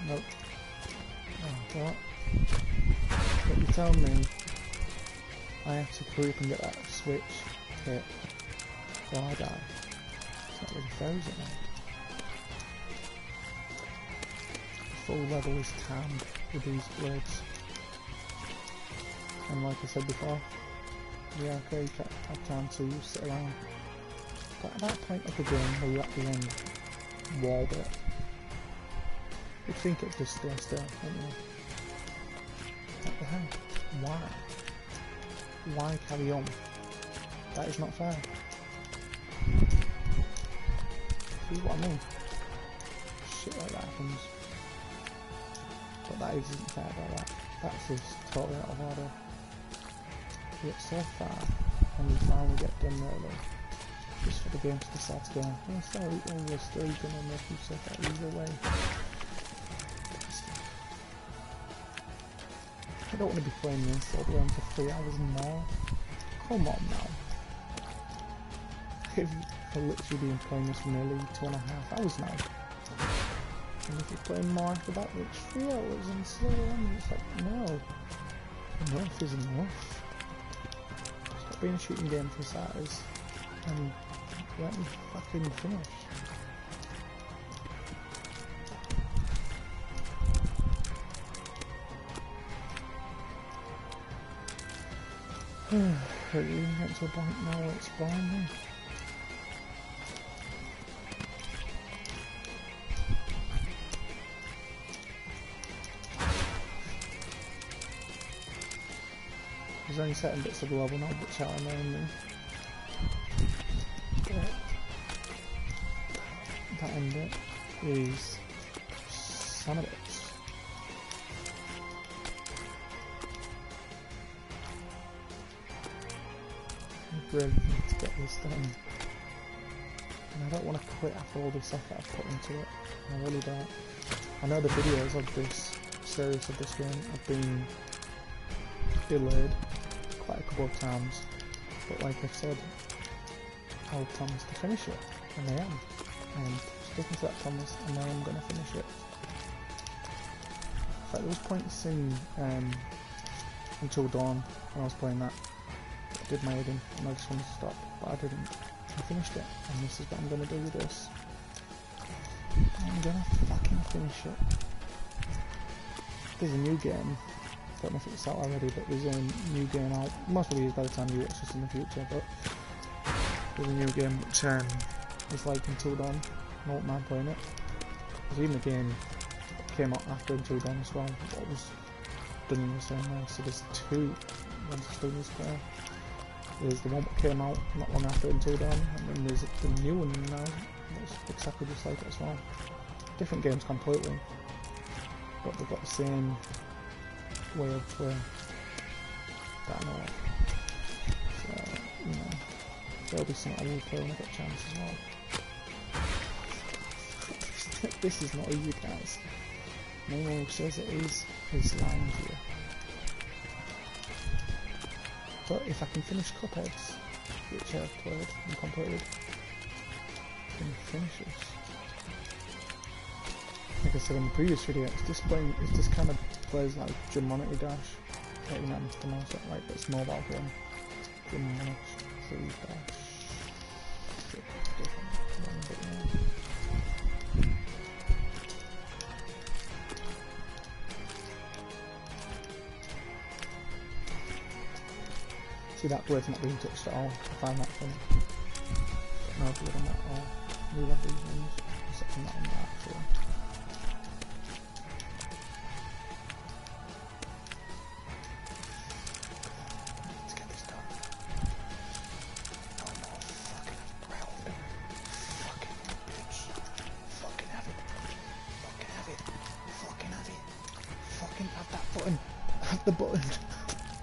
Nope. Oh, what? But you tell me I have to hurry up and get that switch hit before I die. It's not really fair, is it, mate? Full level is timed with these blades. And like I said before, yeah, okay, you can't have time to sit around. But at that point of the game where you're at the end wall bit, you'd think it'd just stay still, wouldn't you? What the hell? Why? Why carry on? That is not fair. See what I mean? Shit like that happens. But that isn't fair about that. That's just totally out of order. We get so far, and we finally get done early. Just for the game to decide to go, oh sorry, oh we're still gonna make you so far either way. I don't want to be playing this all the way on for 3 hours more. Come on now. I've literally been playing this for nearly 2.5 hours now. And if you're playing more after that, it's 3 hours and so on. It's like, no. Enough is enough. Stop being a shooting game for starters. And let me fucking finish. We're getting to a point now where it's boring me. There's only certain bits of the level now which are annoying me. That end bit is some of it. I really need to get this done. And I don't want to quit after all this effort I've put into it. I really don't. I know the videos of this series of this game have been delayed quite a couple of times, but like I've said, I'll promise to finish it, and I am. And sticking to that promise, and I am going to finish it. In fact, there was points in Until Dawn when I was playing that. I did my head in, and I just wanted to stop, but I didn't. I finished it, and this is what I'm going to do with this. I'm going to fucking finish it. There's a new game. I don't know if it's out already, but there's a new game out. Most probably is by the time you watch this in the future, but there's a new game which is like Until Dawn. I don't mind playing it. There's even a game that came out after Until Dawn as well, but it was done in the same way. So there's two ones I still need to play. There's the one that came out not long after Until Dawn, and then there's the new one now that's exactly just like it as well. Different games completely, but they've got the same way of play that I know of. So, you know, there'll be something I will play when I get a chance as well. This is not easy, guys. No one who says it is lying to you. But if I can finish Cupheads, which I've played and completed, I can finish this. Like I said in the previous video, it's this kind of plays like Geometry Dash. I don't know how to pronounce it right, but it's a mobile game. Geometry Dash. See, that blade's not being touched at all. I find that funny. Got no blood on that at all. We love these ones, except for that on that actually. Let's get this done. No more fucking around. Fucking bitch. Fucking have it. Fucking have it. Fucking have it. Fucking have that button. Have the button.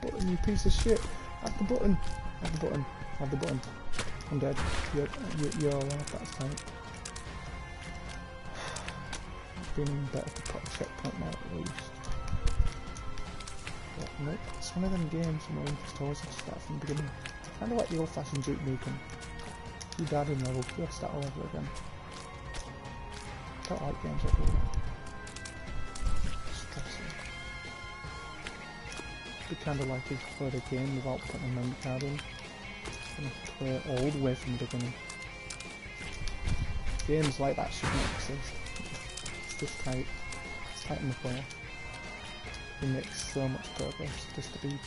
Button, you piece of shit. Have the button! Have the button! Have the button! I'm dead. You're alive, that's tight. I've been better to put a checkpoint now at least. But no, it's one of them games where you just always have to start from the beginning. Kinda like the old fashioned Duke Nukem. If you died in level, you have to start all over again. I don't like games like that. Stressing. It'd be kind of like if you played a game without putting a memory card in, and play it all the way from the beginning. Games like that should not exist. It's just tight. It's tight in the player. It makes so much progress just to be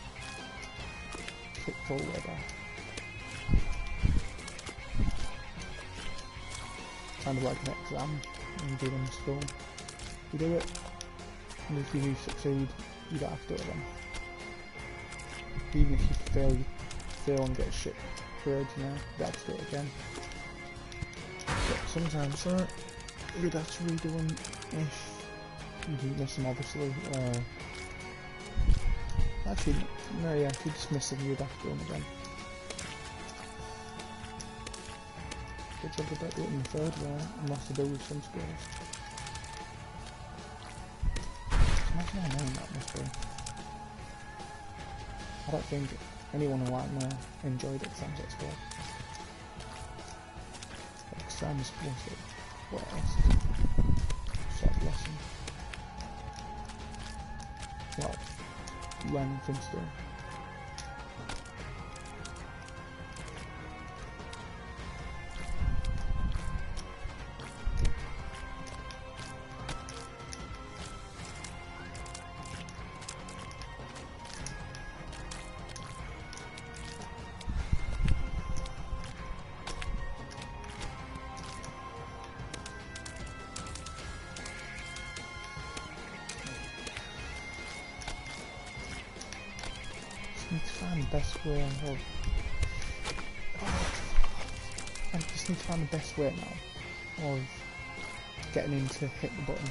kicked all the way back. Kind of like an exam when you do it in school. You do it, and if you succeed, you don't have to do it again. Even if you fail and get a shit grade, you know, you have to do it again. But sometimes you'd have to redo them if you do miss them, obviously. Actually, no, yeah, if you just miss them, you'd have to do them again. Good job about doing the third one, unless to do with some skills. Imagine how annoying that must be. I don't think anyone who like me enjoyed exams at school. Exams was the worst sort of lesson. Well, learning things to do. Need to find the best way of... I just need to find the best way now of getting him to hit the button.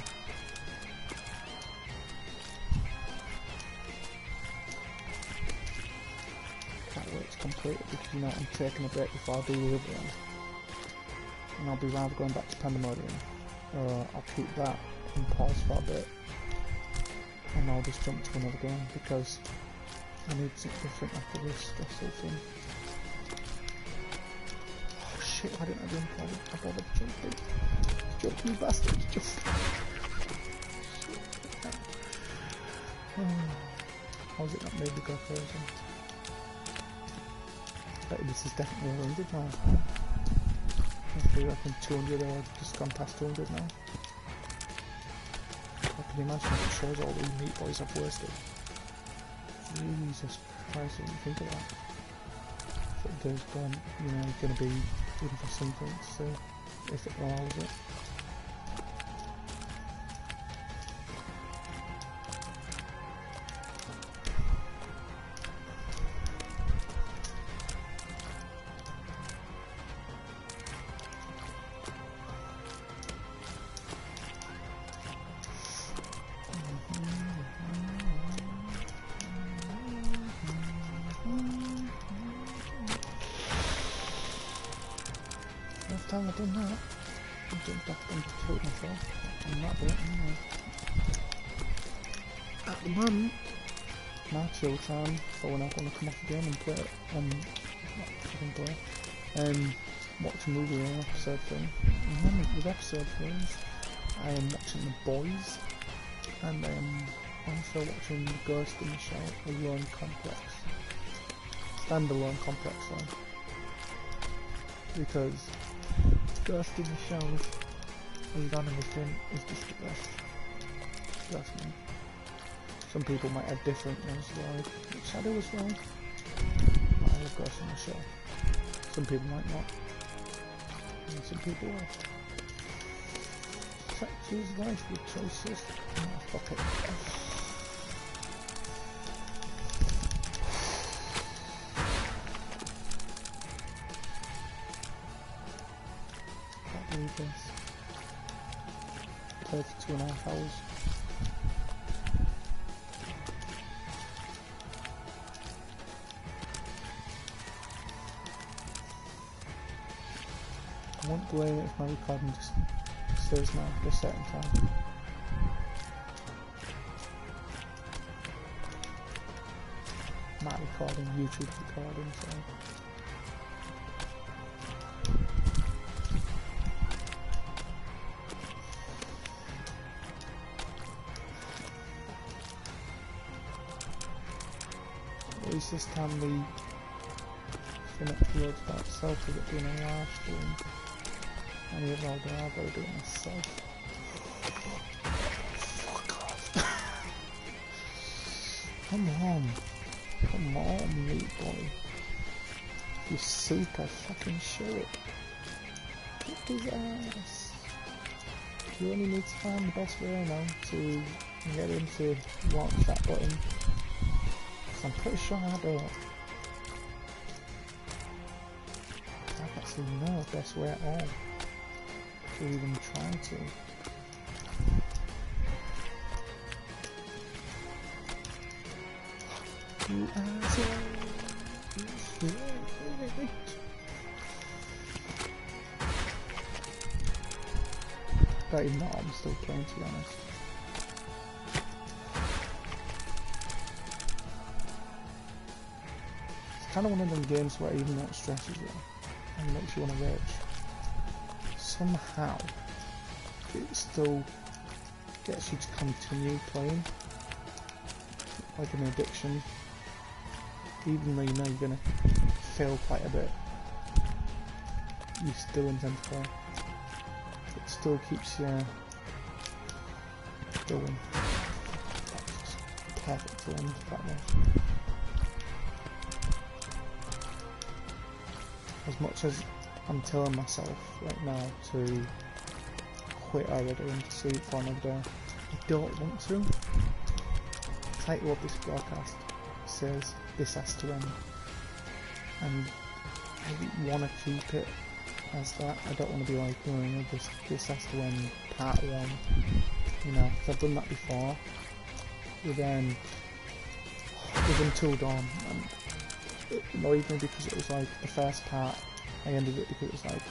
Can't wait to complete it because, you know, I'm taking a break before I do the other one. And I'll be rather going back to Pandemonium. Or I'll keep that and pause for a bit. And I'll just jump to another game because I need something different after this stressful thing. Oh shit, why didn't I jump on it? I bothered jumping. Jump, you bastard, jump. How's it not made me go frozen? I bet this is definitely 100 now. I reckon 200, or I've just gone past 200 now. I can imagine if it shows all the meat boys I've wasted. Jesus Christ, what do you think of that? If there's going to be looking for something to see if it allows it. Last time I done that, I jumped off and killed myself. I'm not doing it anyway. At the moment, my chill time, so when I want to come off the game and play it, watch a movie or an episode thing. And then with episode things, I am watching The Boys, and I am also watching Ghost in the Shell, a Lone Complex. Standalone complex one. Because Ghost in the Shell and everything is just the best. That's me. Some people might have different ones like Shadow as well. I love Ghost in the Shell. Some people might not. And some people will. Choose life with choices. Oh, fuck it. Can't believe this. Played for 2.5 hours. I won't blame it if my recording just says now at a certain time. Not recording, YouTube recording, so. At least this time the uploads by itself with it being a live stream. And even though I've got to do it myself. Fuck off. Come on, meat boy. You super fucking show it. Kick his ass. You only need to find the best way now to get him to launch that button. Cause I'm pretty sure I don't. I've actually no best way at all. To even try to. You asshole. But even though I'm still playing, to be honest. It's kind of one of them games where even though it stresses you and makes you want to rage, somehow it still gets you to continue playing, like an addiction. Even though you know you're going to fail quite a bit, you still intend to play. It still keeps you going. That's just perfect to end that way. As much as I'm telling myself right now to quit already and to sleep for another day, I don't want to. The title of this broadcast says this has to end, and I want to keep it as that. I don't want to be like, oh, you know, this has to end part 1, you know, because I've done that before with Until Dawn, and it annoyed me because it was like the first part I ended it because it was like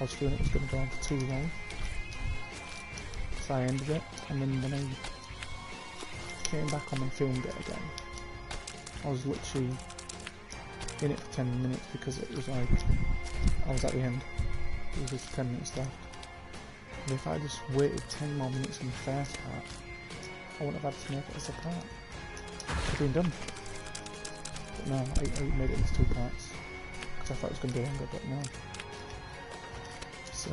I was feeling it was going to go on for too long, so I ended it. And then when I came back on and filmed it again, I I was literally in it for 10 minutes because it was like, I was at the end. There was just 10 minutes left. And if I just waited 10 more minutes in the first part, I wouldn't have had to make it as a part. It would have been done. But no, I made it into 2 parts. Because I thought it was going to be longer, but no. So, I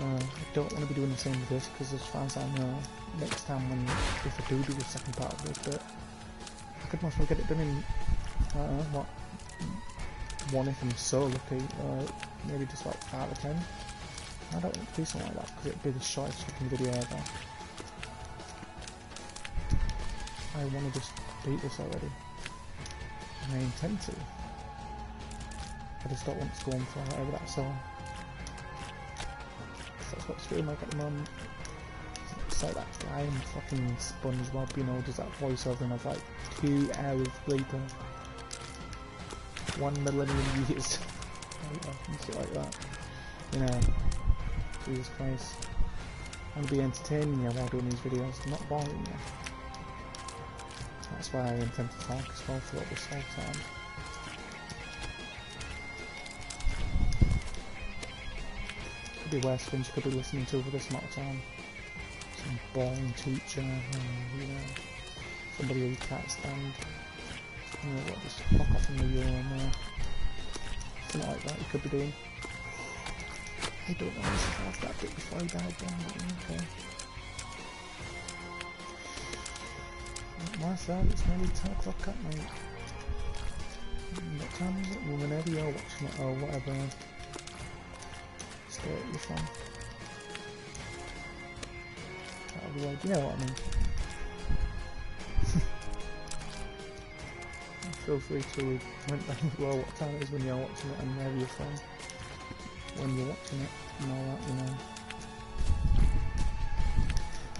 don't want to be doing the same with this, because as far as I know, next time if I do the second part of this bit, I could most well get it done in, I don't know, what, 1 if I'm so lucky, or maybe just like 5 or 10. I don't want to do something like that, because it'd be the shortest fucking video ever. I want to just beat this already. And I intend to. I just don't want to go on forever, that's all. That's what it's feeling like at the moment. It's like that guy in fucking SpongeBob, you know, does that voiceover and has like 2 hours later. 1 millennium years. And shit like that. You know. Jesus Christ. I'm going to be entertaining you while doing these videos, not boring you. That's why I intend to talk as well throughout this whole time. Could be worse things you could be listening to for this amount of time. Some boring teacher, you know, somebody who you can't stand. You know what, just fuck off in the urine, something like that you could be doing. I don't know if I have that bit before I died down, but okay. My side, it's nearly 10 o'clock at night. What time is it? Well, whenever you're watching it or whatever state you're from. That'll be like, you know what I mean. Feel free to comment down below what time it is when you're watching it and where you're from. When you're watching it and all that, you know.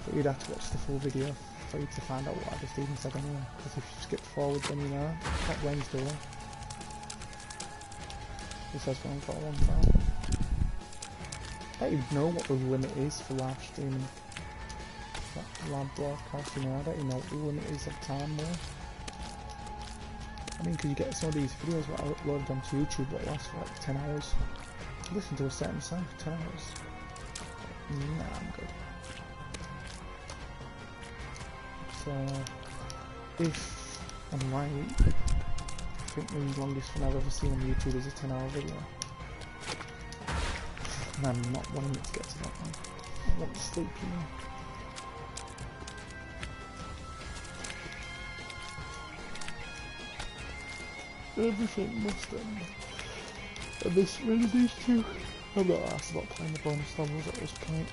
But you'd have to watch the full video for you to find out what I just even said anyway. Because if you skip forward, then you know, that Wednesday. It says going for a long time. I don't even know what the limit is for live streaming. That live broadcast, you know, I don't even know what the limit is of time more. I mean, because you get some of these videos that I uploaded onto YouTube that last for like 10 hours. Listen to a certain song for 10 hours. Nah, I'm good. So, if I'm right, I think the longest one I've ever seen on YouTube is a 10-hour video. And I'm not wanting it to get to that one. I want to sleep, you know. Everything must end. And this really these two. I'm not asked about playing the bonus levels at this point.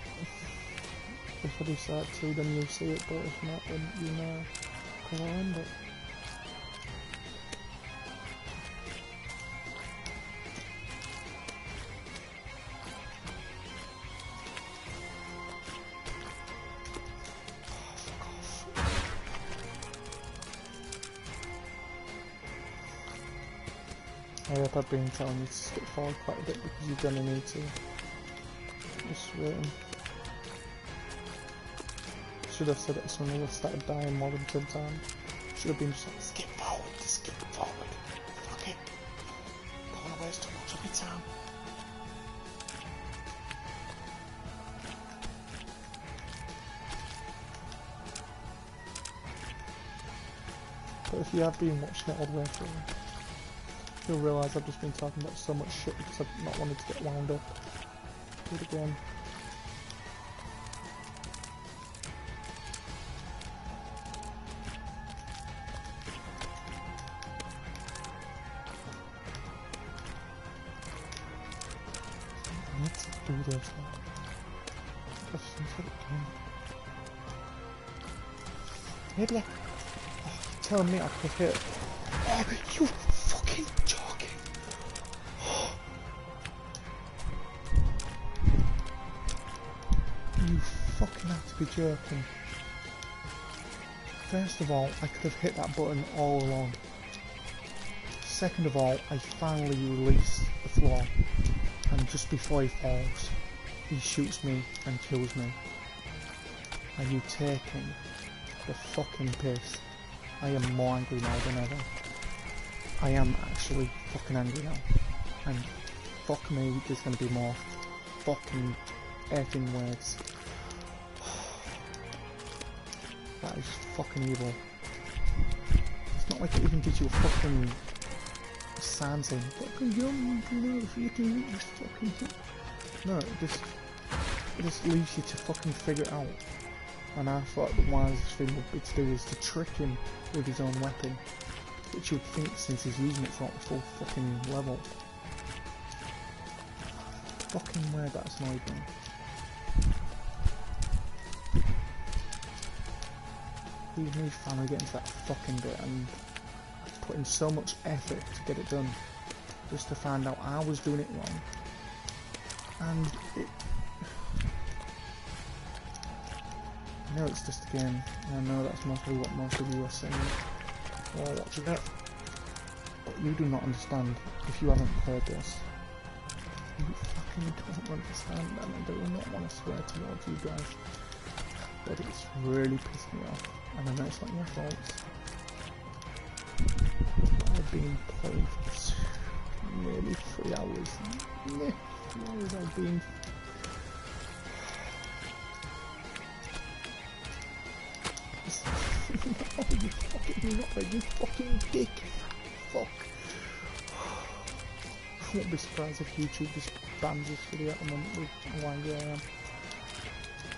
If I decide to, then you'll see it, but if not, then you know, because I'll end it. I hope I've been telling you to skip forward quite a bit because you're gonna need to. Just waiting. Should have said it as soon as I started dying more than 10 times. Should have been just like, skip forward, just skip forward. Fuck it. Don't wanna waste too much of your time. But if you have been watching it all the way through, you'll realise I've just been talking about so much shit because I've not wanted to get wound up. Do it again. Let's do this now. Let's see what it can. Maybe I... Oh, tell me I could hit. Oh, you fucking joking! You fucking have to be joking. First of all, I could have hit that button all along. Second of all, I finally released the floor, and just before he falls, he shoots me and kills me. Are you taking the fucking piss? I am more angry now than ever. I am actually fucking angry now. And fuck me, there's gonna be more fucking effing words. That is fucking evil. It's not like it even gives you a fucking sign saying, fucking yum, you know, if you can eat this fucking thing. No, it just leaves you to fucking figure it out. And I thought the wisest thing would be to do is to trick him with his own weapon. Which you would think, since he's using it for the full fucking level. Fucking weird, that's annoyed me. Even me finally getting to that fucking bit and putting so much effort to get it done, just to find out I was doing it wrong. And it... I know it's just a game, and I know that's mostly what most of you are saying while watching it, but you do not understand if you haven't heard this. You fucking don't understand, and I do not want to swear towards you guys, but it's really pissed me off, and I know it's not your fault. I've been playing for nearly 3 hours. Nearly 3 hours I've been. Oh, you fucking not, you fucking dick. Fuck. I won't be surprised if YouTube just bans this video at the moment with how angry I am.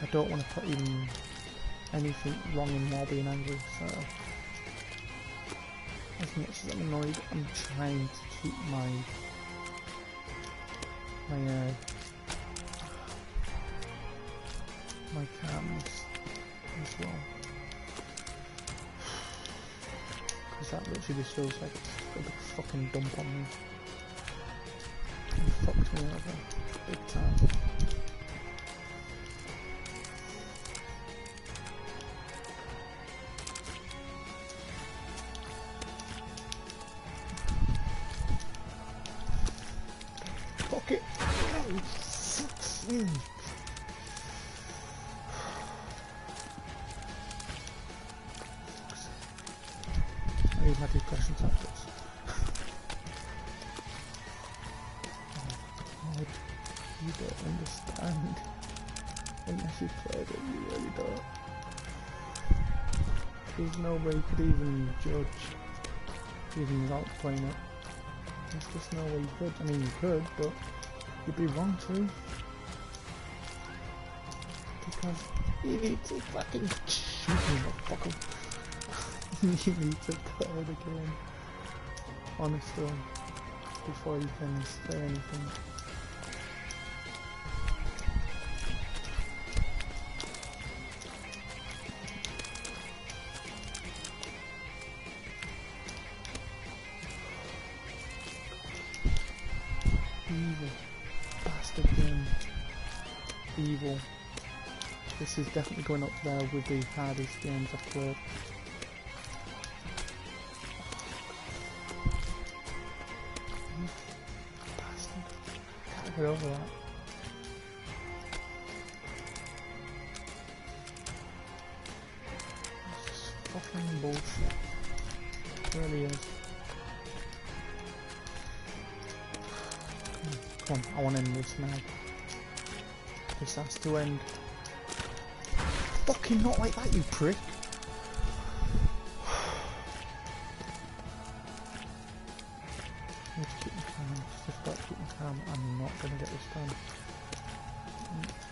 I don't want to put even anything wrong in while being angry, so as much as I'm annoyed, I'm trying to keep my calmness as well. Because that literally just feels like it's a big fucking dump on me. It fucked me over big time. Fuck it! No, it sucks. I use my depression tactics. Oh God, you don't understand. Unless you played it, you really don't. There's no way you could even judge, even without playing it. There's just no way you could. I mean, you could, but you'd be wrong too. Because you need to fucking shoot me, motherfucker. You need to play the game, honestly, before you can say anything. Evil bastard game. Evil. This is definitely going up there with the hardest games I've played. Get over that. It's just fucking bullshit. It really is. Come on, I want to end this now. This has to end. Fucking not like that, you prick. I need to keep me calm. Just got to keep me calm. I'm not gonna get this done.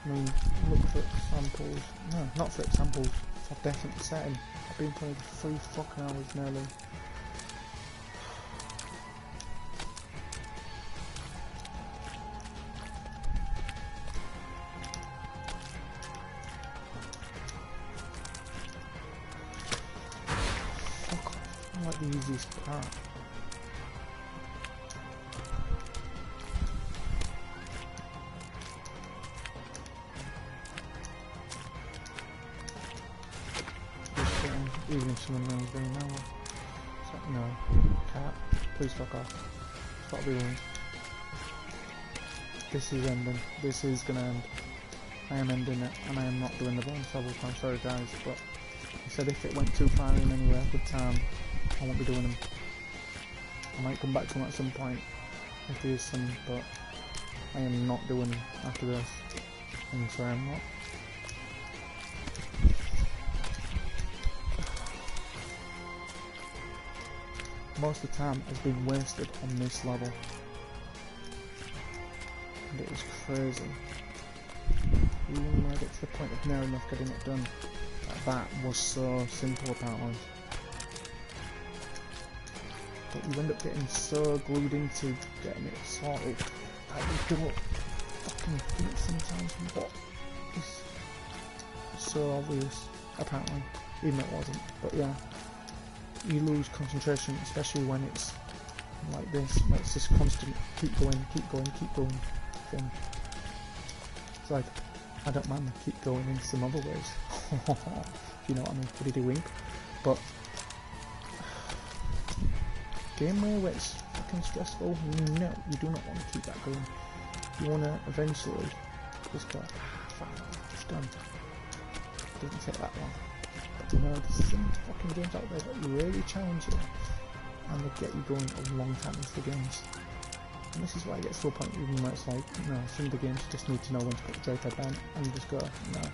I mean, look for examples. No, not for examples. For definite setting. I've been playing for 3 fucking hours nearly. Fuck off. I'm like the easiest part. Even if someone knows me now. So, no. Cat. Please fuck off. Stop doing it. This is ending. This is gonna end. I am ending it, and I am not doing the bonus levels. I'm sorry guys, but I said if it went too far in anywhere, good time, I won't be doing them. I might come back to them at some point if there is some, but I am not doing after this. I'm sorry, I'm not. Most of the time has been wasted on this level, and it is crazy. Even when I get to the point of near enough getting it done, that was so simple apparently. But you end up getting so glued into getting it sorted that you don't fucking think sometimes what is so obvious, apparently, even though it wasn't. But yeah, you lose concentration, especially when it's like this, where it's just constant keep going thing. It's like, I don't mind the keep going in some other ways, you know what I mean, what did he wink? But game where it's fucking stressful, you know you do not want to keep that going. You want to eventually just go, fuck, it's done. It doesn't take that long. But you know, there's some fucking games out there that really challenge you, and they get you going a long time into the games. And this is why it gets to a point even where it's like, you know, some of the games you just need to know when to put the joypad down, and you just go,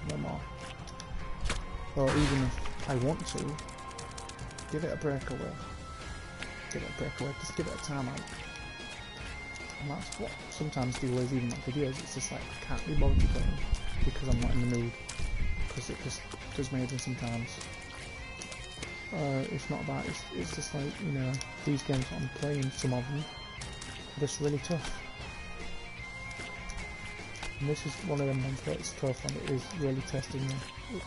no more. Or even if I want to, give it a breakaway. Just give it a time out. And that's what sometimes delays even my videos. It's just like, I can't be bothered playing because I'm not in the mood, because it just does me in sometimes. It's not that, it's just like, you know, these games that I'm playing, some of them, are just really tough. And this is one of them ones where it's tough and it is really testing you.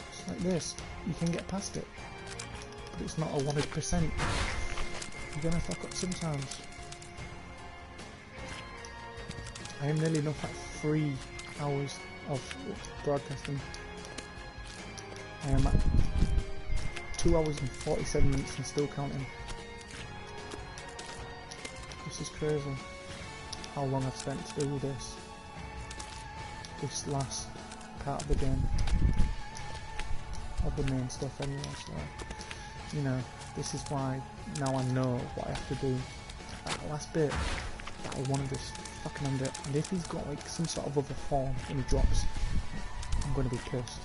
It's like this, you can get past it, but it's not a 100%. You're gonna fuck up sometimes. I am nearly enough at 3 hours of broadcasting. I am at 2 hours and 47 minutes and still counting. This is crazy how long I've spent to do this last part of the game, of the main stuff anyway, so you know, this is why now I know what I have to do. That last bit that I want to just fucking end it, and if he's got like some sort of other form when he drops, I'm going to be pissed.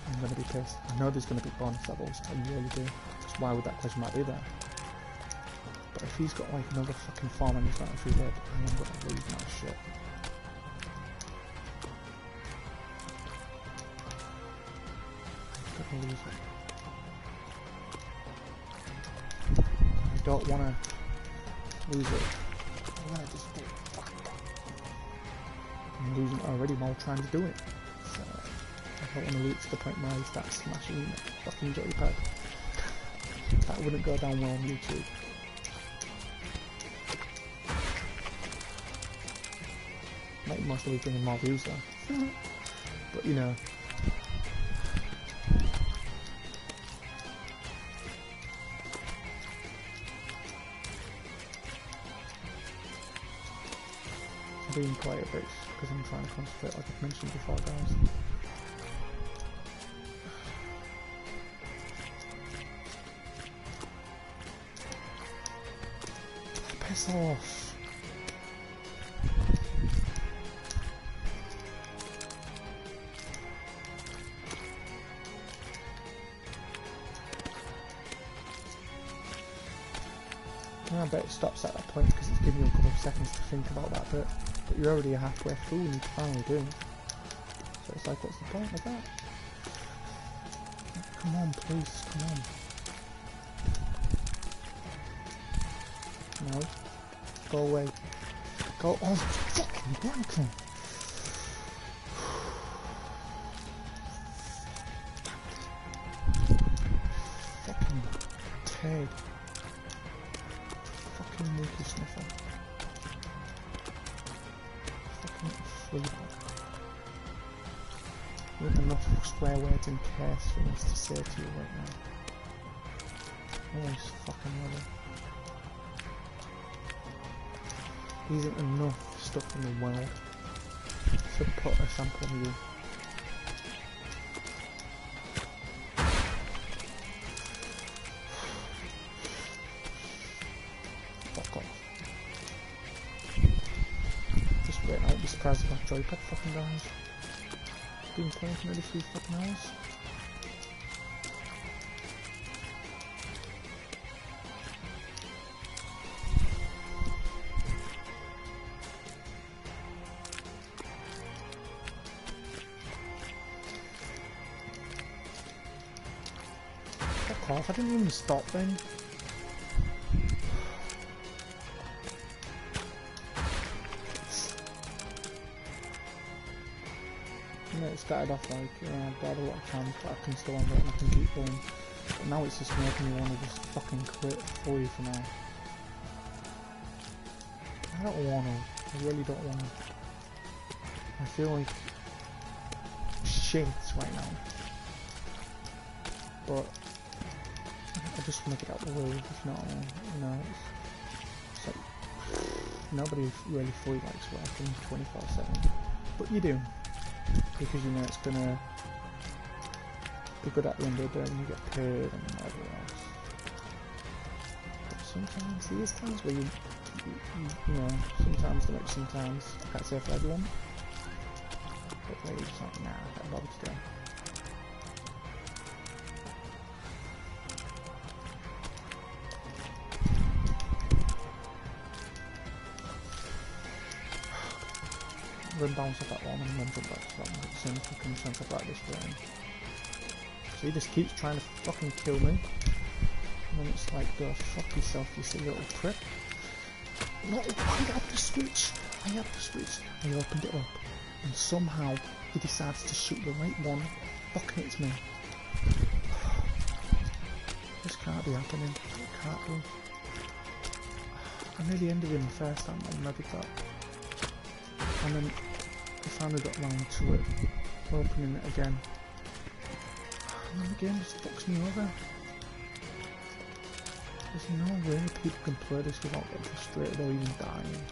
I know there's going to be bonus levels, I really do, because why would that question mark be there? But if he's got like another fucking form and he's not actually dead, I am going to lose my shit. I'm going to lose it. I don't want to lose it. I want to just do it. I'm losing it already while trying to do it. So I don't want to lose to the point where I start smashing the fucking joypad. That wouldn't go down well on YouTube. Might mostly be bringing more views though. But you know. I'm being quiet a bit because I'm trying to concentrate like I've mentioned before, guys. Piss off. I bet it stops at that point because it's giving you a couple of seconds to think about that bit, but you're already halfway through and you finally do. So it's like, what's the point of that? Come on, please, come on. No. Go away. Go on, fucking broken. Fucking Ted. Fucking monkey sniffer. Fucking flea. With enough swear words and curse things to say to you right now. Always fucking rubber. There isn't enough stuff in the world to put a sample on you. surprised if my joypad fucking dies. Been playing for nearly 3 fucking hours. Fuck off, I didn't even stop then. It started off like, I had a lot of chance, but I can still end it and I can keep going. But now it's just making me want to just fucking quit fully for now. I don't want to. I really don't want to. I feel like shit right now. But I just want to get out of the way, if you know what I mean. You know, it's like nobody really fully likes working 24/7, but you do. Because you know it's gonna be good at the end of the day and you get paid and whatever else. But sometimes there is times where you know, sometimes there might be sometimes, I can't say for everyone, but they're just like, nah, I can't bother today. Then bounce off that one and then jump back to that one. Same fucking chance I've got this game. So he just keeps trying to fucking kill me. And then it's like, go fuck yourself, you silly little prick. No, I had the switch! I had the switch! I opened it up. And somehow he decides to shoot the right one. Fucking hits me. This can't be happening. It can't be. I nearly ended him the first time on Medic that. And then I finally got round to it, opening it again. And then the game just fucks me over. There's no way people can play this without getting frustrated or even dying.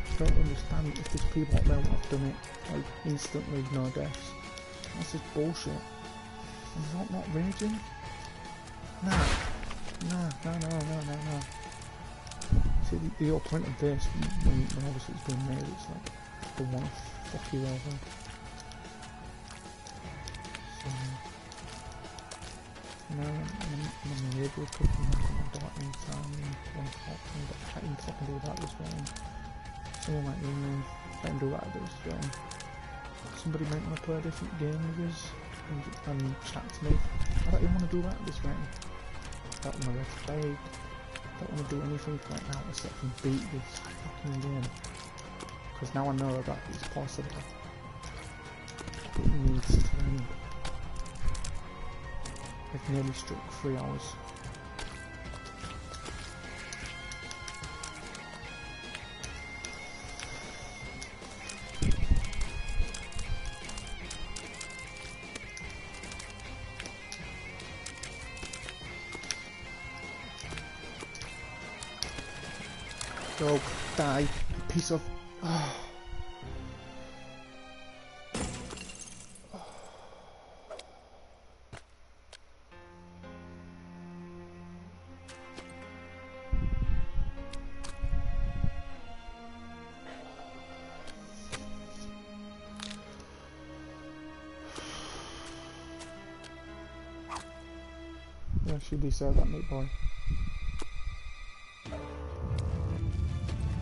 I don't understand if there's people out there who have done it, like instantly, no deaths. That's just bullshit. And not raging? Nah. See, the whole point of this, when obviously it's been made, it's like, they want to fuck you over. So, you know, when the neighbour could come back on my door at any time and want to talk to me, but I can't even fucking do that this game. Someone might ring me, let him do that this game. Somebody might want to play a different game with us and chat to me. I don't even want to do that this game. I don't want to red flag. I don't want to do anything right now except for beat this fucking game. Because now I know that it's possible. But it needs to end. I've nearly struck 3 hours. Go, die, piece of... Oh. Yeah, she deserved that, meat boy.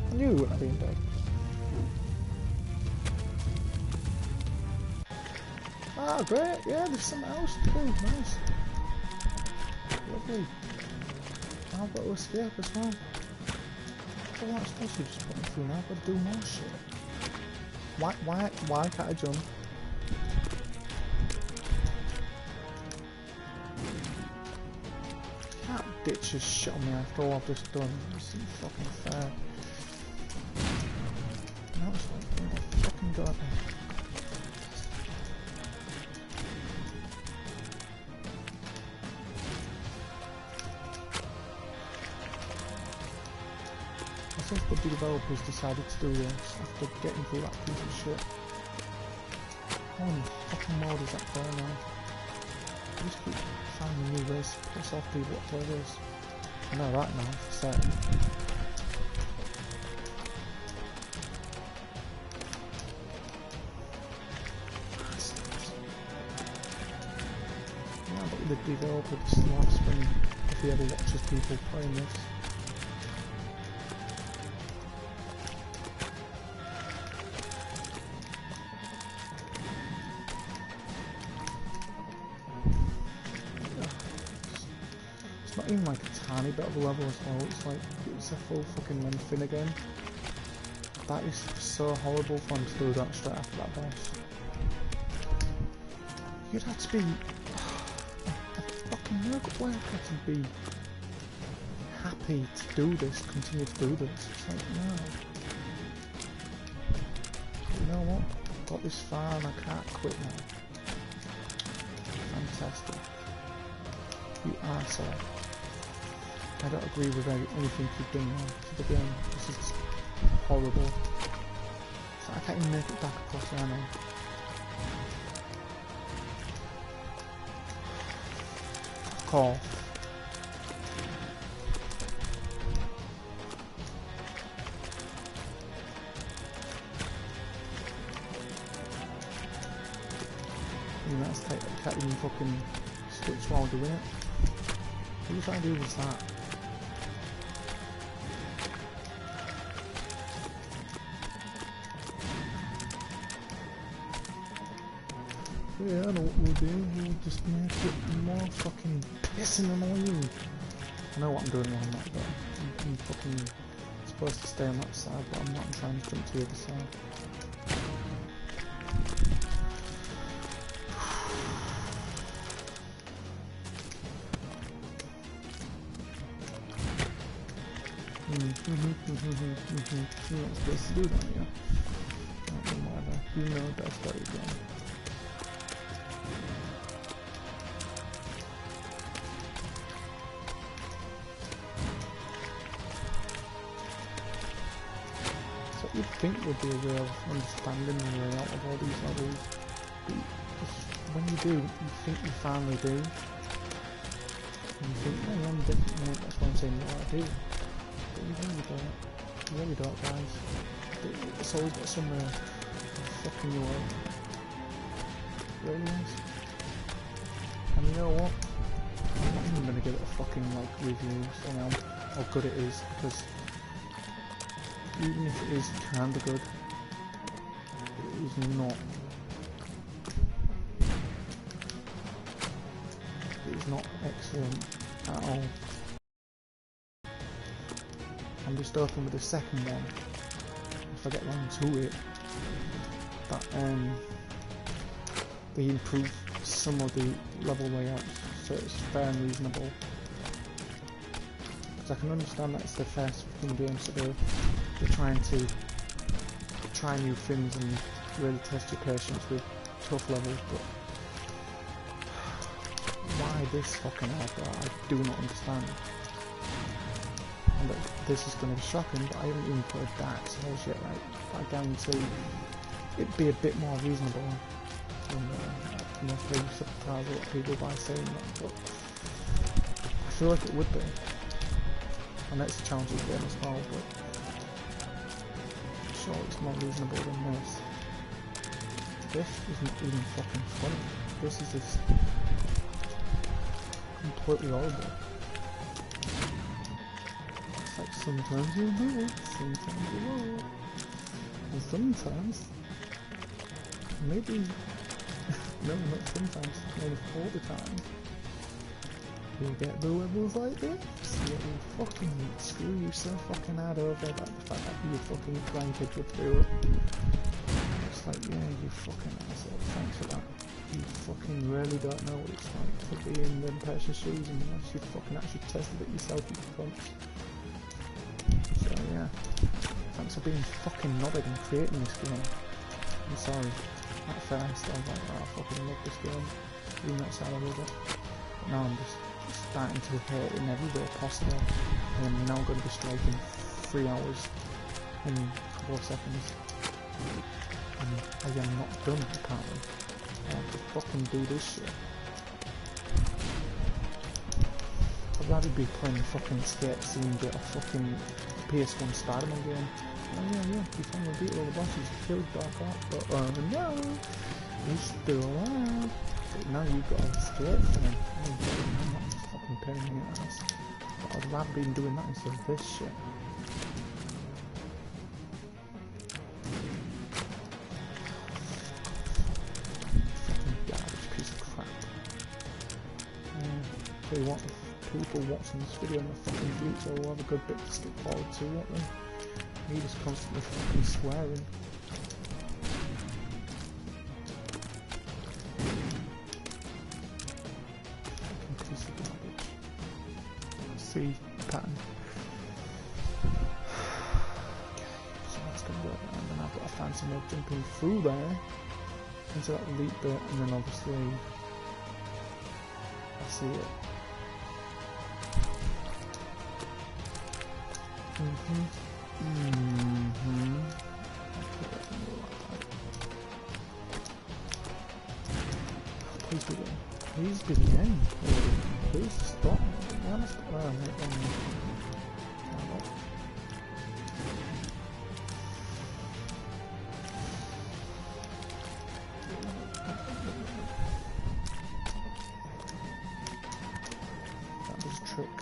I knew he wouldn't have been dead. Ah, great, yeah, there's something else to do, nice. Lovely. I've got to escape as well. So I'm not supposed to just put me through now, I've got to do more shit. Why can't I jump? Can't ditch this shit on me after all I've just done. This isn't fucking fair. Now it's like, oh my fucking god. I think the developers decided to do this after getting through that piece of shit. How many fucking mode is that for now? I just keep finding new ways to piss off people that play this. I know that now for certain. developer this live stream if he ever watches people playing this. It's not even like a tiny bit of a level as well, it's like it's a full fucking length thing again. That is so horrible for him to do that straight after that boss. You'd have to be a fucking miracle worker to be happy to do this, continue to do this. It's like, no. You know what? Got this far and I can't quit now. Fantastic. You arsehole. I don't agree with anything you've done now to the game. This is horrible. So I can't even make it back across there now. Fuck off. You that's can't even fucking switch while doing it. What was I do with that? Yeah, I know what we'll do, we'll just make it more fucking pissing annoying. I know what I'm doing wrong that bit. I'm fucking supposed to stay on that side, but I'm not. I'm trying to jump to the other side. You're not supposed to do that, yeah? Whatever. You know that's what you're doing. So you'd think would be a real understanding and way out of all these levels. But when you do, you think you finally do. And you think, oh, I'm different, mate. That's what I'm saying, what I do. But you really don't. You really don't, guys. It's always got somewhere fucking you up. It really is. And you know what? I'm not even gonna give it a fucking like review saying how good it is, because even if it is kinda good, it is not. It is not excellent at all. I'm just hoping with the second one, if I get round to it, that they improve some of the level layouts so it's fair and reasonable. Because I can understand that it's the first fucking game, so they're trying to try new things and really test your patience with tough levels, but why this fucking hell? I do not understand. And this is going to be shocking, but I haven't even played Dark Souls yet, right? I guarantee it'd be a bit more reasonable. And I'm not really surprised a lot of people by saying that, but I feel like it would be. And it's a challenging game as well, but I'm sure it's more reasonable than this. This isn't even fucking funny. This is just completely horrible. It's like sometimes you do it, sometimes you won't. And sometimes, maybe, no, not sometimes, maybe all the time, you'll get the levels like this. You'll fucking screw you so fucking hard over about the fact that you fucking crank it through it. It's like, yeah, you fucking asshole, thanks for that. You fucking really don't know what it's like to be in the person's shoes unless you fucking actually tested it yourself, you cunts. So yeah, thanks for being fucking knobhead and creating this game. I'm sorry. At first I was like, oh, I fucking love this game, even though it's how I love it. But now I'm just starting to hate it in every way possible, and I'm now going to be striking 3 hours in a couple of seconds. And I am not done, apparently. I have to fucking do this shit. I'd rather be playing fucking skate scene get a fucking PS1 Spider-Man game. Oh yeah, you finally beat all the bosses, killed Doc Ock, but no, he's still alive. Now you've got to escape from him. I'm not fucking paying me ass. But I'd rather be doing that instead of this shit. Fucking garbage piece of crap. Tell you what, if people watching this video in the fucking future will have a good bit to skip forward to, won't they? Me just constantly fucking swearing. See pattern. So that's gonna work, and then I've got to find some way of jumping through there into that leap bit, and then obviously I see it. Please begin. Please begin. Please stop. Why must I that was a trick.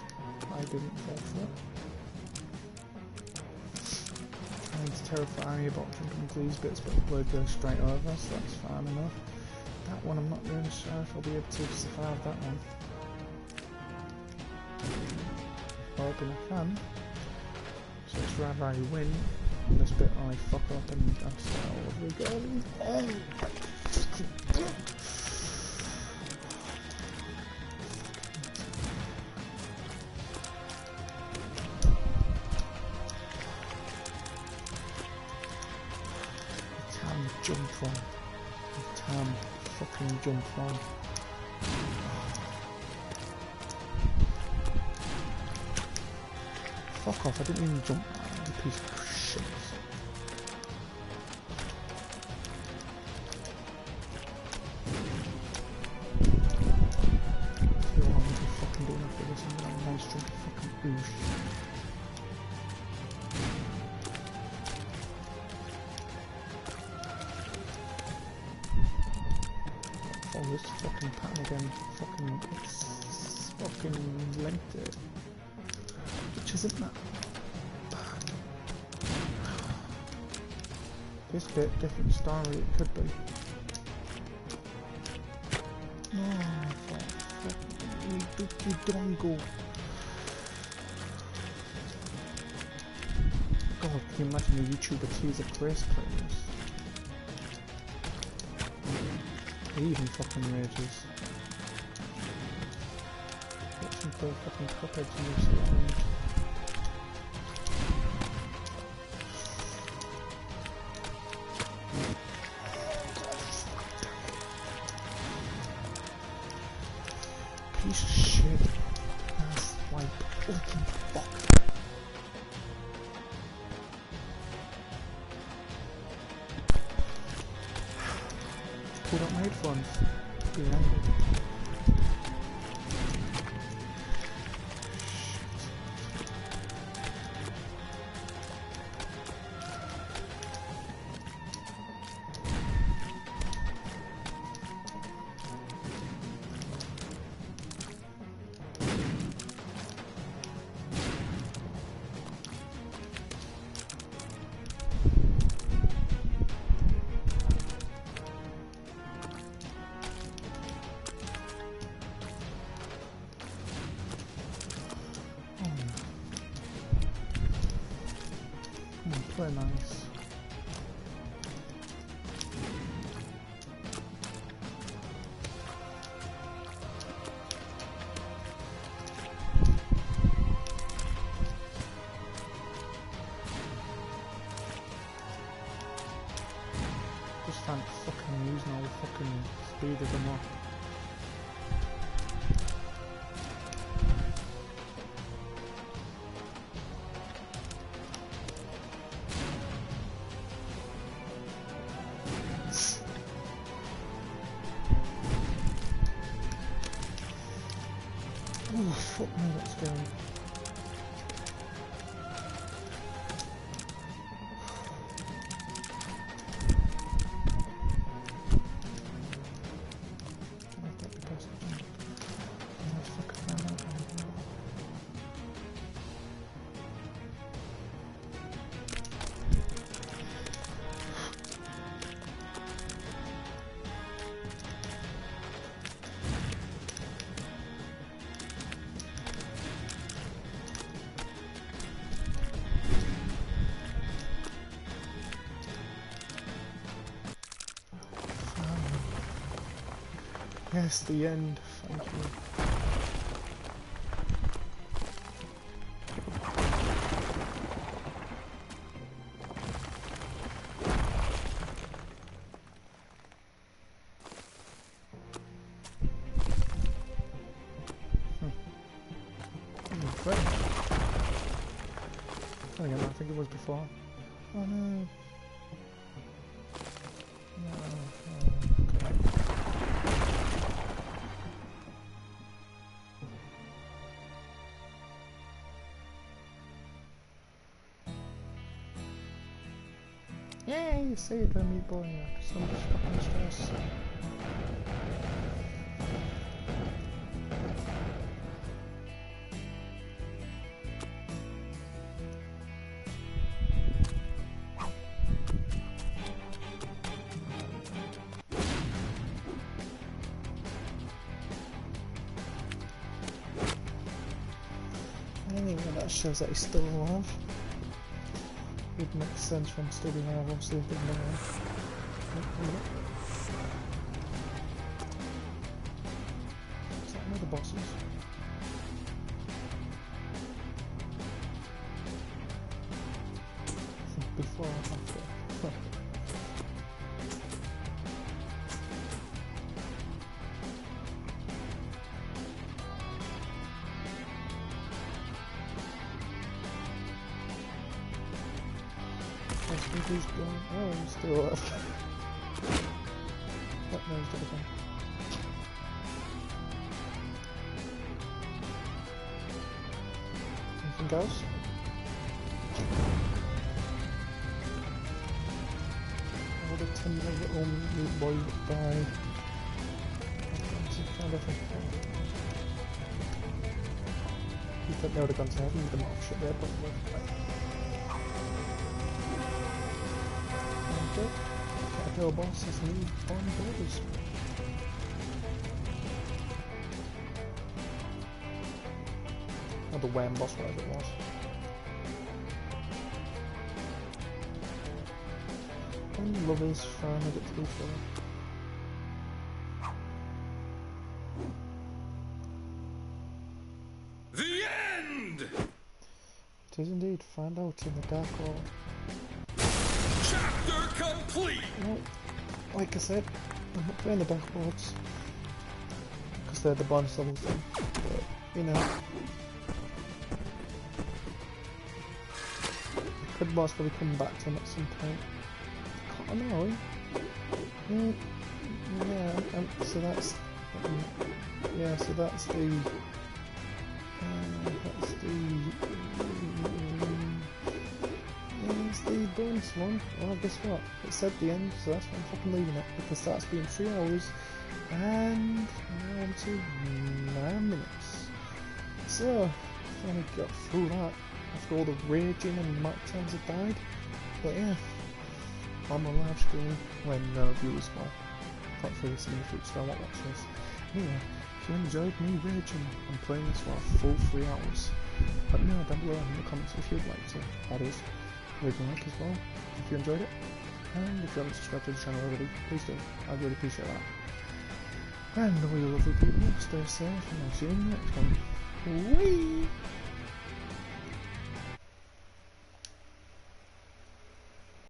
I didn't fall for it. It's terrifying about jumping into these bits, but the blade goes straight over, so that's fine enough. That one, I'm not really sure if I'll be able to survive that one. I'm hoping I can. So it's rather I win. On this bit I fuck up and I start all over again. Jump from. Time fucking jump from. Fuck off, I didn't even jump. You piece of shit. I feel like I'm fucking doing after this and then I'm nice drink of fucking ooze. Oh, this fucking pattern again. It's fucking lengthy. Which isn't that bad. This bit, different story it could be. Oh, fuck. You dongle. God, can you imagine a YouTuber teaser Chris playing this? He even fucking rages. Get some full fucking cupheads in this around. Piece of shit. Ass wipe. Fucking fuck. Pulled out my headphones. Being angry. Very nice. Just can't fucking using all the fucking speed of them off. Oh fuck me, that's going. Yes, the end. Thank you. Great. Again, I think it was before. Oh no. No. Oh, okay. Yay! Saved my meat boy after so much fucking stress. Anyway, that shows that he's still alive. It makes sense from still being alive, obviously, if they're alive. Is that one of the bosses? I think before or after. He's gone. Oh, he's still alive. That knows everything. Anything else? All the tender little meat boys that died. You don't know the guns I haven't even off shit there, but Caterpillar boss is new on borders. Or the Wham boss, whatever it was. And lovers trying to get through for it. The end! It is indeed. Find out in the Dark Hall. Chapter complete! Well, like I said, I'm not playing the backwards because they're the bonus level thing, but you know, I could most probably come back to them at some point. I don't know. Yeah, so that's yeah, so that's the it's the bonus one. Well, guess what? It said the end, so that's why I'm fucking leaving it, because that's been 3 hours and now on to 9 minutes. So, finally got through that after all the raging and my times have died. But yeah, on my live stream when viewers will hopefully see me fruits so I won't watch this. Anyway, if you enjoyed me raging and playing this for a full 3 hours, let me know down below in the comments if you'd like to. That is, leave a like as well if you enjoyed it, and if you haven't subscribed to the channel already, please do. I'd really appreciate that. And all you lovely people, stay safe and I'll see you in the next one. Whee!